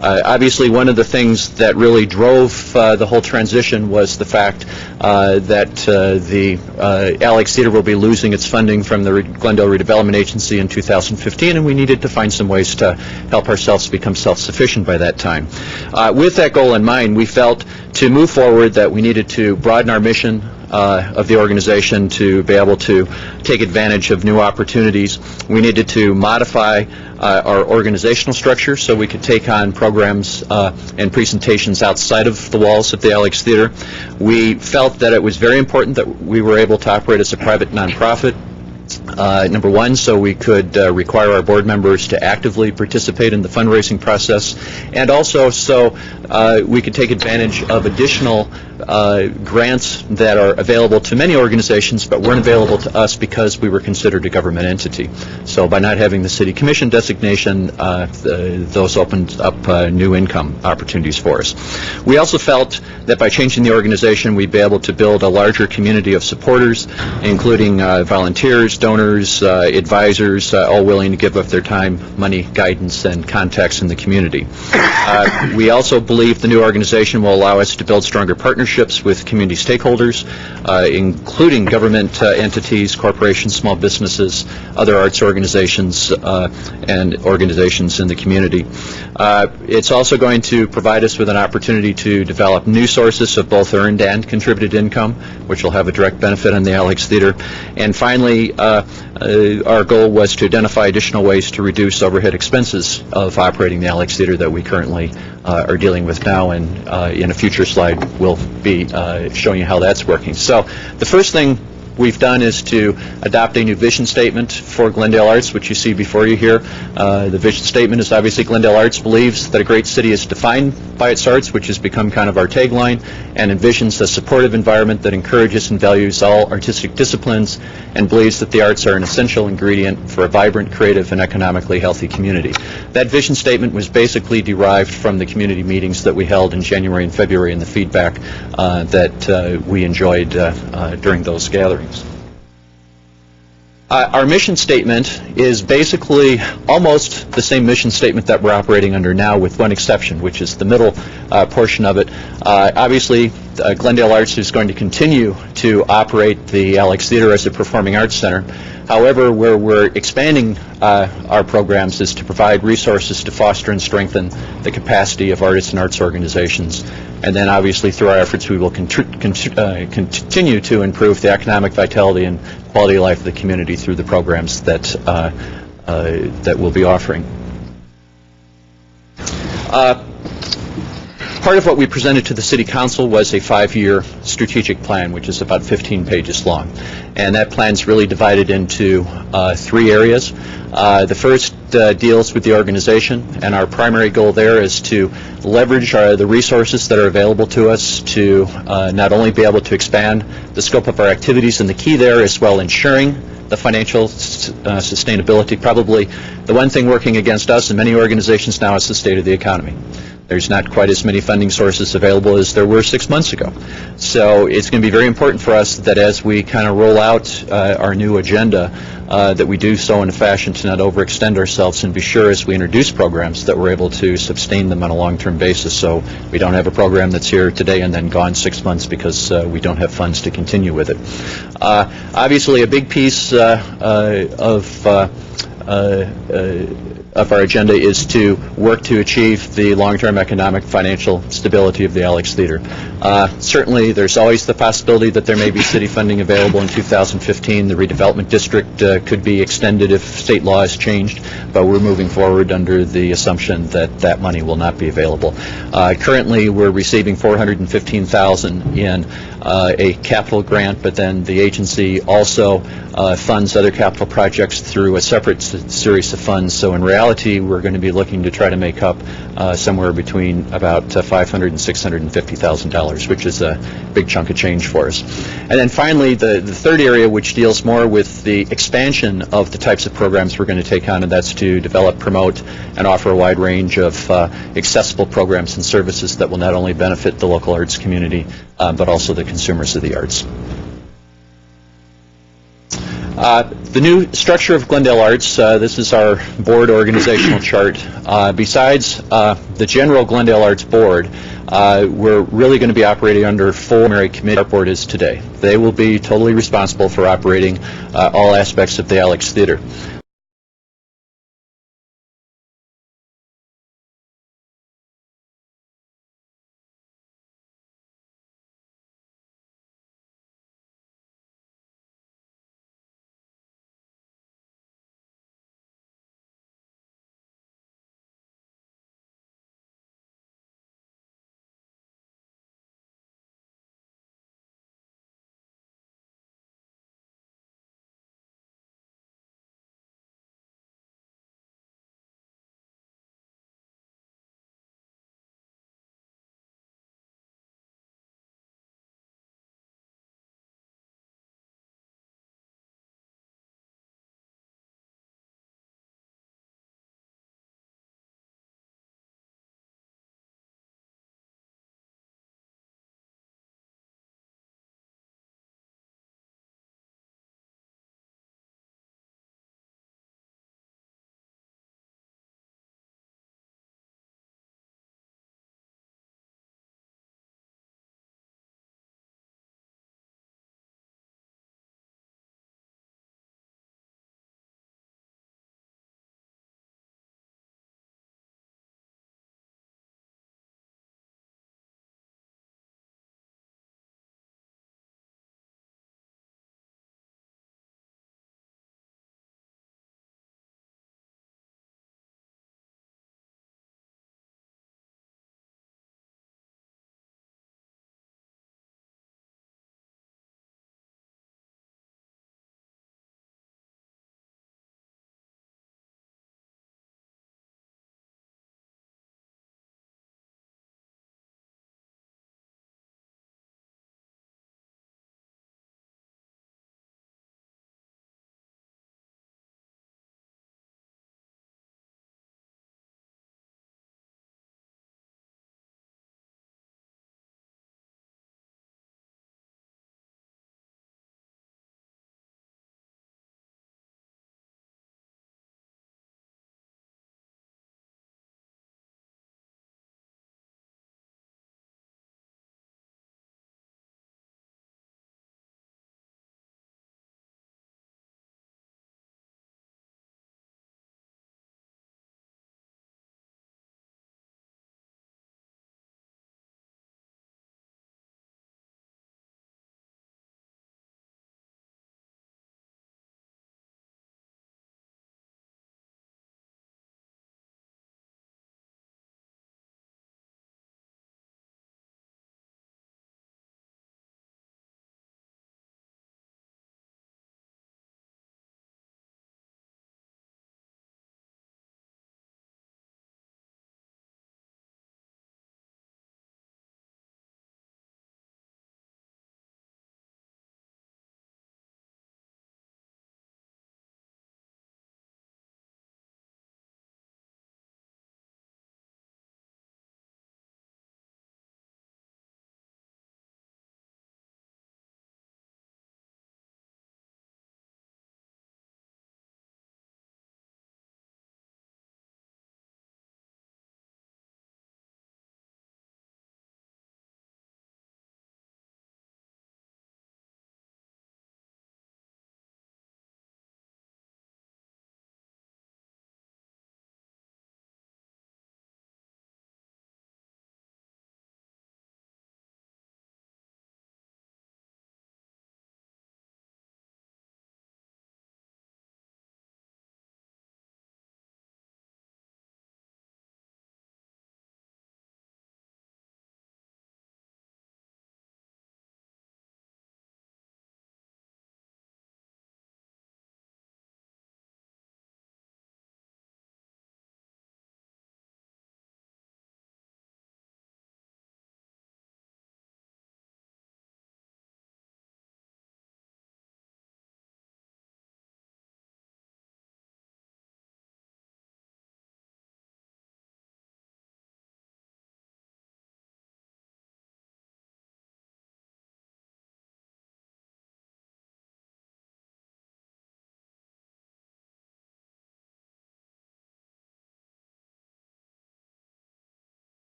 Speaker 14: Obviously, one of the things that really drove the whole transition was the fact that the Alex Theater will be losing its funding from the Glendale Redevelopment Agency in 2015, and we needed to find some ways to help ourselves become self-sufficient by that time. With that goal in mind, we felt to move forward that we needed to broaden our mission of the organization to be able to take advantage of new opportunities. We needed to modify our organizational structure so we could take on programs and presentations outside of the walls of the Alex Theater. We felt that it was very important that we were able to operate as a private nonprofit. Number one, so we could require our board members to actively participate in the fundraising process, and also so we could take advantage of additional grants that are available to many organizations but weren't available to us because we were considered a government entity. So by not having the city commission designation, those opened up new income opportunities for us. We also felt that by changing the organization, we'd be able to build a larger community of supporters, including volunteers, donors, advisors, all willing to give up their time, money, guidance, and contacts in the community. We also believe the new organization will allow us to build stronger partnerships with community stakeholders, including government entities, corporations, small businesses, other arts organizations, and organizations in the community. It's also going to provide us with an opportunity to develop new sources of both earned and contributed income, which will have a direct benefit on the Alex Theater. And finally, our goal was to identify additional ways to reduce overhead expenses of operating the Alex Theater that we currently are dealing with now, and in a future slide we'll be showing you how that's working. So the first thing we've done is to adopt a new vision statement for Glendale Arts, which you see before you here. The vision statement is obviously Glendale Arts believes that a great city is defined by its arts, which has become kind of our tagline, and envisions a supportive environment that encourages and values all artistic disciplines, and believes that the arts are an essential ingredient for a vibrant, creative, and economically healthy community. That vision statement was basically derived from the community meetings that we held in January and February and the feedback that we enjoyed during those gatherings. Our mission statement is basically almost the same mission statement that we're operating under now, with one exception, which is the middle portion of it. Obviously, Glendale Arts is going to continue to operate the Alex Theater as a performing arts center. However, where we're expanding our programs is to provide resources to foster and strengthen the capacity of artists and arts organizations. And then obviously through our efforts we will continue to improve the economic vitality and quality of life of the community through the programs that we'll be offering. Part of what we presented to the City Council was a 5-year strategic plan, which is about 15 pages long. And that plan's really divided into 3 areas. The first deals with the organization, and our primary goal there is to leverage the resources that are available to us to not only be able to expand the scope of our activities, and the key there is, well, ensuring the financial sustainability. Probably the one thing working against us and many organizations now is the state of the economy. There's not quite as many funding sources available as there were 6 months ago. So it's going to be very important for us that as we kind of roll out our new agenda, that we do so in a fashion to not overextend ourselves, and be sure as we introduce programs that we're able to sustain them on a long-term basis, so we don't have a program that's here today and then gone 6 months because we don't have funds to continue with it. Obviously, a big piece of our agenda is to work to achieve the long-term economic financial stability of the Alex Theater. Certainly, there's always the possibility that there may be city funding available in 2015. The redevelopment district could be extended if state law is changed, but we're moving forward under the assumption that that money will not be available. Currently, we're receiving $415,000 in a capital grant, but then the agency also funds other capital projects through a separate series of funds. So in reality, we're going to be looking to try to make up somewhere between about $500,000 and $650,000, which is a big chunk of change for us. And then finally, the third area, which deals more with the expansion of the types of programs we're going to take on, and that's to develop, promote, and offer a wide range of accessible programs and services that will not only benefit the local arts community, but also the consumers of the arts. The new structure of Glendale Arts, this is our board organizational chart. Besides the general Glendale Arts board, we're really going to be operating under 4 primary committees. Our board is today. They will be totally responsible for operating all aspects of the Alex Theater.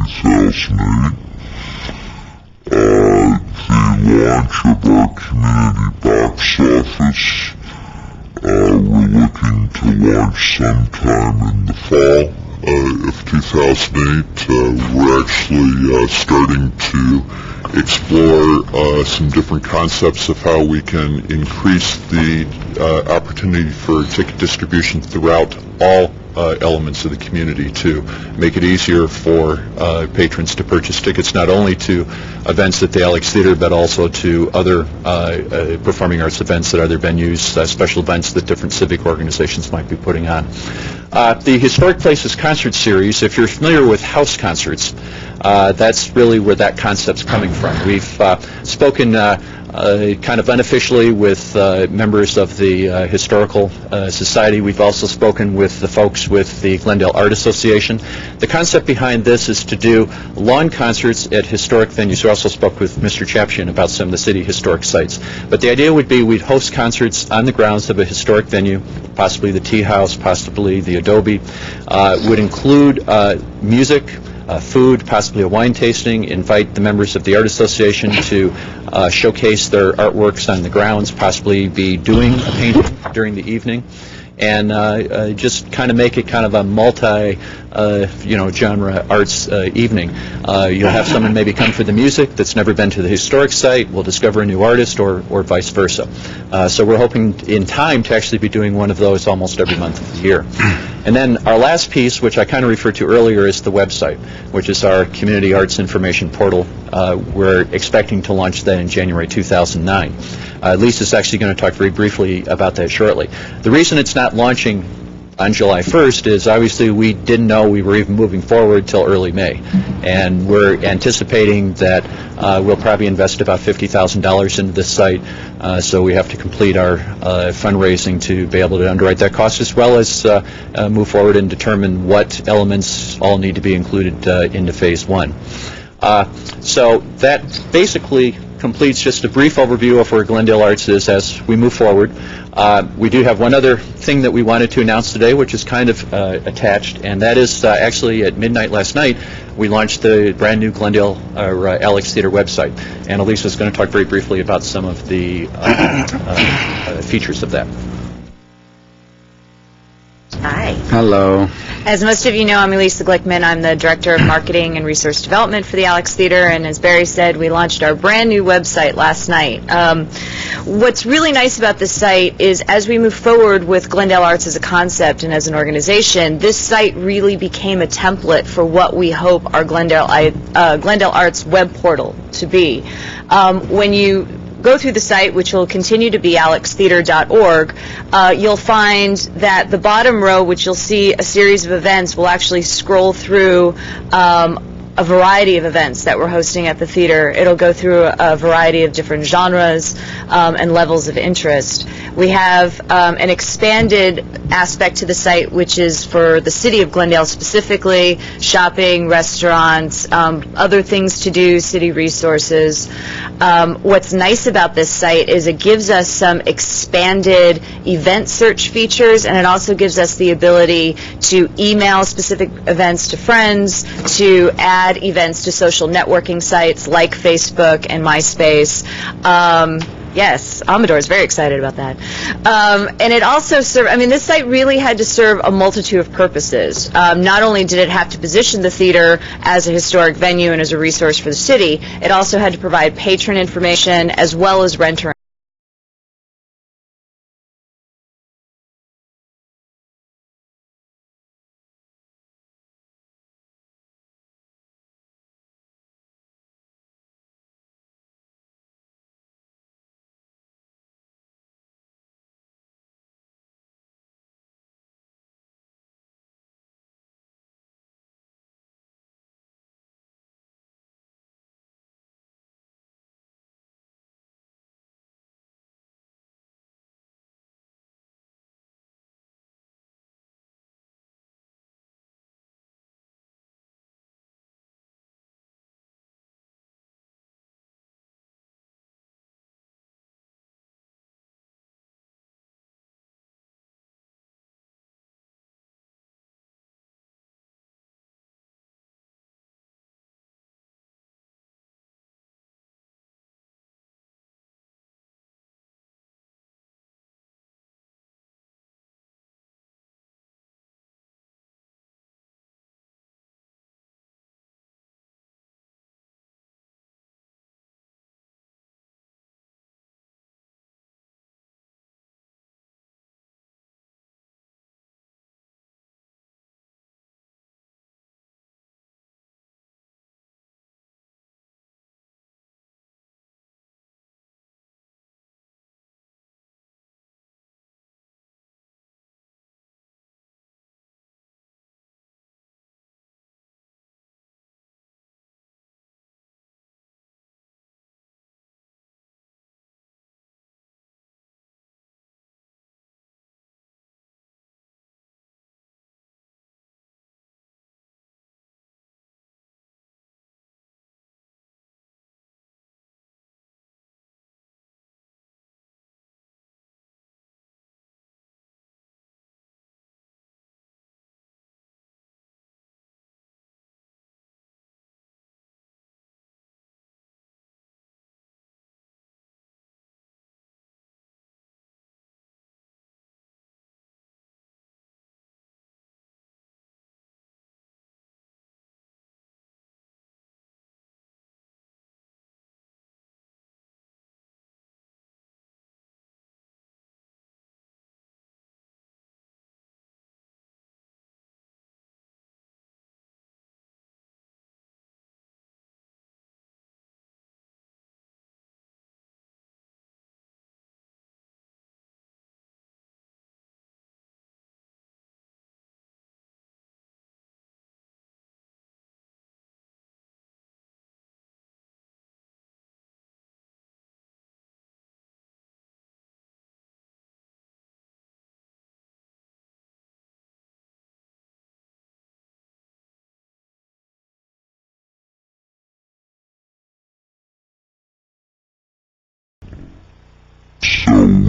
Speaker 15: 2008. The launch of our community box office, we're looking to launch sometime in the fall of 2008. We're actually starting to explore some different concepts of how we can increase the opportunity for ticket distribution throughout all elements of the community to make it easier for patrons to purchase tickets not only to events at the Alex Theater but also to other performing arts events at other venues, special events that different civic organizations might be putting on. The Historic Places concert series, if you're familiar with house concerts, that's really where that concept's coming from. We've spoken kind of unofficially with members of the Historical Society. We've also spoken with the folks with the Glendale Art Association. The concept behind this is to do lawn concerts at historic venues. We also spoke with Mr. Chapchian about some of the city historic sites. But the idea would be we'd host concerts on the grounds of a historic venue, possibly the Tea House, possibly the Adobe. Would include music, food, possibly a wine tasting, invite the members of the Art Association to showcase their artworks on the grounds, possibly be doing a painting during the evening, and just kind of make it kind of a multi-genre arts evening. You'll have someone maybe come for the music that's never been to the historic site, will discover a new artist, or vice versa. So we're hoping in time to actually be doing one of those almost every month of the year. And then our last piece, which I kind of referred to earlier, is the website, which is our community arts information portal. We're expecting to launch that in January 2009. Lisa's actually going to talk very briefly about that shortly. The reason it's not launching on July 1st is obviously we didn't know we were even moving forward till early May. And we're anticipating that we'll probably invest about $50,000 into this site, so we have to complete our fundraising to be able to underwrite that cost, as well as move forward and determine what elements all need to be included into Phase 1. So that basically completes just a brief overview of where Glendale Arts is as we move forward. We do have one other thing that we wanted to announce today, which is kind of attached, and that is actually at midnight last night, we launched the brand new Glendale Alex Theater website, and Elisa's going to talk very briefly about some of the features of that.
Speaker 6: Hi.
Speaker 2: Hello.
Speaker 6: As most of you know, I'm Elisa Glickman. I'm the Director of Marketing and Resource Development for the Alex Theater, and as Barry said, we launched our brand new website last night. What's really nice about this site is as we move forward with Glendale Arts as a concept and as an organization, this site really became a template for what we hope our Glendale Arts web portal to be. When you go through the site, which will continue to be alextheater.org, you'll find that the bottom row, which you'll see a series of events, will actually scroll through a variety of events that we're hosting at the theater. It'll go through a variety of different genres and levels of interest. We have an expanded aspect to the site, which is for the city of Glendale specifically, shopping, restaurants, other things to do, city resources. What's nice about this site is it gives us some expanded event search features, and it also gives us the ability to email specific events to friends, to add events to social networking sites like Facebook and MySpace. Yes, Amador is very excited about that. And it also this site really had to serve a multitude of purposes. Not only did it have to position the theater as a historic venue and as a resource for the city, it also had to provide patron information as well as renter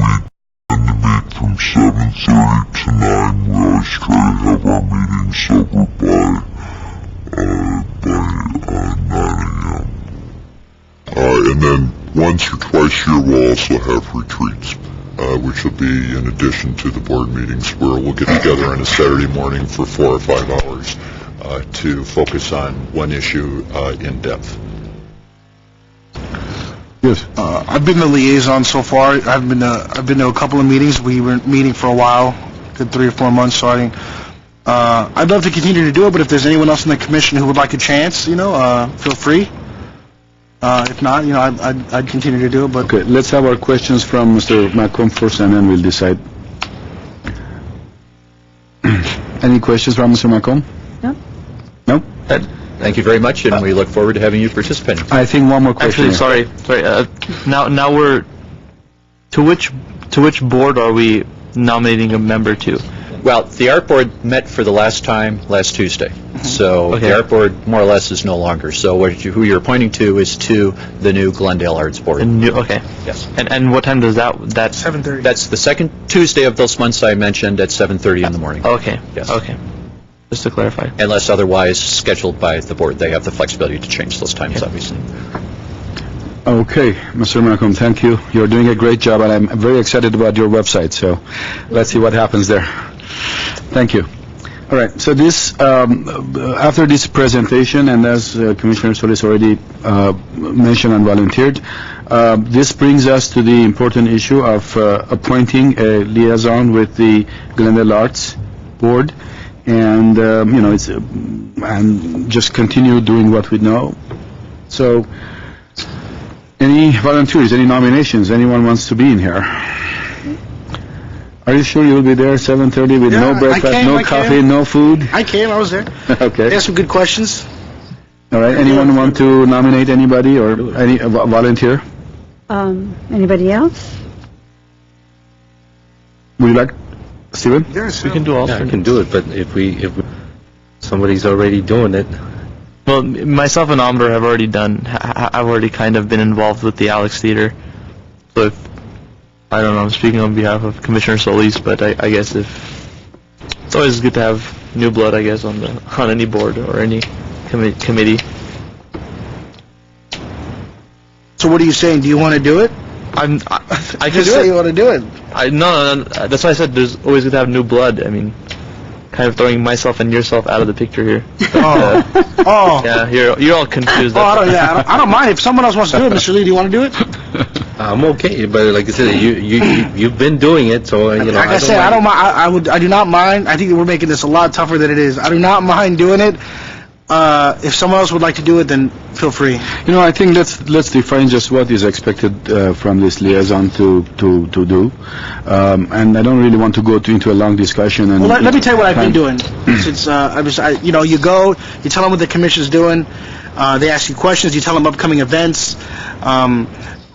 Speaker 15: tend to meet from 7:30 to 9. We always try to have our meetings over by 9 a.m. And then once or twice a year we'll also have retreats, which will be in addition to the board meetings, where we'll get together on a Saturday morning for 4 or 5 hours to focus on one issue in depth.
Speaker 2: Yes.
Speaker 7: I've been the liaison so far. I've been to a couple of meetings. We were meeting for a while, good 3 or 4 months. So I'd love to continue to do it. But if there's anyone else in the commission who would like a chance, feel free. If not, I'd continue to do it. But
Speaker 2: Okay, let's have our questions from Mr. Macomb first, and then we'll decide. Any questions from Mr. Macomb?
Speaker 5: No.
Speaker 2: No?
Speaker 14: Thank you very much, and we look forward to having you participate.
Speaker 2: I think one more question.
Speaker 11: Actually, sorry. Now we're to which board are we nominating a member to?
Speaker 14: Well, the Art Board met for the last time last Tuesday, so
Speaker 11: Okay.
Speaker 14: the Art Board more or less is no longer. So who you're appointing to is to the new Glendale Arts Board.
Speaker 11: Okay.
Speaker 14: Yes.
Speaker 11: And what time does that?
Speaker 7: 7:30.
Speaker 14: That's the second Tuesday of those months I mentioned at 7:30 in the morning.
Speaker 11: Okay.
Speaker 14: Yes.
Speaker 11: Okay. Just to clarify.
Speaker 14: Unless otherwise scheduled by the board. They have the flexibility to change those times, obviously.
Speaker 2: Okay, Mr. Macomb, thank you. You're doing a great job, and I'm very excited about your website, so let's see what happens there. Thank you. All right, so this, after this presentation, and as Commissioner Solis already mentioned and volunteered, this brings us to the important issue of appointing a liaison with the Glendale Arts Board, and, and just continue doing what we know. So, any volunteers, any nominations, anyone wants to be in here? Are you sure you will be there at 7:30 with no breakfast, no coffee, no food?
Speaker 7: I came. I was there.
Speaker 2: Okay.
Speaker 7: They had some good questions.
Speaker 2: All right. Anyone want to nominate anybody or any volunteer?
Speaker 5: Anybody else?
Speaker 2: Would you like, Stephen?
Speaker 7: Yes.
Speaker 11: We can do all
Speaker 8: Yeah, I
Speaker 11: three.
Speaker 8: can do it, but if somebody's already doing it.
Speaker 11: Well, myself and Amber have already I've already kind of been involved with the Alex Theater. So if, I don't know, I'm speaking on behalf of Commissioner Solis, but I guess it's always good to have new blood, I guess, on any board or any committee.
Speaker 7: So what are you saying? Do you want to do it?
Speaker 11: I can
Speaker 7: Just
Speaker 11: do
Speaker 7: say
Speaker 11: it.
Speaker 7: you want to do it.
Speaker 11: No, that's why I said there's always good to have new blood. I mean, kind of throwing myself and yourself out of the picture here.
Speaker 7: Oh.
Speaker 11: Yeah, you're all confused.
Speaker 7: Oh, I don't mind if someone else wants to do it. Mr. Lee, do you want to do it?
Speaker 8: I'm okay, but like I said, you've been doing it, so
Speaker 7: Like I said, I don't mind. I do not mind. I think that we're making this a lot tougher than it is. I do not mind doing it. If someone else would like to do it, then feel free.
Speaker 2: I think let's define just what is expected from this liaison to do, and I don't really want to go into a long discussion. And
Speaker 7: Well, let me tell you what I've been doing. Since you go, you tell them what the commission's doing. They ask you questions. You tell them upcoming events.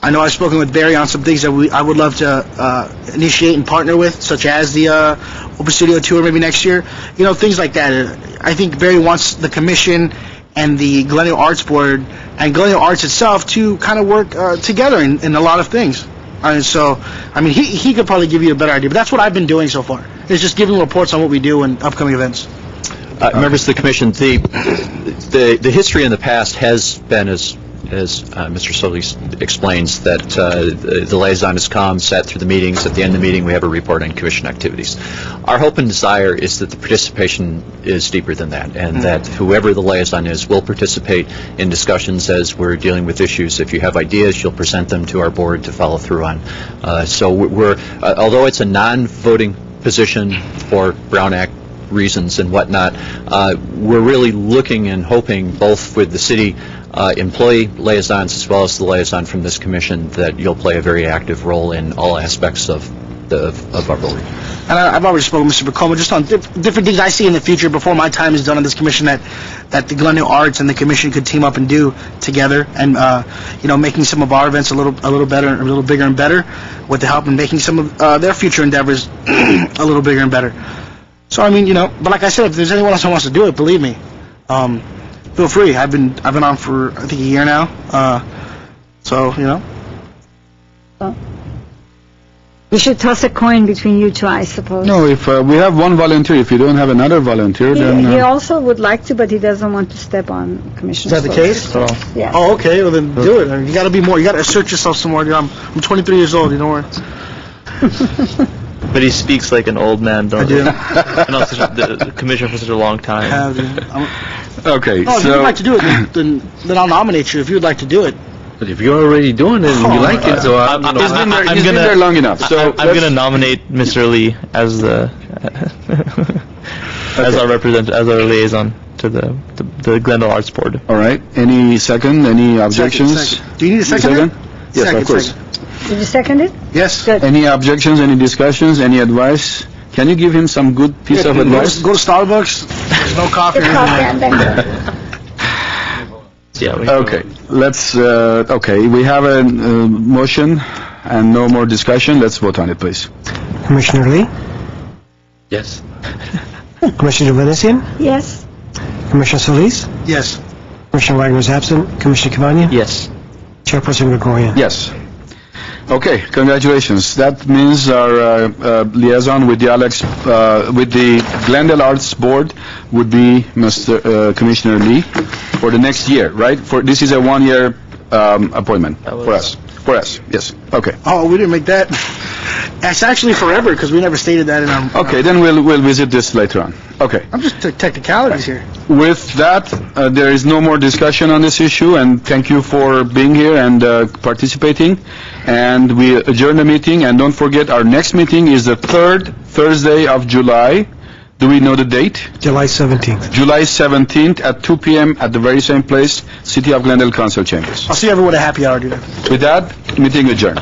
Speaker 7: I know I've spoken with Barry on some things that I would love to initiate and partner with, such as the Open Studio Tour maybe next year. Things like that. I think Barry wants the commission and the Glendale Arts Board and Glendale Arts itself to kind of work together in a lot of things. He could probably give you a better idea, but that's what I've been doing so far. It's just giving reports on what we do and upcoming events.
Speaker 14: Members of the commission, the history in the past has been as Mr. Solis explains, that the liaison has come, sat through the meetings. At the end of the meeting, we have a report on commission activities. Our hope and desire is that the participation is deeper than that, and that whoever the liaison is will participate in discussions as we're dealing with issues. If you have ideas, you'll present them to our board to follow through on. So although it's a non-voting position for Brown Act reasons and whatnot, we're really looking and hoping, both with the city employee liaisons as well as the liaison from this commission, that you'll play a very active role in all aspects of our board.
Speaker 7: And I've already spoken with Mr. Bacoma just on different things I see in the future before my time is done on this commission that the Glendale Arts and the commission could team up and do together, and making some of our events a little better, a little bigger and better, with the help, and making some of their future endeavors a little bigger and better. So but like I said, if there's anyone else who wants to do it, believe me, feel free. I've been on for I think a year now, .
Speaker 5: We should toss a coin between you two, I suppose.
Speaker 2: No, if we have one volunteer, if you don't have another volunteer, then...
Speaker 5: He also would like to, but he doesn't want to step on Commissioner.
Speaker 7: Is that the case?
Speaker 5: Yeah.
Speaker 7: Oh, okay, well then do it. I mean, you got to be more. You got to assert yourself some more. Dude. I'm 23 years old. You know where?
Speaker 11: But he speaks like an old man, don't
Speaker 7: I do.
Speaker 11: And also the commissioner for such a long time.
Speaker 7: Have you?
Speaker 2: Okay,
Speaker 7: Oh, if
Speaker 2: so...
Speaker 7: you'd like to do it, then I'll nominate you if you'd like to do it.
Speaker 8: But if you're already doing it and you like it, so I'm
Speaker 2: He's been there,
Speaker 11: I'm
Speaker 2: he's been
Speaker 11: gonna-
Speaker 2: there long enough, so...
Speaker 11: I'm going to nominate Mr. Lee as the as our representative, as our liaison to the Glendale Arts Board.
Speaker 2: All right, any second, any objections?
Speaker 7: Second. Do you need a second?
Speaker 2: Yes,
Speaker 7: Second,
Speaker 2: of course.
Speaker 7: second.
Speaker 5: Did you second it?
Speaker 7: Yes.
Speaker 5: Good.
Speaker 2: Any objections, any discussions, any advice? Can you give him some good piece of advice?
Speaker 7: Go to Starbucks. There's no coffee.
Speaker 5: Get coffee and then
Speaker 11: Yeah.
Speaker 2: Okay, let's, okay, we have a motion and no more discussion. Let's vote on it, please.
Speaker 3: Commissioner Lee,
Speaker 8: yes.
Speaker 3: Commissioner Venetian,
Speaker 5: Yes.
Speaker 3: Commissioner Solis,
Speaker 7: Yes.
Speaker 3: Commissioner Wagner is absent, Commissioner Cavagna,
Speaker 11: Yes.
Speaker 3: Chairperson Gregorian.
Speaker 2: Yes. Okay, congratulations. That means our liaison with the Glendale Arts Board would be Mr. Commissioner Lee for the next year, right? This is a one-year appointment for us. For us, yes. Okay.
Speaker 7: Oh, we didn't make that. It's actually forever because we never stated that in our...
Speaker 2: Okay, then we'll visit this later on. Okay.
Speaker 7: I'm just technicalities here.
Speaker 2: With that, there is no more discussion on this issue, and thank you for being here and participating. And we adjourn the meeting, and don't forget, our next meeting is the 3rd Thursday of July. Do we know the date?
Speaker 3: July 17th.
Speaker 2: July 17th at 2 p.m. at the very same place, City of Glendale Council Chambers.
Speaker 7: I'll see everyone at happy hour, dude.
Speaker 2: With that, meeting adjourned.